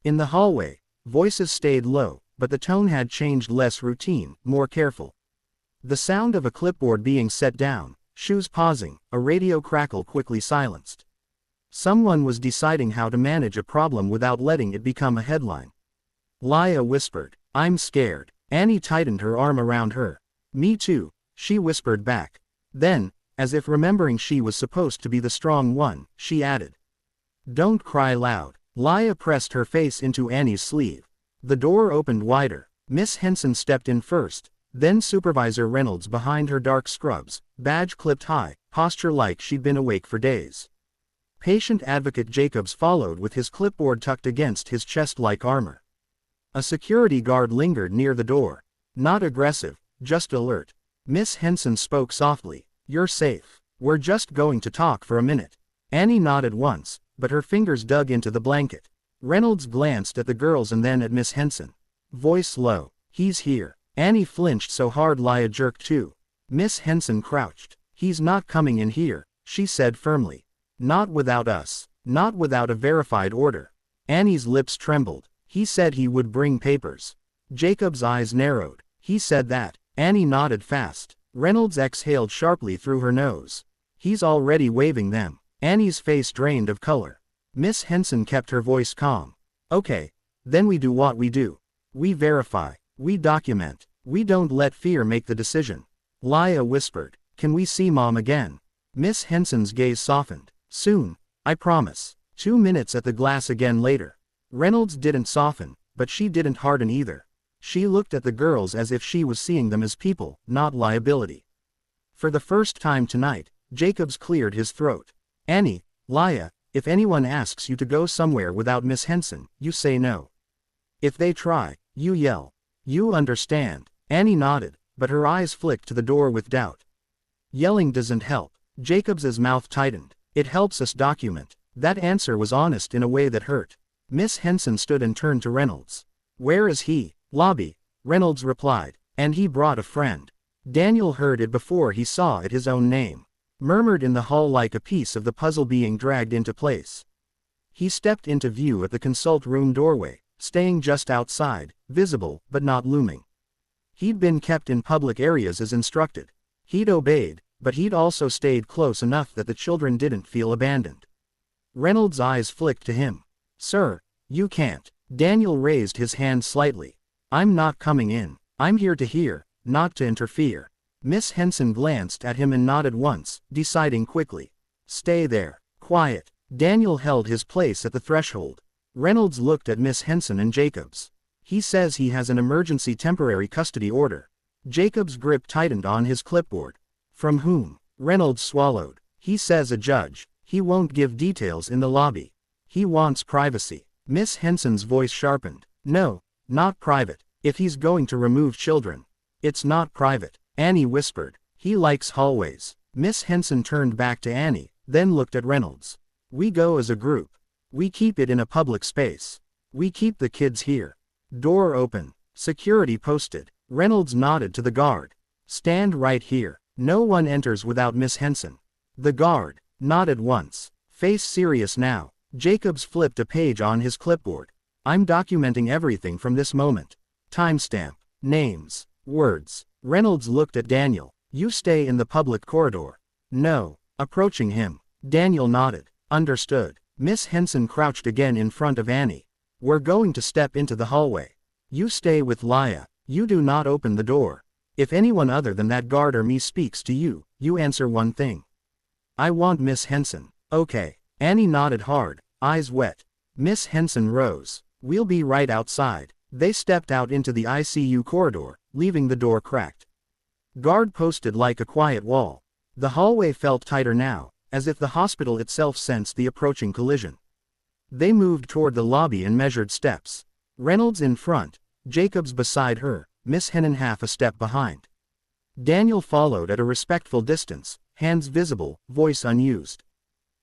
In the hallway, voices stayed low, but the tone had changed, less routine, more careful. The sound of a clipboard being set down, shoes pausing, a radio crackle quickly silenced. Someone was deciding how to manage a problem without letting it become a headline. Laya whispered, "I'm scared." Annie tightened her arm around her. "Me too," she whispered back. Then, as if remembering she was supposed to be the strong one, she added, "Don't cry loud." Laya pressed her face into Annie's sleeve. The door opened wider. Miss Henson stepped in first, then Supervisor Reynolds behind her dark scrubs, badge clipped high, posture like she'd been awake for days. Patient Advocate Jacobs followed with his clipboard tucked against his chest like armor. A security guard lingered near the door. Not aggressive, just alert. Miss Henson spoke softly, "You're safe. We're just going to talk for a minute." Annie nodded once, but her fingers dug into the blanket. Reynolds glanced at the girls and then at Miss Henson. Voice low, "He's here." Annie flinched so hard Laya jerked too. Miss Henson crouched. "He's not coming in here," she said firmly. "Not without us. Not without a verified order." Annie's lips trembled. "He said he would bring papers." Jacob's eyes narrowed. "He said that." Annie nodded fast. Reynolds exhaled sharply through her nose. "He's already waving them." Annie's face drained of color. Miss Henson kept her voice calm. "Okay. Then we do what we do. We verify. We document. We don't let fear make the decision." Laya whispered, "Can we see Mom again?" Miss Henson's gaze softened. "Soon, I promise." 2 minutes at the glass again later. Reynolds didn't soften, but she didn't harden either. She looked at the girls as if she was seeing them as people, not liability. For the first time tonight, Jacobs cleared his throat. "Annie, Laya, if anyone asks you to go somewhere without Miss Henson, you say no. If they try, you yell. You understand?" Annie nodded, but her eyes flicked to the door with doubt. "Yelling doesn't help." Jacobs's mouth tightened. "It helps us document." That answer was honest in a way that hurt. Miss Henson stood and turned to Reynolds. "Where is he?" "Lobby," Reynolds replied. "And he brought a friend." Daniel heard it before he saw it, his own name murmured in the hall like a piece of the puzzle being dragged into place. He stepped into view at the consult room doorway, staying just outside, visible, but not looming. He'd been kept in public areas as instructed. He'd obeyed, but he'd also stayed close enough that the children didn't feel abandoned. Reynolds' eyes flicked to him. "Sir, you can't." Daniel raised his hand slightly. "I'm not coming in. I'm here to hear, not to interfere." Miss Henson glanced at him and nodded once, deciding quickly. "Stay there. Quiet." Daniel held his place at the threshold. Reynolds looked at Miss Henson and Jacobs. "He says he has an emergency temporary custody order." Jacobs' grip tightened on his clipboard. "From whom?" Reynolds swallowed. "He says a judge. He won't give details in the lobby. He wants privacy." Miss Henson's voice sharpened. "No, not private. If he's going to remove children, it's not private." Annie whispered, "He likes hallways." Miss Henson turned back to Annie, then looked at Reynolds. "We go as a group. We keep it in a public space. We keep the kids here." Door open. Security posted. Reynolds nodded to the guard. "Stand right here. No one enters without Miss Henson." The guard nodded once. Face serious now. Jacobs flipped a page on his clipboard. I'm documenting everything from this moment. Timestamp. Names. Words. Reynolds looked at Daniel. You stay in the public corridor. No. Approaching him. Daniel nodded. Understood. Miss Henson crouched again in front of Annie. We're going to step into the hallway. You stay with Laya. You do not open the door. If anyone other than that guard or me speaks to you, you answer one thing. I want Miss Henson. Okay. Annie nodded hard, eyes wet. Miss Henson rose. We'll be right outside. They stepped out into the ICU corridor, leaving the door cracked. Guard posted like a quiet wall. The hallway felt tighter now, as if the hospital itself sensed the approaching collision. They moved toward the lobby in measured steps. Reynolds in front, Jacobs beside her, Miss Hennon half a step behind. Daniel followed at a respectful distance, hands visible, voice unused.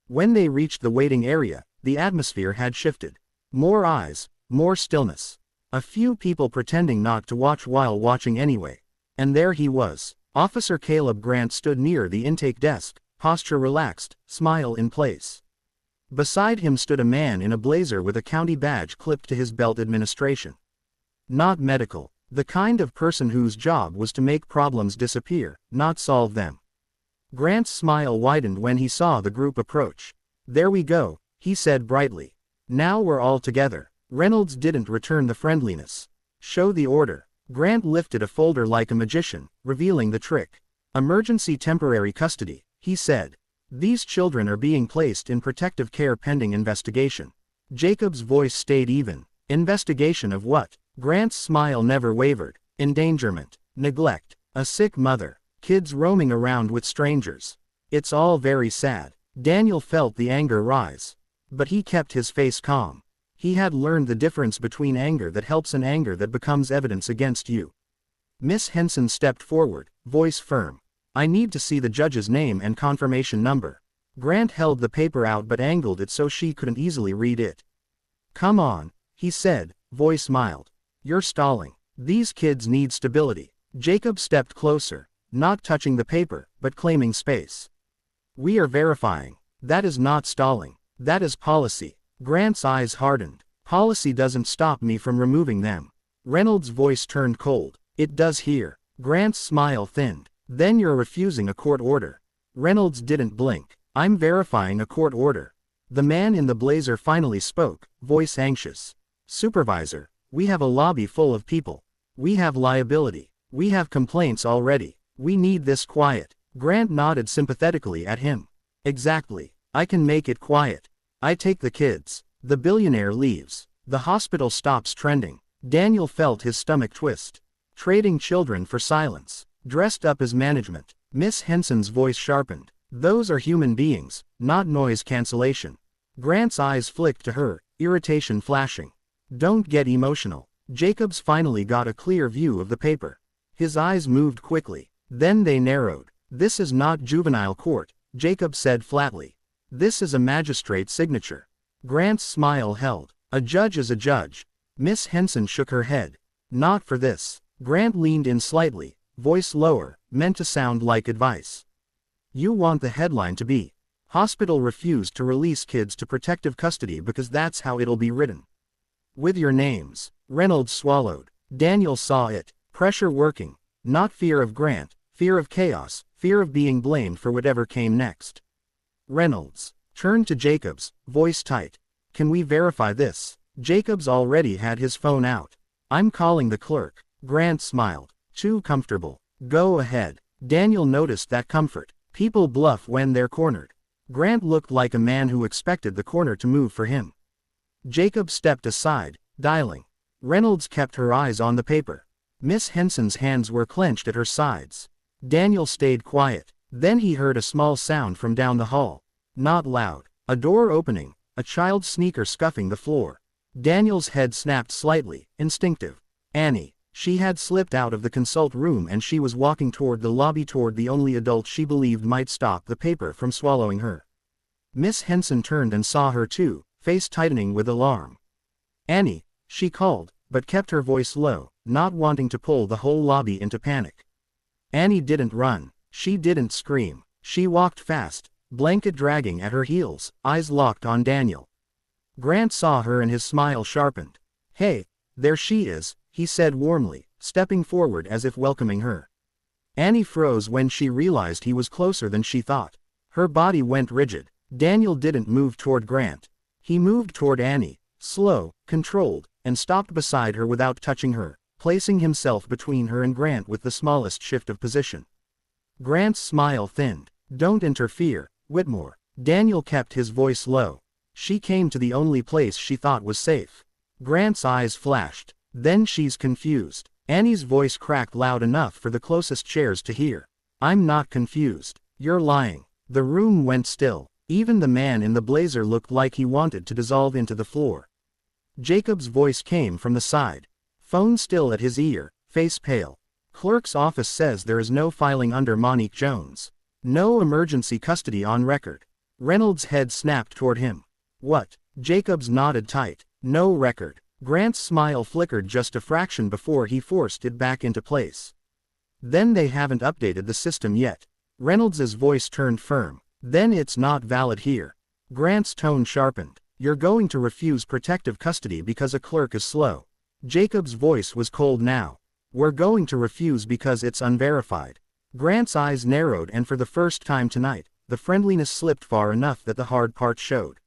When they reached the waiting area, the atmosphere had shifted. More eyes, more stillness. A few people pretending not to watch while watching anyway. And there he was. Officer Caleb Grant stood near the intake desk, posture relaxed, smile in place. Beside him stood a man in a blazer with a county badge clipped to his belt. Administration. Not medical. The kind of person whose job was to make problems disappear, not solve them. Grant's smile widened when he saw the group approach. There we go, he said brightly. Now we're all together. Reynolds didn't return the friendliness. Show the order. Grant lifted a folder like a magician, revealing the trick. Emergency temporary custody, he said. These children are being placed in protective care pending investigation. Jacob's voice stayed even. Investigation of what? Grant's smile never wavered. Endangerment. Neglect. A sick mother. Kids roaming around with strangers. It's all very sad. Daniel felt the anger rise. But he kept his face calm. He had learned the difference between anger that helps and anger that becomes evidence against you. Miss Henson stepped forward, voice firm. I need to see the judge's name and confirmation number. Grant held the paper out but angled it so she couldn't easily read it. Come on, he said, voice mild. You're stalling. These kids need stability. Jacob stepped closer, not touching the paper, but claiming space. We are verifying. That is not stalling. That is policy. Grant's eyes hardened. Policy doesn't stop me from removing them. Reynolds' voice turned cold. It does here. Grant's smile thinned. Then you're refusing a court order. Reynolds didn't blink. I'm verifying a court order. The man in the blazer finally spoke, voice anxious. Supervisor, we have a lobby full of people. We have liability. We have complaints already. We need this quiet. Grant nodded sympathetically at him. Exactly. I can make it quiet. I take the kids. The billionaire leaves. The hospital stops trending. Daniel felt his stomach twist. Trading children for silence. Dressed up as management. Miss Henson's voice sharpened. Those are human beings, not noise cancellation. Grant's eyes flicked to her, irritation flashing. Don't get emotional. Jacobs finally got a clear view of the paper. His eyes moved quickly. Then they narrowed. This is not juvenile court, Jacob said flatly. This is a magistrate's signature. Grant's smile held. A judge is a judge. Miss Henson shook her head. Not for this. Grant leaned in slightly, voice lower, meant to sound like advice. You want the headline to be, hospital refused to release kids to protective custody because that's how it'll be written. With your names. Reynolds swallowed. Daniel saw it. Pressure working. Not fear of Grant, fear of chaos, fear of being blamed for whatever came next. Reynolds turned to Jacobs, voice tight. Can we verify this? Jacobs already had his phone out. I'm calling the clerk. Grant smiled. Too comfortable. Go ahead. Daniel noticed that comfort. People bluff when they're cornered. Grant looked like a man who expected the corner to move for him. Jacob stepped aside, dialing. Reynolds kept her eyes on the paper. Miss Henson's hands were clenched at her sides. Daniel stayed quiet. Then he heard a small sound from down the hall. Not loud. A door opening, a child's sneaker scuffing the floor. Daniel's head snapped slightly, instinctive. Annie. She had slipped out of the consult room and she was walking toward the lobby toward the only adult she believed might stop the paper from swallowing her. Miss Henson turned and saw her too, face tightening with alarm. Annie, she called, but kept her voice low, not wanting to pull the whole lobby into panic. Annie didn't run. She didn't scream. She walked fast, blanket dragging at her heels, eyes locked on Daniel. Grant saw her and his smile sharpened. "Hey, there she is," he said warmly, stepping forward as if welcoming her. Annie froze when she realized he was closer than she thought. Her body went rigid. Daniel didn't move toward Grant. He moved toward Annie, slow, controlled, and stopped beside her without touching her, placing himself between her and Grant with the smallest shift of position. Grant's smile thinned. "Don't interfere, Whitmore." Daniel kept his voice low. "She came to the only place she thought was safe." Grant's eyes flashed. "Then she's confused." Annie's voice cracked loud enough for the closest chairs to hear. "I'm not confused. You're lying." The room went still. Even the man in the blazer looked like he wanted to dissolve into the floor. Jacob's voice came from the side. Phone still at his ear, face pale. "Clerk's office says there is no filing under Monique Jones. No emergency custody on record." Reynolds' head snapped toward him. "What?" Jacobs nodded tight. "No record." Grant's smile flickered just a fraction before he forced it back into place. "Then they haven't updated the system yet." Reynolds' voice turned firm. "Then it's not valid here." Grant's tone sharpened. "You're going to refuse protective custody because a clerk is slow." Jacob's voice was cold now. "We're going to refuse because it's unverified." Grant's eyes narrowed, and for the first time tonight, the friendliness slipped far enough that the hard part showed.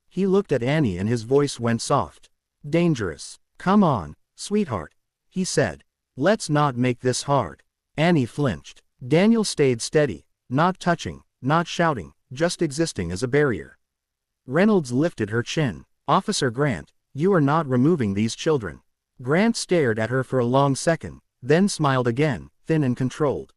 He looked at Annie and his voice went soft. "Dangerous. Come on, sweetheart," he said. "Let's not make this hard." Annie flinched. Daniel stayed steady, not touching, not shouting, just existing as a barrier. Reynolds lifted her chin. "Officer Grant, you are not removing these children." Grant stared at her for a long second, then smiled again, thin and controlled.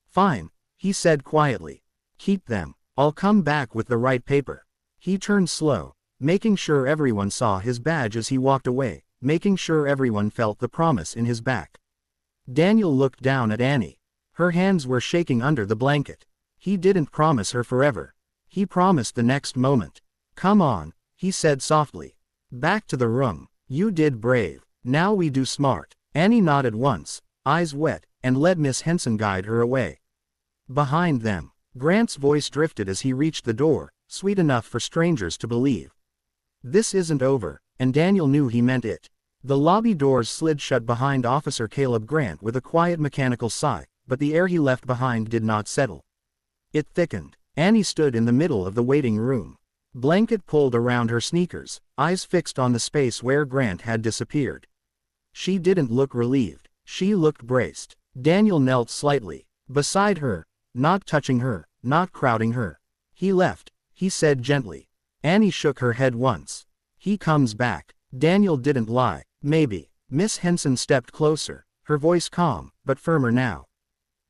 "Fine," he said quietly. "Keep them. I'll come back with the right paper." He turned slow, making sure everyone saw his badge as he walked away, making sure everyone felt the promise in his back. Daniel looked down at Annie. Her hands were shaking under the blanket. He didn't promise her forever. He promised the next moment. "Come on," he said softly. "Back to the room. You did brave. Now we do smart." Annie nodded once, eyes wet, and let Miss Henson guide her away. Behind them, Grant's voice drifted as he reached the door, sweet enough for strangers to believe. "This isn't over," and Daniel knew he meant it. The lobby doors slid shut behind Officer Caleb Grant with a quiet mechanical sigh, but the air he left behind did not settle. It thickened. Annie stood in the middle of the waiting room. Blanket pulled around her sneakers, eyes fixed on the space where Grant had disappeared. She didn't look relieved. She looked braced. Daniel knelt slightly beside her, not touching her, not crowding her. "He left," he said gently. Annie shook her head once. "He comes back." Daniel didn't lie. "Maybe." Miss Henson stepped closer, her voice calm, but firmer now.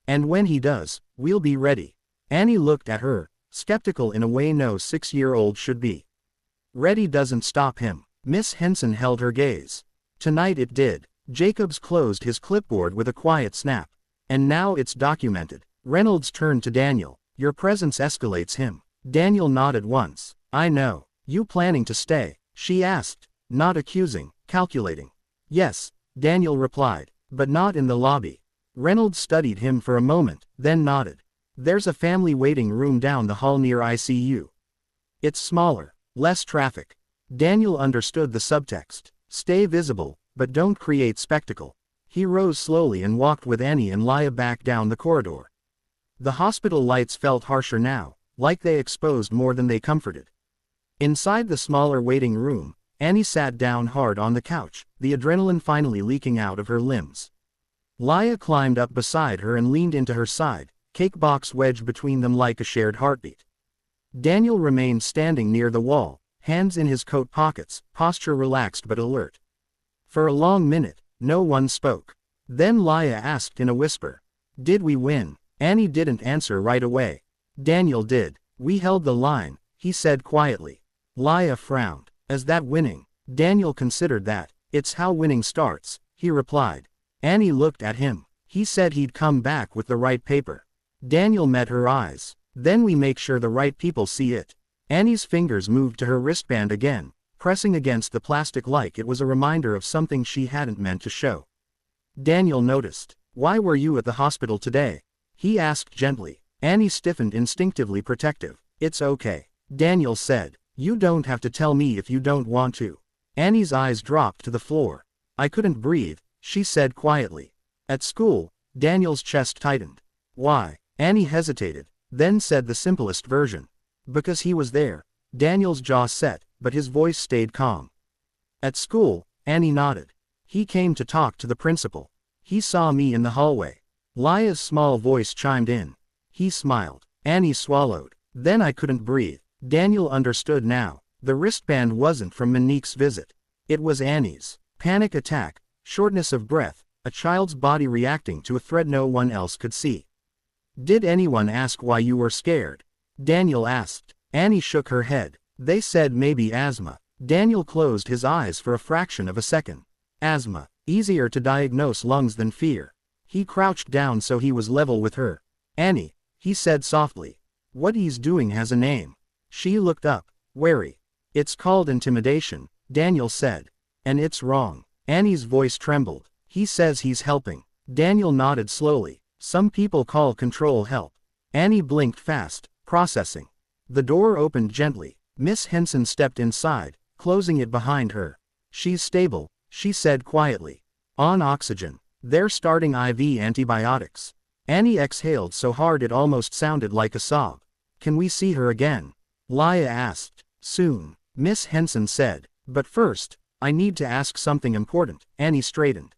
"And when he does, we'll be ready." Annie looked at her, skeptical in a way no 6-year-old should be. "Ready doesn't stop him." Miss Henson held her gaze. Tonight it did. Jacobs closed his clipboard with a quiet snap. "And now it's documented." Reynolds turned to Daniel. "Your presence escalates him." Daniel nodded once. "I know. You planning to stay?" she asked, not accusing, calculating. "Yes," Daniel replied, "but not in the lobby." Reynolds studied him for a moment, then nodded. "There's a family waiting room down the hall near ICU. It's smaller, less traffic." Daniel understood the subtext. Stay visible, but don't create spectacle. He rose slowly and walked with Annie and Laya back down the corridor. The hospital lights felt harsher now, like they exposed more than they comforted. Inside the smaller waiting room, Annie sat down hard on the couch, the adrenaline finally leaking out of her limbs. Laya climbed up beside her and leaned into her side, cake box wedged between them like a shared heartbeat. Daniel remained standing near the wall, hands in his coat pockets, posture relaxed but alert. For a long minute, no one spoke. Then Laya asked in a whisper, "Did we win?" Annie didn't answer right away. Daniel did. "We held the line," he said quietly. Laya frowned. "Is that winning?" Daniel considered that. "It's how winning starts," he replied. Annie looked at him. "He said he'd come back with the right paper." Daniel met her eyes. "Then we make sure the right people see it." Annie's fingers moved to her wristband again, pressing against the plastic like it was a reminder of something she hadn't meant to show. Daniel noticed. "Why were you at the hospital today?" he asked gently. Annie stiffened, instinctively protective. It's okay. Daniel said. You don't have to tell me if you don't want to. Annie's eyes dropped to the floor. I couldn't breathe, she said quietly. At school, Daniel's chest tightened. Why? Annie hesitated, then said the simplest version. Because he was there. Daniel's jaw set, but his voice stayed calm. At school, Annie nodded. He came to talk to the principal. He saw me in the hallway. Lia's small voice chimed in. He smiled. Annie swallowed. Then I couldn't breathe. Daniel understood now. The wristband wasn't from Monique's visit. It was Annie's. Panic attack, shortness of breath, a child's body reacting to a threat no one else could see. Did anyone ask why you were scared? Daniel asked. Annie shook her head. They said maybe asthma. Daniel closed his eyes for a fraction of a second. Asthma. Easier to diagnose lungs than fear. He crouched down so he was level with her. Annie, he said softly. What he's doing has a name. She looked up, wary. It's called intimidation, Daniel said. And it's wrong. Annie's voice trembled. He says he's helping. Daniel nodded slowly. Some people call control help. Annie blinked fast, processing. The door opened gently. Miss Henson stepped inside, closing it behind her. She's stable, she said quietly. On oxygen. They're starting IV antibiotics. Annie exhaled so hard it almost sounded like a sob. Can we see her again? Lia asked. Soon, Miss Henson said. But first, I need to ask something important. Annie straightened.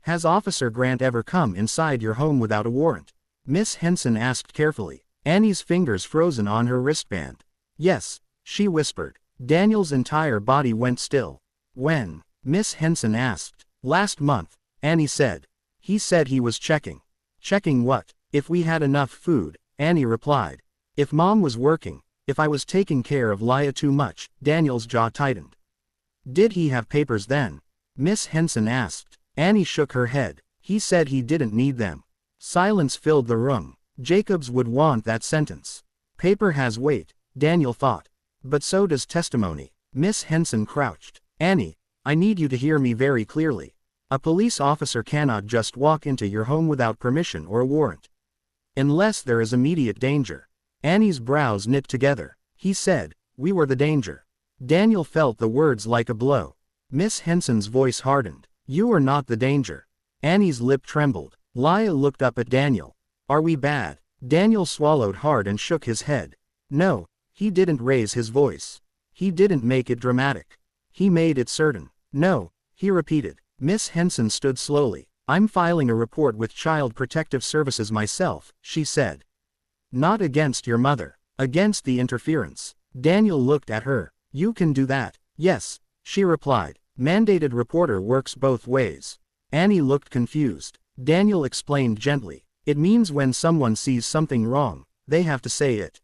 Has Officer Grant ever come inside your home without a warrant? Miss Henson asked carefully. Annie's fingers frozen on her wristband. Yes, she whispered. Daniel's entire body went still. When? Miss Henson asked. Last month, Annie said. He said he was checking. Checking what? If we had enough food, Annie replied. If Mom was working, if I was taking care of Lia too much, Daniel's jaw tightened. Did he have papers then? Miss Henson asked. Annie shook her head. He said he didn't need them. Silence filled the room. Jacobs would want that sentence. Paper has weight, Daniel thought. But so does testimony. Miss Henson crouched. Annie, I need you to hear me very clearly. A police officer cannot just walk into your home without permission or a warrant. Unless there is immediate danger. Annie's brows knit together. He said, we were the danger. Daniel felt the words like a blow. Miss Henson's voice hardened. You are not the danger. Annie's lip trembled. Lia looked up at Daniel. Are we bad? Daniel swallowed hard and shook his head. No, he didn't raise his voice. He didn't make it dramatic. He made it certain. No, he repeated. Miss Henson stood slowly. I'm filing a report with Child Protective Services myself, she said. Not against your mother. Against the interference. Daniel looked at her. You can do that. Yes, she replied. Mandated reporter works both ways. Annie looked confused. Daniel explained gently. It means when someone sees something wrong, they have to say it.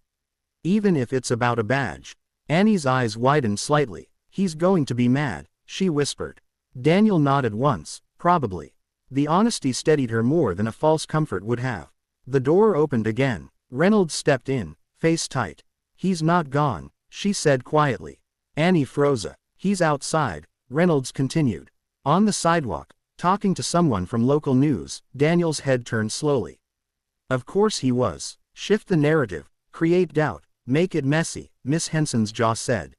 Even if it's about a badge. Annie's eyes widened slightly. He's going to be mad, she whispered. Daniel nodded once, probably. The honesty steadied her more than a false comfort would have. The door opened again. Reynolds stepped in, face tight. He's not gone, she said quietly. Annie froze. He's outside, Reynolds continued. On the sidewalk, talking to someone from local news. Daniel's head turned slowly. Of course he was. Shift the narrative, create doubt, make it messy, Miss Henson's jaw said.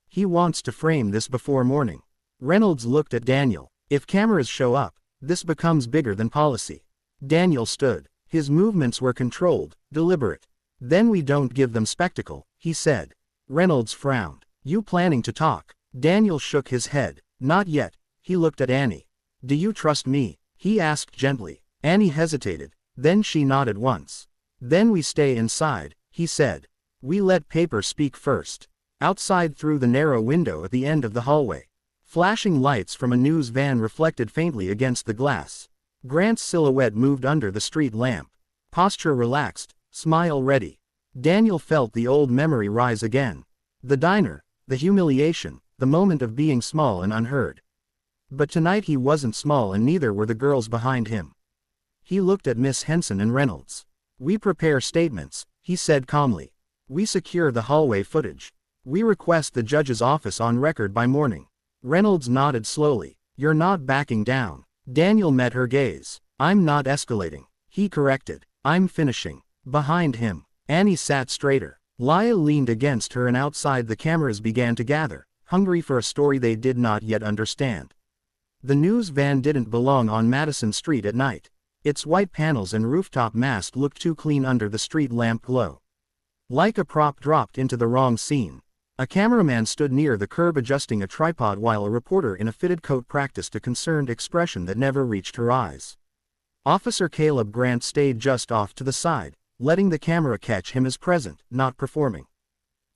He wants to frame this before morning. Reynolds looked at Daniel. If cameras show up, this becomes bigger than policy. Daniel stood. His movements were controlled, deliberate. Then we don't give them spectacle, he said. Reynolds frowned. You planning to talk? Daniel shook his head. Not yet. He looked at Annie. Do you trust me? He asked gently. Annie hesitated. Then she nodded once. Then we stay inside, he said. We let paper speak first. Outside through the narrow window at the end of the hallway. Flashing lights from a news van reflected faintly against the glass. Grant's silhouette moved under the street lamp. Posture relaxed, smile ready. Daniel felt the old memory rise again. The diner, the humiliation, the moment of being small and unheard. But tonight he wasn't small and neither were the girls behind him. He looked at Miss Henson and Reynolds. We prepare statements, he said calmly. We secure the hallway footage. We request the judge's office on record by morning. Reynolds nodded slowly. You're not backing down. Daniel met her gaze. I'm not escalating. He corrected. I'm finishing. Behind him, Annie sat straighter. Laya leaned against her and outside the cameras began to gather, hungry for a story they did not yet understand. The news van didn't belong on Madison Street at night. Its white panels and rooftop mast looked too clean under the street lamp glow. Like a prop dropped into the wrong scene. A cameraman stood near the curb adjusting a tripod while a reporter in a fitted coat practiced a concerned expression that never reached her eyes. Officer Caleb Grant stayed just off to the side, letting the camera catch him as present, not performing.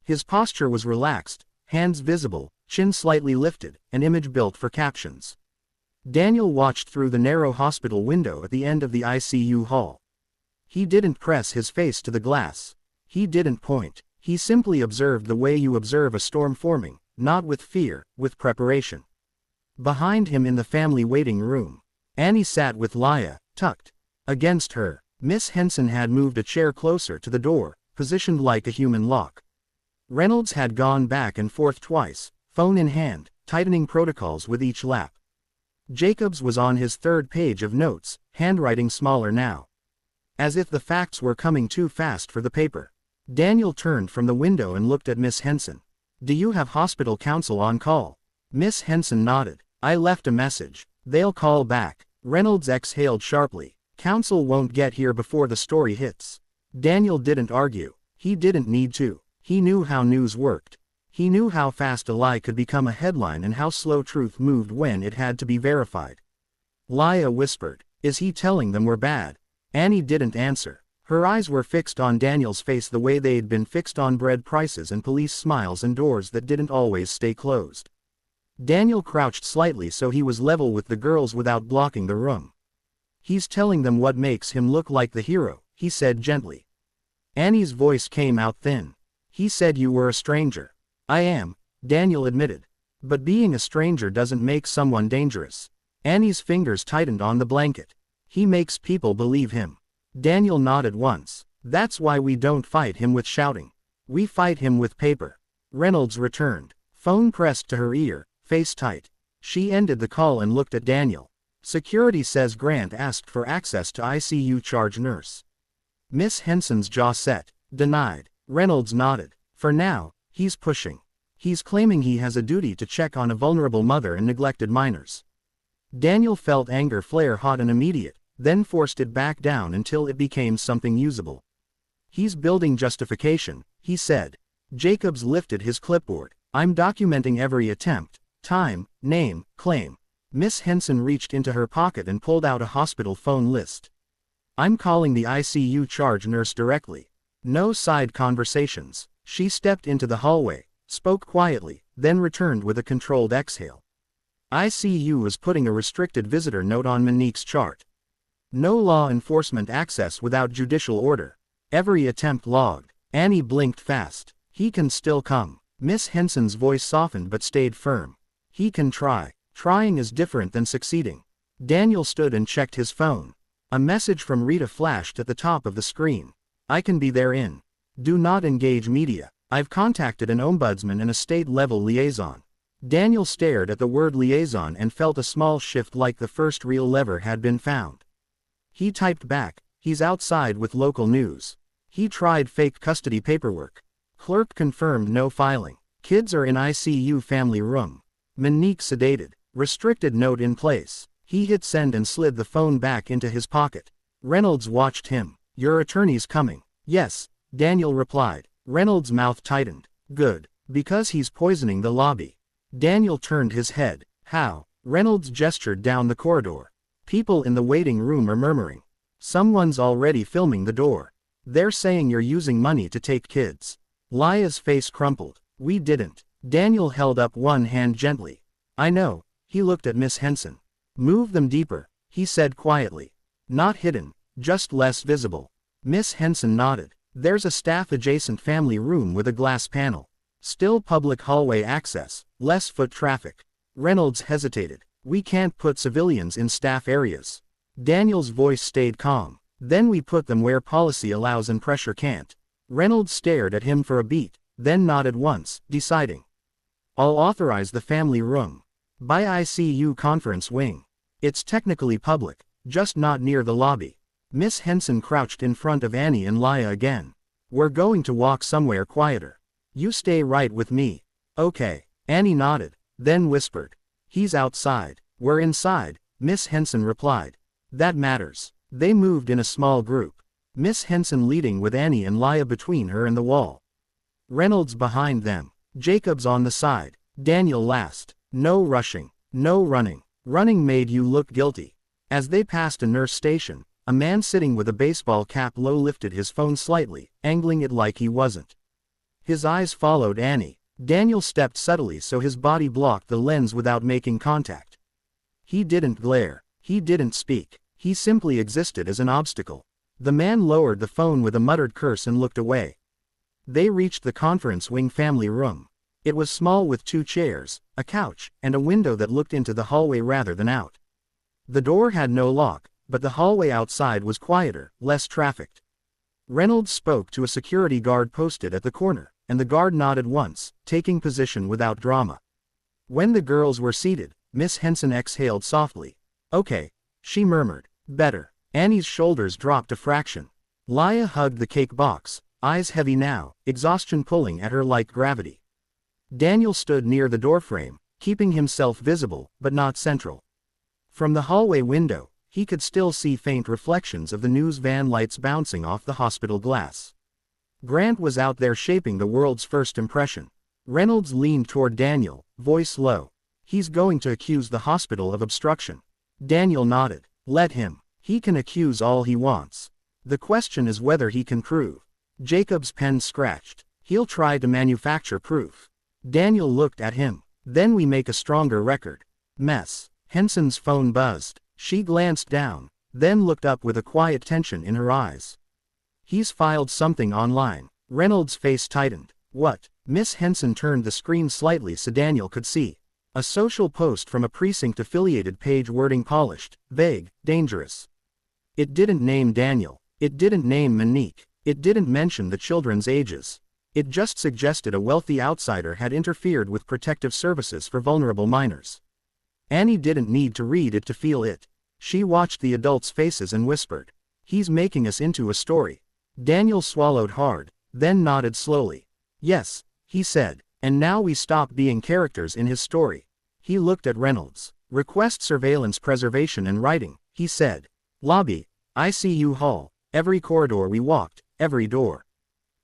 His posture was relaxed, hands visible, chin slightly lifted, an image built for captions. Daniel watched through the narrow hospital window at the end of the ICU hall. He didn't press his face to the glass. He didn't point. He simply observed the way you observe a storm forming, not with fear, with preparation. Behind him in the family waiting room, Annie sat with Laya, tucked against her. Miss Henson had moved a chair closer to the door, positioned like a human lock. Reynolds had gone back and forth twice, phone in hand, tightening protocols with each lap. Jacobs was on his third page of notes, handwriting smaller now. As if the facts were coming too fast for the paper. Daniel turned from the window and looked at Miss Henson. "Do you have hospital counsel on call?" Miss Henson nodded. "I left a message. They'll call back." Reynolds exhaled sharply. "Counsel won't get here before the story hits." Daniel didn't argue. He didn't need to. He knew how news worked. He knew how fast a lie could become a headline and how slow truth moved when it had to be verified. Laya whispered, "Is he telling them we're bad?" Annie didn't answer. Her eyes were fixed on Daniel's face the way they'd been fixed on bread prices and police smiles and doors that didn't always stay closed. Daniel crouched slightly so he was level with the girls without blocking the room. "He's telling them what makes him look like the hero," he said gently. Annie's voice came out thin. "He said you were a stranger." "I am," Daniel admitted. "But being a stranger doesn't make someone dangerous." Annie's fingers tightened on the blanket. "He makes people believe him." Daniel nodded once. "That's why we don't fight him with shouting. We fight him with paper." Reynolds returned. Phone pressed to her ear, face tight. She ended the call and looked at Daniel. "Security says Grant asked for access to ICU charge nurse." Miss Henson's jaw set. "Denied." Reynolds nodded. "For now, he's pushing. He's claiming he has a duty to check on a vulnerable mother and neglected minors." Daniel felt anger flare hot and immediate, then forced it back down until it became something usable. "He's building justification," he said. Jacobs lifted his clipboard. "I'm documenting every attempt, time, name, claim." Miss Henson reached into her pocket and pulled out a hospital phone list. "I'm calling the ICU charge nurse directly. No side conversations." She stepped into the hallway, spoke quietly, then returned with a controlled exhale. ICU was putting a restricted visitor note on Monique's chart. No law enforcement access without judicial order. Every attempt logged. Annie blinked fast. "He can still come." Miss Henson's voice softened but stayed firm. "He can try. Trying is different than succeeding." Daniel stood and checked his phone. A message from Rita flashed at the top of the screen. "I can be there in. Do not engage media. I've contacted an ombudsman and a state-level liaison." Daniel stared at the word liaison and felt a small shift like the first real lever had been found. He typed back, "He's outside with local news." He tried fake custody paperwork. Clerk confirmed no filing. "Kids are in ICU family room." Monique sedated. Restricted note in place. He hit send and slid the phone back into his pocket. Reynolds watched him. "Your attorney's coming." "Yes," Daniel replied. Reynolds' mouth tightened. "Good. Because he's poisoning the lobby." Daniel turned his head. "How?" Reynolds gestured down the corridor. "People in the waiting room are murmuring. Someone's already filming the door. They're saying you're using money to take kids." Laya's face crumpled. "We didn't." Daniel held up one hand gently. "I know." He looked at Miss Henson. "Move them deeper," he said quietly. "Not hidden, just less visible." Miss Henson nodded. "There's a staff-adjacent family room with a glass panel. Still public hallway access, less foot traffic." Reynolds hesitated. "We can't put civilians in staff areas." Daniel's voice stayed calm. "Then we put them where policy allows and pressure can't." Reynolds stared at him for a beat, then nodded once, deciding. "I'll authorize the family room. By ICU conference wing. It's technically public, just not near the lobby." Miss Henson crouched in front of Annie and Laya again. We're going to walk somewhere quieter. You stay right with me. Okay. Annie nodded, then whispered. He's outside. We're inside, Miss Henson replied. That matters. They moved in a small group. Miss Henson leading with Annie and Lia between her and the wall. Reynolds behind them. Jacobs on the side. Daniel last. No rushing. No running. Running made you look guilty. As they passed a nurse station, a man sitting with a baseball cap low lifted his phone slightly, angling it like he wasn't. His eyes followed Annie. Daniel stepped subtly so his body blocked the lens without making contact. He didn't glare. He didn't speak. He simply existed as an obstacle. The man lowered the phone with a muttered curse and looked away. They reached the conference wing family room. It was small with 2 chairs, a couch, and a window that looked into the hallway rather than out. The door had no lock, but the hallway outside was quieter, less trafficked. Reynolds spoke to a security guard posted at the corner, and the guard nodded once, taking position without drama. When the girls were seated, Miss Henson exhaled softly. Okay, she murmured. Better. Annie's shoulders dropped a fraction. Lia hugged the cake box, eyes heavy now, exhaustion pulling at her like gravity. Daniel stood near the doorframe, keeping himself visible, but not central. From the hallway window, he could still see faint reflections of the news van lights bouncing off the hospital glass. Grant was out there shaping the world's first impression. Reynolds leaned toward Daniel, voice low. He's going to accuse the hospital of obstruction. Daniel nodded. Let him. He can accuse all he wants. The question is whether he can prove. Jacob's pen scratched. He'll try to manufacture proof. Daniel looked at him. Then we make a stronger record. Mess. Henson's phone buzzed. She glanced down, then looked up with a quiet tension in her eyes. He's filed something online. Reynolds' face tightened. What? Miss Henson turned the screen slightly so Daniel could see. A social post from a precinct-affiliated page, wording polished, vague, dangerous. It didn't name Daniel. It didn't name Monique. It didn't mention the children's ages. It just suggested a wealthy outsider had interfered with protective services for vulnerable minors. Annie didn't need to read it to feel it. She watched the adults' faces and whispered. He's making us into a story. Daniel swallowed hard, then nodded slowly. Yes, he said, and now we stop being characters in his story. He looked at Reynolds. Request surveillance preservation in writing, he said. Lobby, ICU hall, every corridor we walked, every door.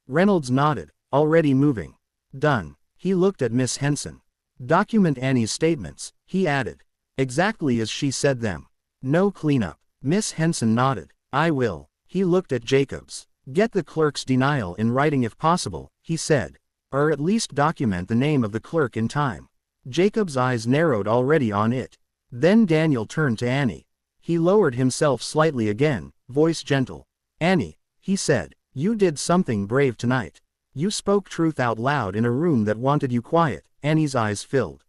Reynolds nodded, already moving. Done. He looked at Miss Henson. Document Annie's statements, he added. Exactly as she said them. No cleanup. Miss Henson nodded. I will. He looked at Jacobs. Get the clerk's denial in writing if possible, he said. Or at least document the name of the clerk in time. Jacob's eyes narrowed already on it. Then Daniel turned to Annie. He lowered himself slightly again, voice gentle. Annie, he said, you did something brave tonight. You spoke truth out loud in a room that wanted you quiet. Annie's eyes filled.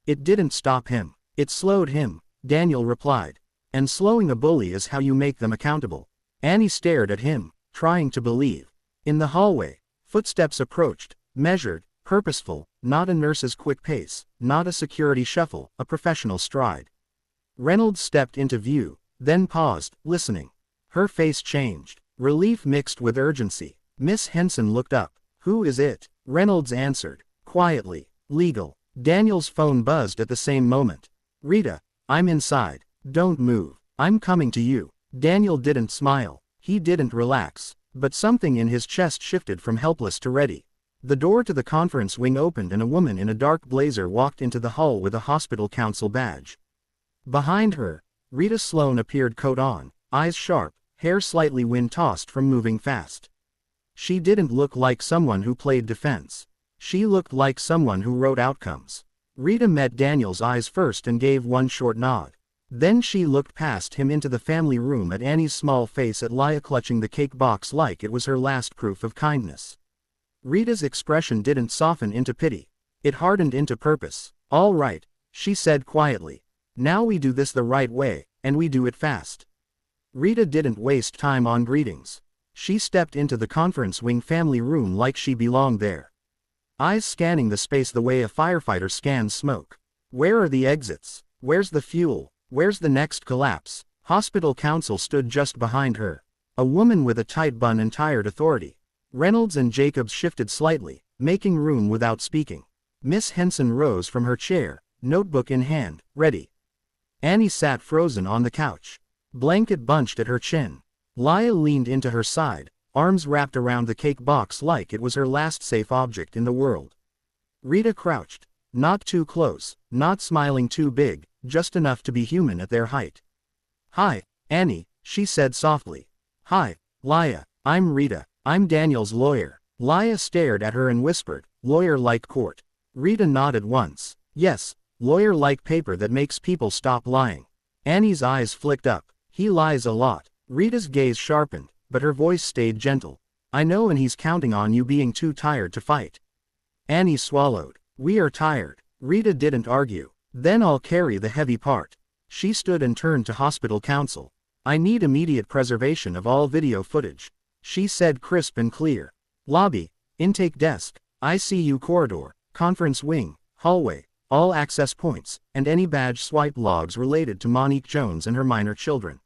It didn't stop him. It slowed him, Daniel replied. And slowing a bully is how you make them accountable. Annie stared at him, trying to believe. In the hallway, footsteps approached, measured, purposeful, not a nurse's quick pace, not a security shuffle, a professional stride. Reynolds stepped into view, then paused, listening. Her face changed, relief mixed with urgency. Miss Henson looked up. Who is it? Reynolds answered, quietly. Legal. Daniel's phone buzzed at the same moment. Rita, I'm inside. Don't move. I'm coming to you. Daniel didn't smile. He didn't relax. But something in his chest shifted from helpless to ready. The door to the conference wing opened and a woman in a dark blazer walked into the hall with a hospital council badge. Behind her, Rita Sloane appeared, coat on, eyes sharp, hair slightly wind-tossed from moving fast. She didn't look like someone who played defense. She looked like someone who wrote outcomes. Rita met Daniel's eyes first and gave one short nod. Then she looked past him into the family room at Annie's small face, at Lia clutching the cake box like it was her last proof of kindness. Rita's expression didn't soften into pity. It hardened into purpose. All right, she said quietly. Now we do this the right way, and we do it fast. Rita didn't waste time on greetings. She stepped into the conference wing family room like she belonged there. Eyes scanning the space the way a firefighter scans smoke. Where are the exits? Where's the fuel? Where's the next collapse? Hospital counsel stood just behind her. A woman with a tight bun and tired authority. Reynolds and Jacobs shifted slightly, making room without speaking. Miss Henson rose from her chair, notebook in hand, ready. Annie sat frozen on the couch, blanket bunched at her chin. Leah leaned into her side, arms wrapped around the cake box like it was her last safe object in the world. Rita crouched, not too close, not smiling too big, just enough to be human at their height. "Hi, Annie," she said softly. "Hi, Leah, I'm Rita, I'm Daniel's lawyer." Leah stared at her and whispered, "Lawyer-like court." Rita nodded once. "Yes, lawyer-like paper that makes people stop lying." Annie's eyes flicked up. "He lies a lot." Rita's gaze sharpened, but her voice stayed gentle. "I know, and he's counting on you being too tired to fight." Annie swallowed. "We are tired." Rita didn't argue. "Then I'll carry the heavy part." She stood and turned to hospital counsel. "I need immediate preservation of all video footage," she said, crisp and clear. "Lobby, intake desk, ICU corridor, conference wing, hallway, all access points, and any badge swipe logs related to Monique Jones and her minor children.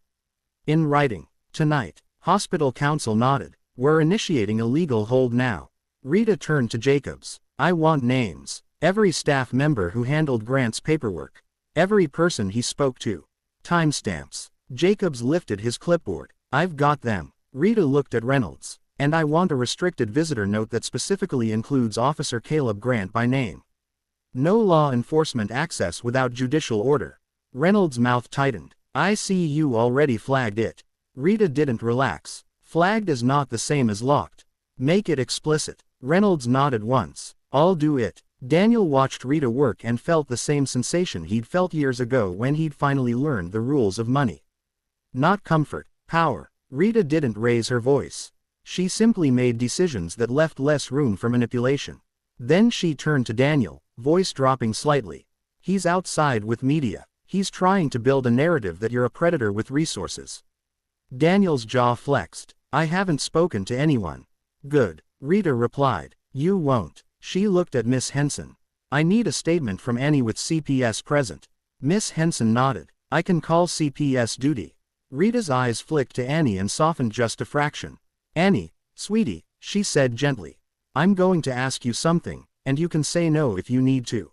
In writing. Tonight." Hospital counsel nodded. "We're initiating a legal hold now." Rita turned to Jacobs. "I want names. Every staff member who handled Grant's paperwork. Every person he spoke to. Timestamps." Jacobs lifted his clipboard. "I've got them." Rita looked at Reynolds. "And I want a restricted visitor note that specifically includes Officer Caleb Grant by name. No law enforcement access without judicial order." Reynolds' mouth tightened. "I see you already flagged it." Rita didn't relax. "Flagged is not the same as locked. Make it explicit." Reynolds nodded once. "I'll do it." Daniel watched Rita work and felt the same sensation he'd felt years ago when he'd finally learned the rules of money. Not comfort, power. Rita didn't raise her voice. She simply made decisions that left less room for manipulation. Then she turned to Daniel, voice dropping slightly. "He's outside with media. He's trying to build a narrative that you're a predator with resources." Daniel's jaw flexed. "I haven't spoken to anyone." "Good," Rita replied. "You won't." She looked at Miss Henson. "I need a statement from Annie with CPS present." Miss Henson nodded. "I can call CPS duty." Rita's eyes flicked to Annie and softened just a fraction. "Annie, sweetie," she said gently. "I'm going to ask you something, and you can say no if you need to."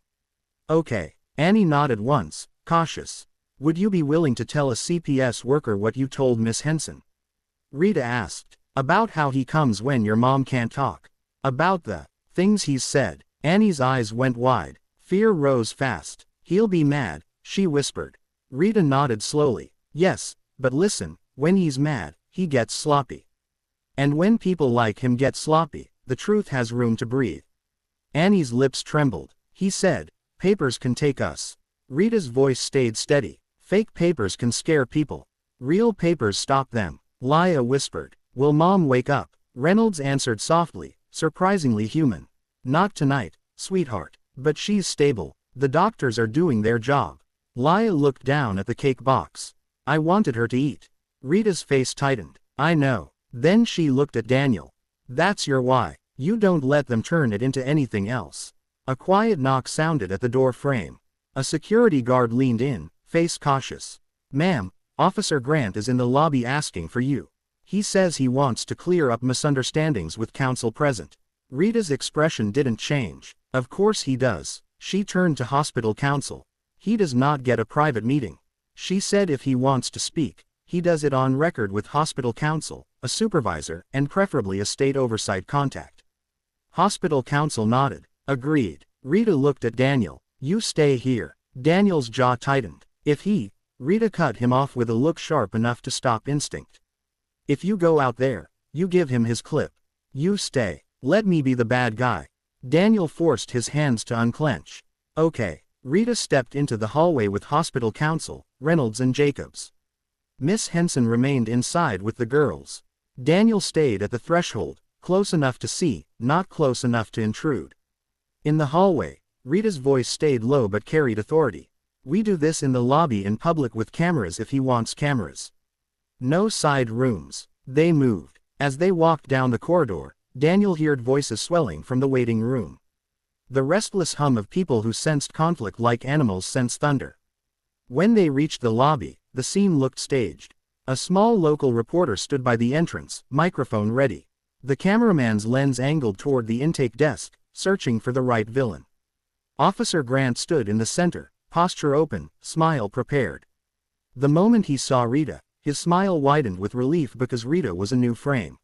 "Okay." Annie nodded once, cautious. "Would you be willing to tell a CPS worker what you told Miss Henson?" Rita asked. "About how he comes when your mom can't talk. About the things he's said." Annie's eyes went wide. Fear rose fast. "He'll be mad," she whispered. Rita nodded slowly. "Yes, but listen, when he's mad, he gets sloppy. And when people like him get sloppy, the truth has room to breathe." Annie's lips trembled. "He said, papers can take us." Rita's voice stayed steady. "Fake papers can scare people. Real papers stop them." Leah whispered. "Will Mom wake up?" Reynolds answered softly, surprisingly human. "Not tonight, sweetheart. But she's stable. The doctors are doing their job." Leah looked down at the cake box. "I wanted her to eat." Rita's face tightened. "I know." Then she looked at Daniel. "That's your why. You don't let them turn it into anything else." A quiet knock sounded at the door frame. A security guard leaned in, face cautious. "Ma'am, Officer Grant is in the lobby asking for you. He says he wants to clear up misunderstandings with counsel present." Rita's expression didn't change. "Of course he does." She turned to hospital counsel. "He does not get a private meeting." She said if he wants to speak, he does it on record with hospital counsel, a supervisor, and preferably a state oversight contact. Hospital counsel nodded. "Agreed." Rita looked at Daniel. "You stay here." Daniel's jaw tightened. "If he..." Rita cut him off with a look sharp enough to stop instinct. "If you go out there, you give him his clip. You stay. Let me be the bad guy." Daniel forced his hands to unclench. "Okay." Rita stepped into the hallway with hospital counsel, Reynolds and Jacobs. Miss Henson remained inside with the girls. Daniel stayed at the threshold, close enough to see, not close enough to intrude. In the hallway, Rita's voice stayed low but carried authority. "We do this in the lobby in public with cameras if he wants cameras. No side rooms." They moved. As they walked down the corridor, Daniel heard voices swelling from the waiting room. The restless hum of people who sensed conflict like animals sense thunder. When they reached the lobby, the scene looked staged. A small local reporter stood by the entrance, microphone ready. The cameraman's lens angled toward the intake desk, searching for the right villain. Officer Grant stood in the center, posture open, smile prepared. The moment he saw Rita, his smile widened with relief because Rita was a new frame.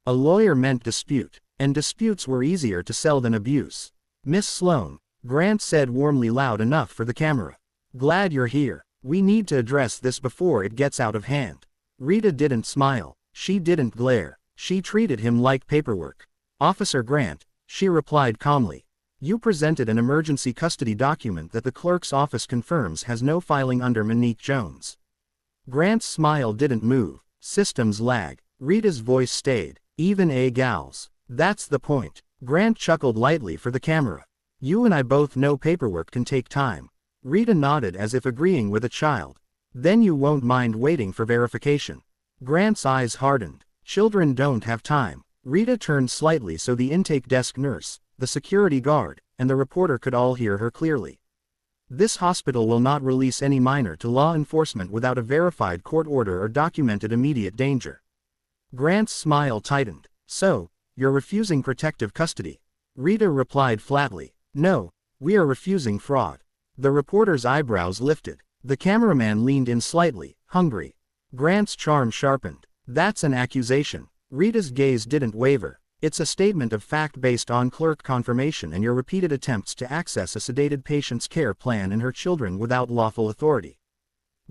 A lawyer meant dispute, and disputes were easier to sell than abuse. "Miss Sloane," Grant said warmly, loud enough for the camera. "Glad you're here. We need to address this before it gets out of hand." Rita didn't smile, she didn't glare, she treated him like paperwork. "Officer Grant," she replied calmly. "You presented an emergency custody document that the clerk's office confirms has no filing under Monique Jones." Grant's smile didn't move. "Systems lag." Rita's voice stayed. "Even gals. That's the point." Grant chuckled lightly for the camera. "You and I both know paperwork can take time." Rita nodded as if agreeing with a child. "Then you won't mind waiting for verification." Grant's eyes hardened. "Children don't have time." Rita turned slightly so the intake desk nurse, the security guard, and the reporter could all hear her clearly. "This hospital will not release any minor to law enforcement without a verified court order or documented immediate danger." Grant's smile tightened. "So, you're refusing protective custody?" Rita replied flatly. "No, we are refusing fraud." The reporter's eyebrows lifted. The cameraman leaned in slightly, hungry. Grant's charm sharpened. "That's an accusation." Rita's gaze didn't waver. "It's a statement of fact based on clerk confirmation and your repeated attempts to access a sedated patient's care plan and her children without lawful authority."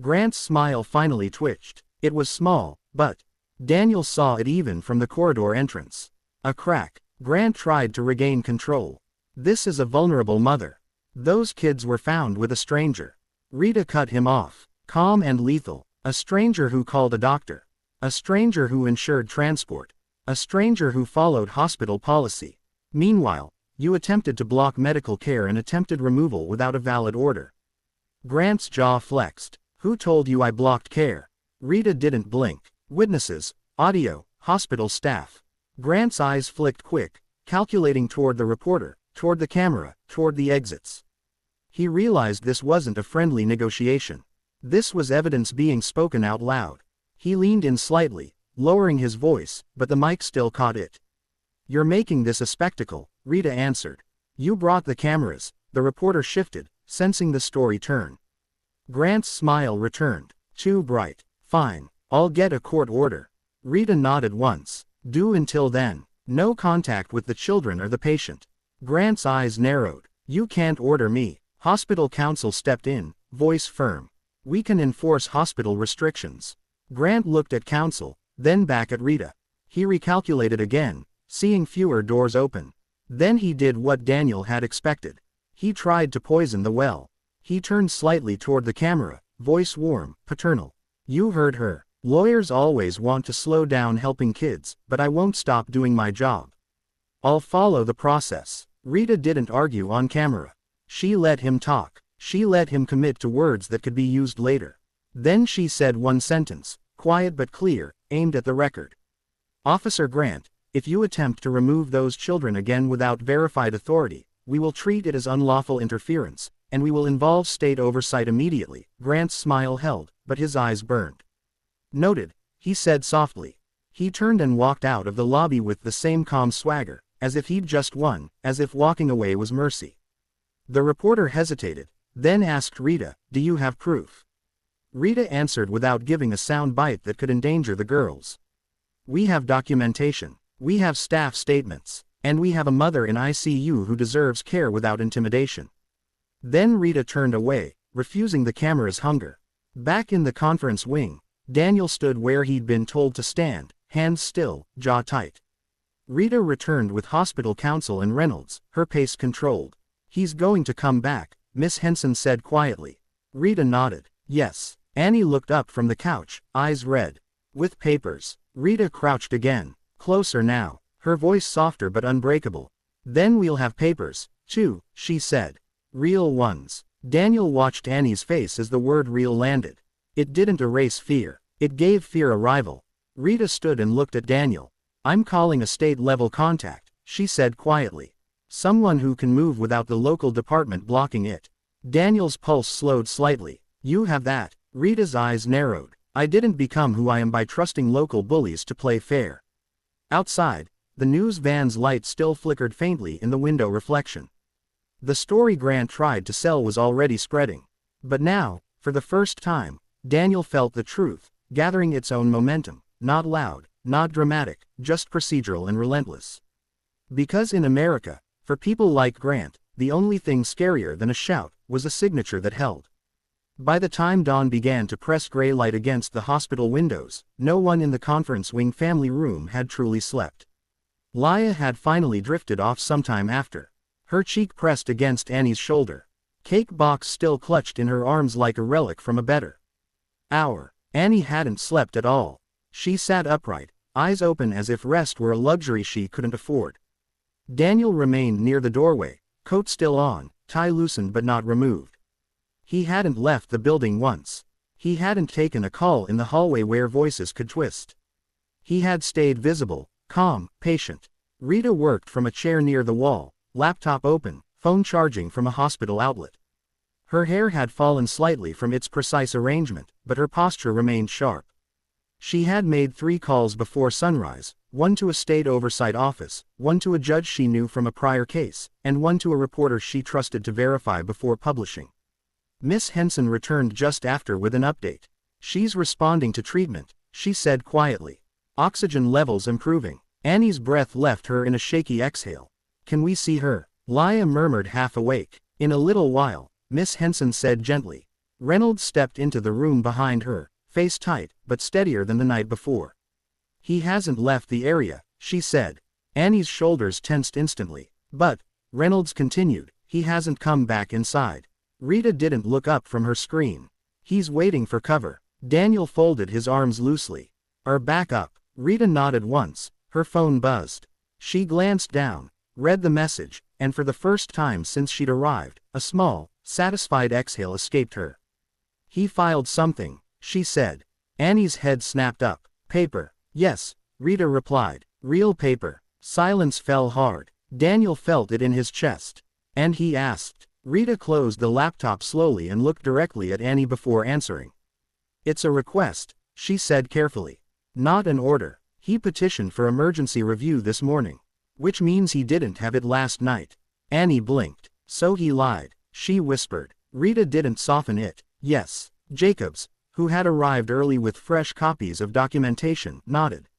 Grant's smile finally twitched. It was small, but Daniel saw it even from the corridor entrance. A crack. Grant tried to regain control. "This is a vulnerable mother. Those kids were found with a stranger." Rita cut him off. "Calm and lethal. A stranger who called a doctor. A stranger who ensured transport. A stranger who followed hospital policy. Meanwhile, you attempted to block medical care and attempted removal without a valid order." Grant's jaw flexed. "Who told you I blocked care?" Rita didn't blink. "Witnesses, audio, hospital staff." Grant's eyes flicked quick, calculating toward the reporter, toward the camera, toward the exits. He realized this wasn't a friendly negotiation. This was evidence being spoken out loud. He leaned in slightly, lowering his voice, but the mic still caught it. "You're making this a spectacle," Rita answered. "You brought the cameras." The reporter shifted, sensing the story turn. Grant's smile returned. "Too bright. Fine. I'll get a court order." Rita nodded once. "Do until then. No contact with the children or the patient." Grant's eyes narrowed. "You can't order me." Hospital counsel stepped in, voice firm. "We can enforce hospital restrictions." Grant looked at counsel, then back at Rita. He recalculated again, seeing fewer doors open. Then he did what Daniel had expected. He tried to poison the well. He turned slightly toward the camera, voice warm, paternal. "You heard her. Lawyers always want to slow down helping kids, but I won't stop doing my job. I'll follow the process." Rita didn't argue on camera. She let him talk. She let him commit to words that could be used later. Then she said one sentence, quiet but clear, aimed at the record. "Officer Grant, if you attempt to remove those children again without verified authority, we will treat it as unlawful interference, and we will involve state oversight immediately." Grant's smile held, but his eyes burned. "Noted," he said softly. He turned and walked out of the lobby with the same calm swagger, as if he'd just won, as if walking away was mercy. The reporter hesitated, then asked Rita, "Do you have proof?" Rita answered without giving a sound bite that could endanger the girls. "We have documentation. We have staff statements. And we have a mother in ICU who deserves care without intimidation." Then Rita turned away, refusing the camera's hunger. Back in the conference wing, Daniel stood where he'd been told to stand, hands still, jaw tight. Rita returned with hospital counsel and Reynolds, her pace controlled. "He's going to come back," Miss Henson said quietly. Rita nodded. "Yes." Annie looked up from the couch, eyes red. "With papers." Rita crouched again, closer now, her voice softer but unbreakable. "Then we'll have papers, too," she said. "Real ones." Daniel watched Annie's face as the word real landed. It didn't erase fear. It gave fear a rival. Rita stood and looked at Daniel. "I'm calling a state-level contact," she said quietly. "Someone who can move without the local department blocking it." Daniel's pulse slowed slightly. "You have that." Rita's eyes narrowed. "I didn't become who I am by trusting local bullies to play fair." Outside, the news van's light still flickered faintly in the window reflection. The story Grant tried to sell was already spreading. But now, for the first time, Daniel felt the truth, gathering its own momentum, not loud, not dramatic, just procedural and relentless. Because in America, for people like Grant, the only thing scarier than a shout was a signature that held. By the time dawn began to press gray light against the hospital windows, no one in the conference wing family room had truly slept. Leah had finally drifted off sometime after. Her cheek pressed against Annie's shoulder. Cake box still clutched in her arms like a relic from a better hour. Annie hadn't slept at all. She sat upright, eyes open as if rest were a luxury she couldn't afford. Daniel remained near the doorway, coat still on, tie loosened but not removed. He hadn't left the building once. He hadn't taken a call in the hallway where voices could twist. He had stayed visible, calm, patient. Rita worked from a chair near the wall, laptop open, phone charging from a hospital outlet. Her hair had fallen slightly from its precise arrangement, but her posture remained sharp. She had made 3 calls before sunrise, one to a state oversight office, one to a judge she knew from a prior case, and one to a reporter she trusted to verify before publishing. Miss Henson returned just after with an update. "She's responding to treatment," she said quietly. "Oxygen levels improving." Annie's breath left her in a shaky exhale. "Can we see her?" Leah murmured half awake. "In a little while," Miss Henson said gently. Reynolds stepped into the room behind her, face tight, but steadier than the night before. "He hasn't left the area," she said. Annie's shoulders tensed instantly. "But," Reynolds continued, "he hasn't come back inside." Rita didn't look up from her screen. "He's waiting for cover." Daniel folded his arms loosely. "Are back up." Rita nodded once. Her phone buzzed. She glanced down, read the message, and for the first time since she'd arrived, a small, satisfied exhale escaped her. "He filed something," she said. Annie's head snapped up. "Paper." "Yes," Rita replied. "Real paper." Silence fell hard. Daniel felt it in his chest. "And he asked." Rita closed the laptop slowly and looked directly at Annie before answering. "It's a request," she said carefully. "Not an order. He petitioned for emergency review this morning. Which means he didn't have it last night." Annie blinked. "So he lied," she whispered. Rita didn't soften it. "Yes." Jacobs, who had arrived early with fresh copies of documentation, nodded.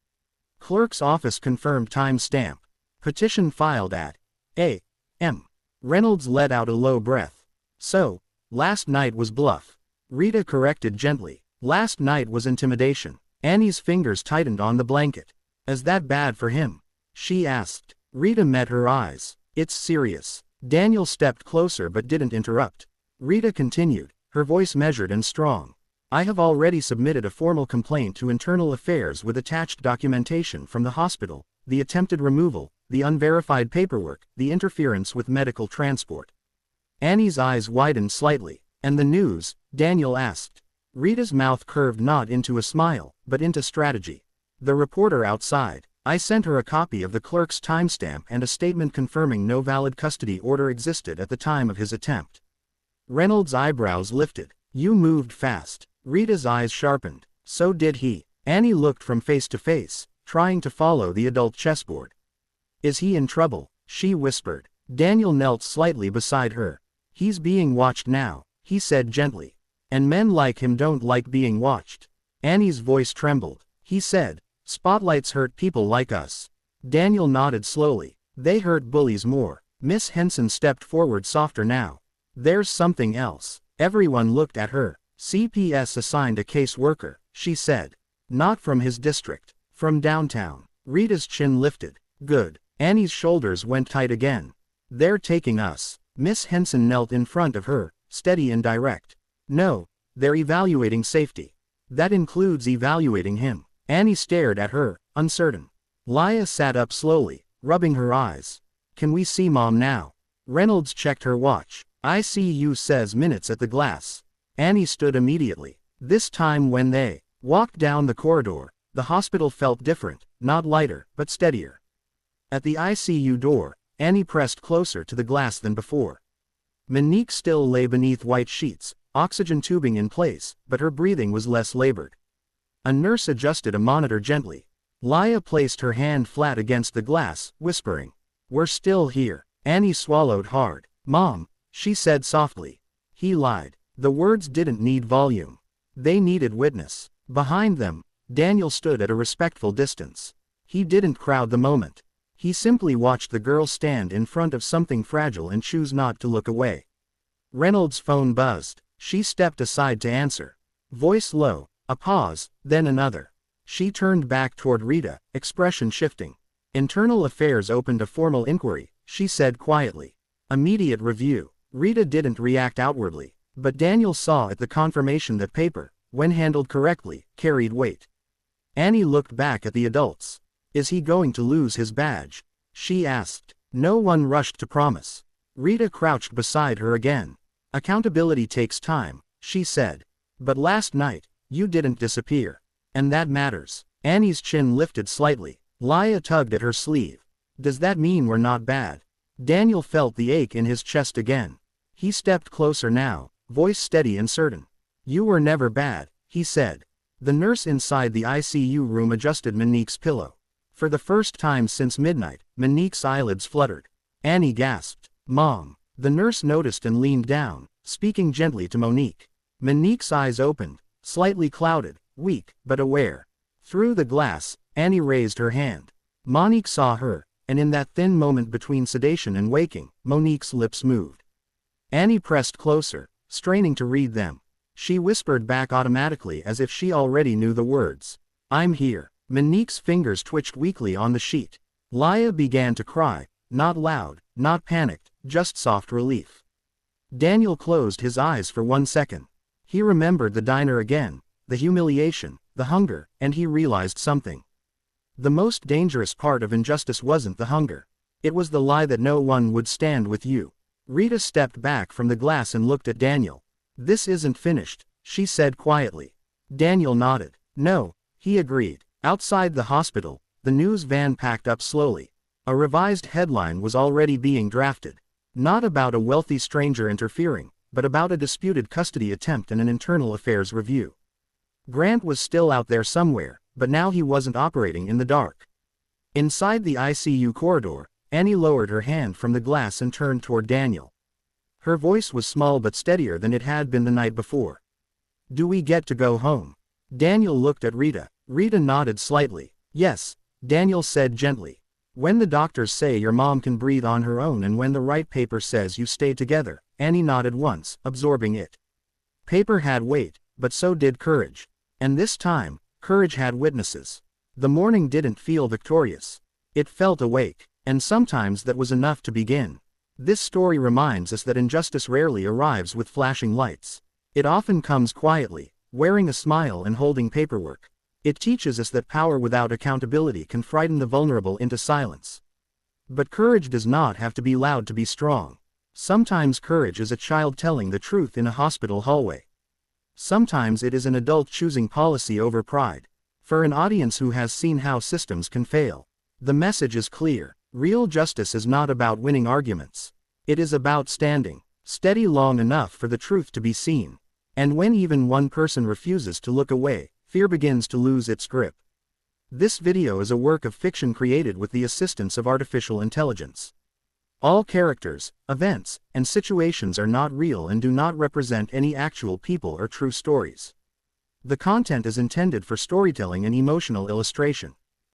"Clerk's office confirmed time stamp. Petition filed at A.M. Reynolds let out a low breath. "So, last night was bluff." Rita corrected gently. "Last night was intimidation." Annie's fingers tightened on the blanket. "Is that bad for him?" she asked. Rita met her eyes. "It's serious." Daniel stepped closer but didn't interrupt. Rita continued, her voice measured and strong. "I have already submitted a formal complaint to Internal Affairs with attached documentation from the hospital, the attempted removal, the unverified paperwork, the interference with medical transport." Annie's eyes widened slightly. "And the news?" Daniel asked. Rita's mouth curved not into a smile, but into strategy. "The reporter outside. I sent her a copy of the clerk's timestamp and a statement confirming no valid custody order existed at the time of his attempt." Reynolds' eyebrows lifted. "You moved fast." Rita's eyes sharpened. "So did he." Annie looked from face to face, trying to follow the adult chessboard. "Is he in trouble?" she whispered. Daniel knelt slightly beside her. "He's being watched now," he said gently. "And men like him don't like being watched." Annie's voice trembled. He said, "Spotlights hurt people like us." Daniel nodded slowly. "They hurt bullies more." Miss Henson stepped forward softer now. "There's something else." Everyone looked at her. "CPS assigned a case worker," she said. "Not from his district. From downtown." Rita's chin lifted. "Good." Annie's shoulders went tight again. "They're taking us." Miss Henson knelt in front of her, steady and direct. "No, they're evaluating safety." "That includes evaluating him." Annie stared at her, uncertain. Leah sat up slowly, rubbing her eyes. "Can we see Mom now?" Reynolds checked her watch. "ICU says minutes at the glass." Annie stood immediately. This time when they walked down the corridor, the hospital felt different, not lighter, but steadier. At the ICU door, Annie pressed closer to the glass than before. Monique still lay beneath white sheets, oxygen tubing in place, but her breathing was less labored. A nurse adjusted a monitor gently. Laya placed her hand flat against the glass, whispering, "We're still here." Annie swallowed hard. "Mom," she said softly. He lied. The words didn't need volume. They needed witness. Behind them, Daniel stood at a respectful distance. He didn't crowd the moment. He simply watched the girl stand in front of something fragile and choose not to look away. Reynolds' phone buzzed. She stepped aside to answer. Voice low, a pause, then another. She turned back toward Rita, expression shifting. "Internal Affairs opened a formal inquiry," she said quietly. "Immediate review." Rita didn't react outwardly, but Daniel saw at the confirmation that paper, when handled correctly, carried weight. Annie looked back at the adults. "Is he going to lose his badge?" she asked. No one rushed to promise. Rita crouched beside her again. "Accountability takes time," she said. "But last night, you didn't disappear. And that matters." Annie's chin lifted slightly. Laya tugged at her sleeve. "Does that mean we're not bad?" Daniel felt the ache in his chest again. He stepped closer now, voice steady and certain. "You were never bad," he said. The nurse inside the ICU room adjusted Monique's pillow. For the first time since midnight, Monique's eyelids fluttered. Annie gasped. "Mom." The nurse noticed and leaned down, speaking gently to Monique. Monique's eyes opened, slightly clouded, weak, but aware. Through the glass, Annie raised her hand. Monique saw her, and in that thin moment between sedation and waking, Monique's lips moved. Annie pressed closer, straining to read them. She whispered back automatically as if she already knew the words. "I'm here." Monique's fingers twitched weakly on the sheet. Laya began to cry, not loud, not panicked, just soft relief. Daniel closed his eyes for 1 second. He remembered the diner again, the humiliation, the hunger, and he realized something. The most dangerous part of injustice wasn't the hunger. It was the lie that no one would stand with you. Rita stepped back from the glass and looked at Daniel. "This isn't finished," she said quietly. Daniel nodded. "No," he agreed. Outside the hospital, the news van packed up slowly. A revised headline was already being drafted. Not about a wealthy stranger interfering, but about a disputed custody attempt and an internal affairs review. Grant was still out there somewhere, but now he wasn't operating in the dark. Inside the ICU corridor, Annie lowered her hand from the glass and turned toward Daniel. Her voice was small but steadier than it had been the night before. "Do we get to go home?" Daniel looked at Rita. Rita nodded slightly. "Yes," Daniel said gently. "When the doctors say your mom can breathe on her own and when the right paper says you stay together." Annie nodded once, absorbing it. Paper had weight, but so did courage. And this time, courage had witnesses. The morning didn't feel victorious. It felt awake, and sometimes that was enough to begin. This story reminds us that injustice rarely arrives with flashing lights. It often comes quietly, wearing a smile and holding paperwork. It teaches us that power without accountability can frighten the vulnerable into silence. But courage does not have to be loud to be strong. Sometimes courage is a child telling the truth in a hospital hallway. Sometimes it is an adult choosing policy over pride. For an audience who has seen how systems can fail, the message is clear. Real justice is not about winning arguments. It is about standing steady long enough for the truth to be seen. And when even one person refuses to look away, fear begins to lose its grip. This video is a work of fiction created with the assistance of artificial intelligence. All characters, events, and situations are not real and do not represent any actual people or true stories. The content is intended for storytelling and emotional illustration.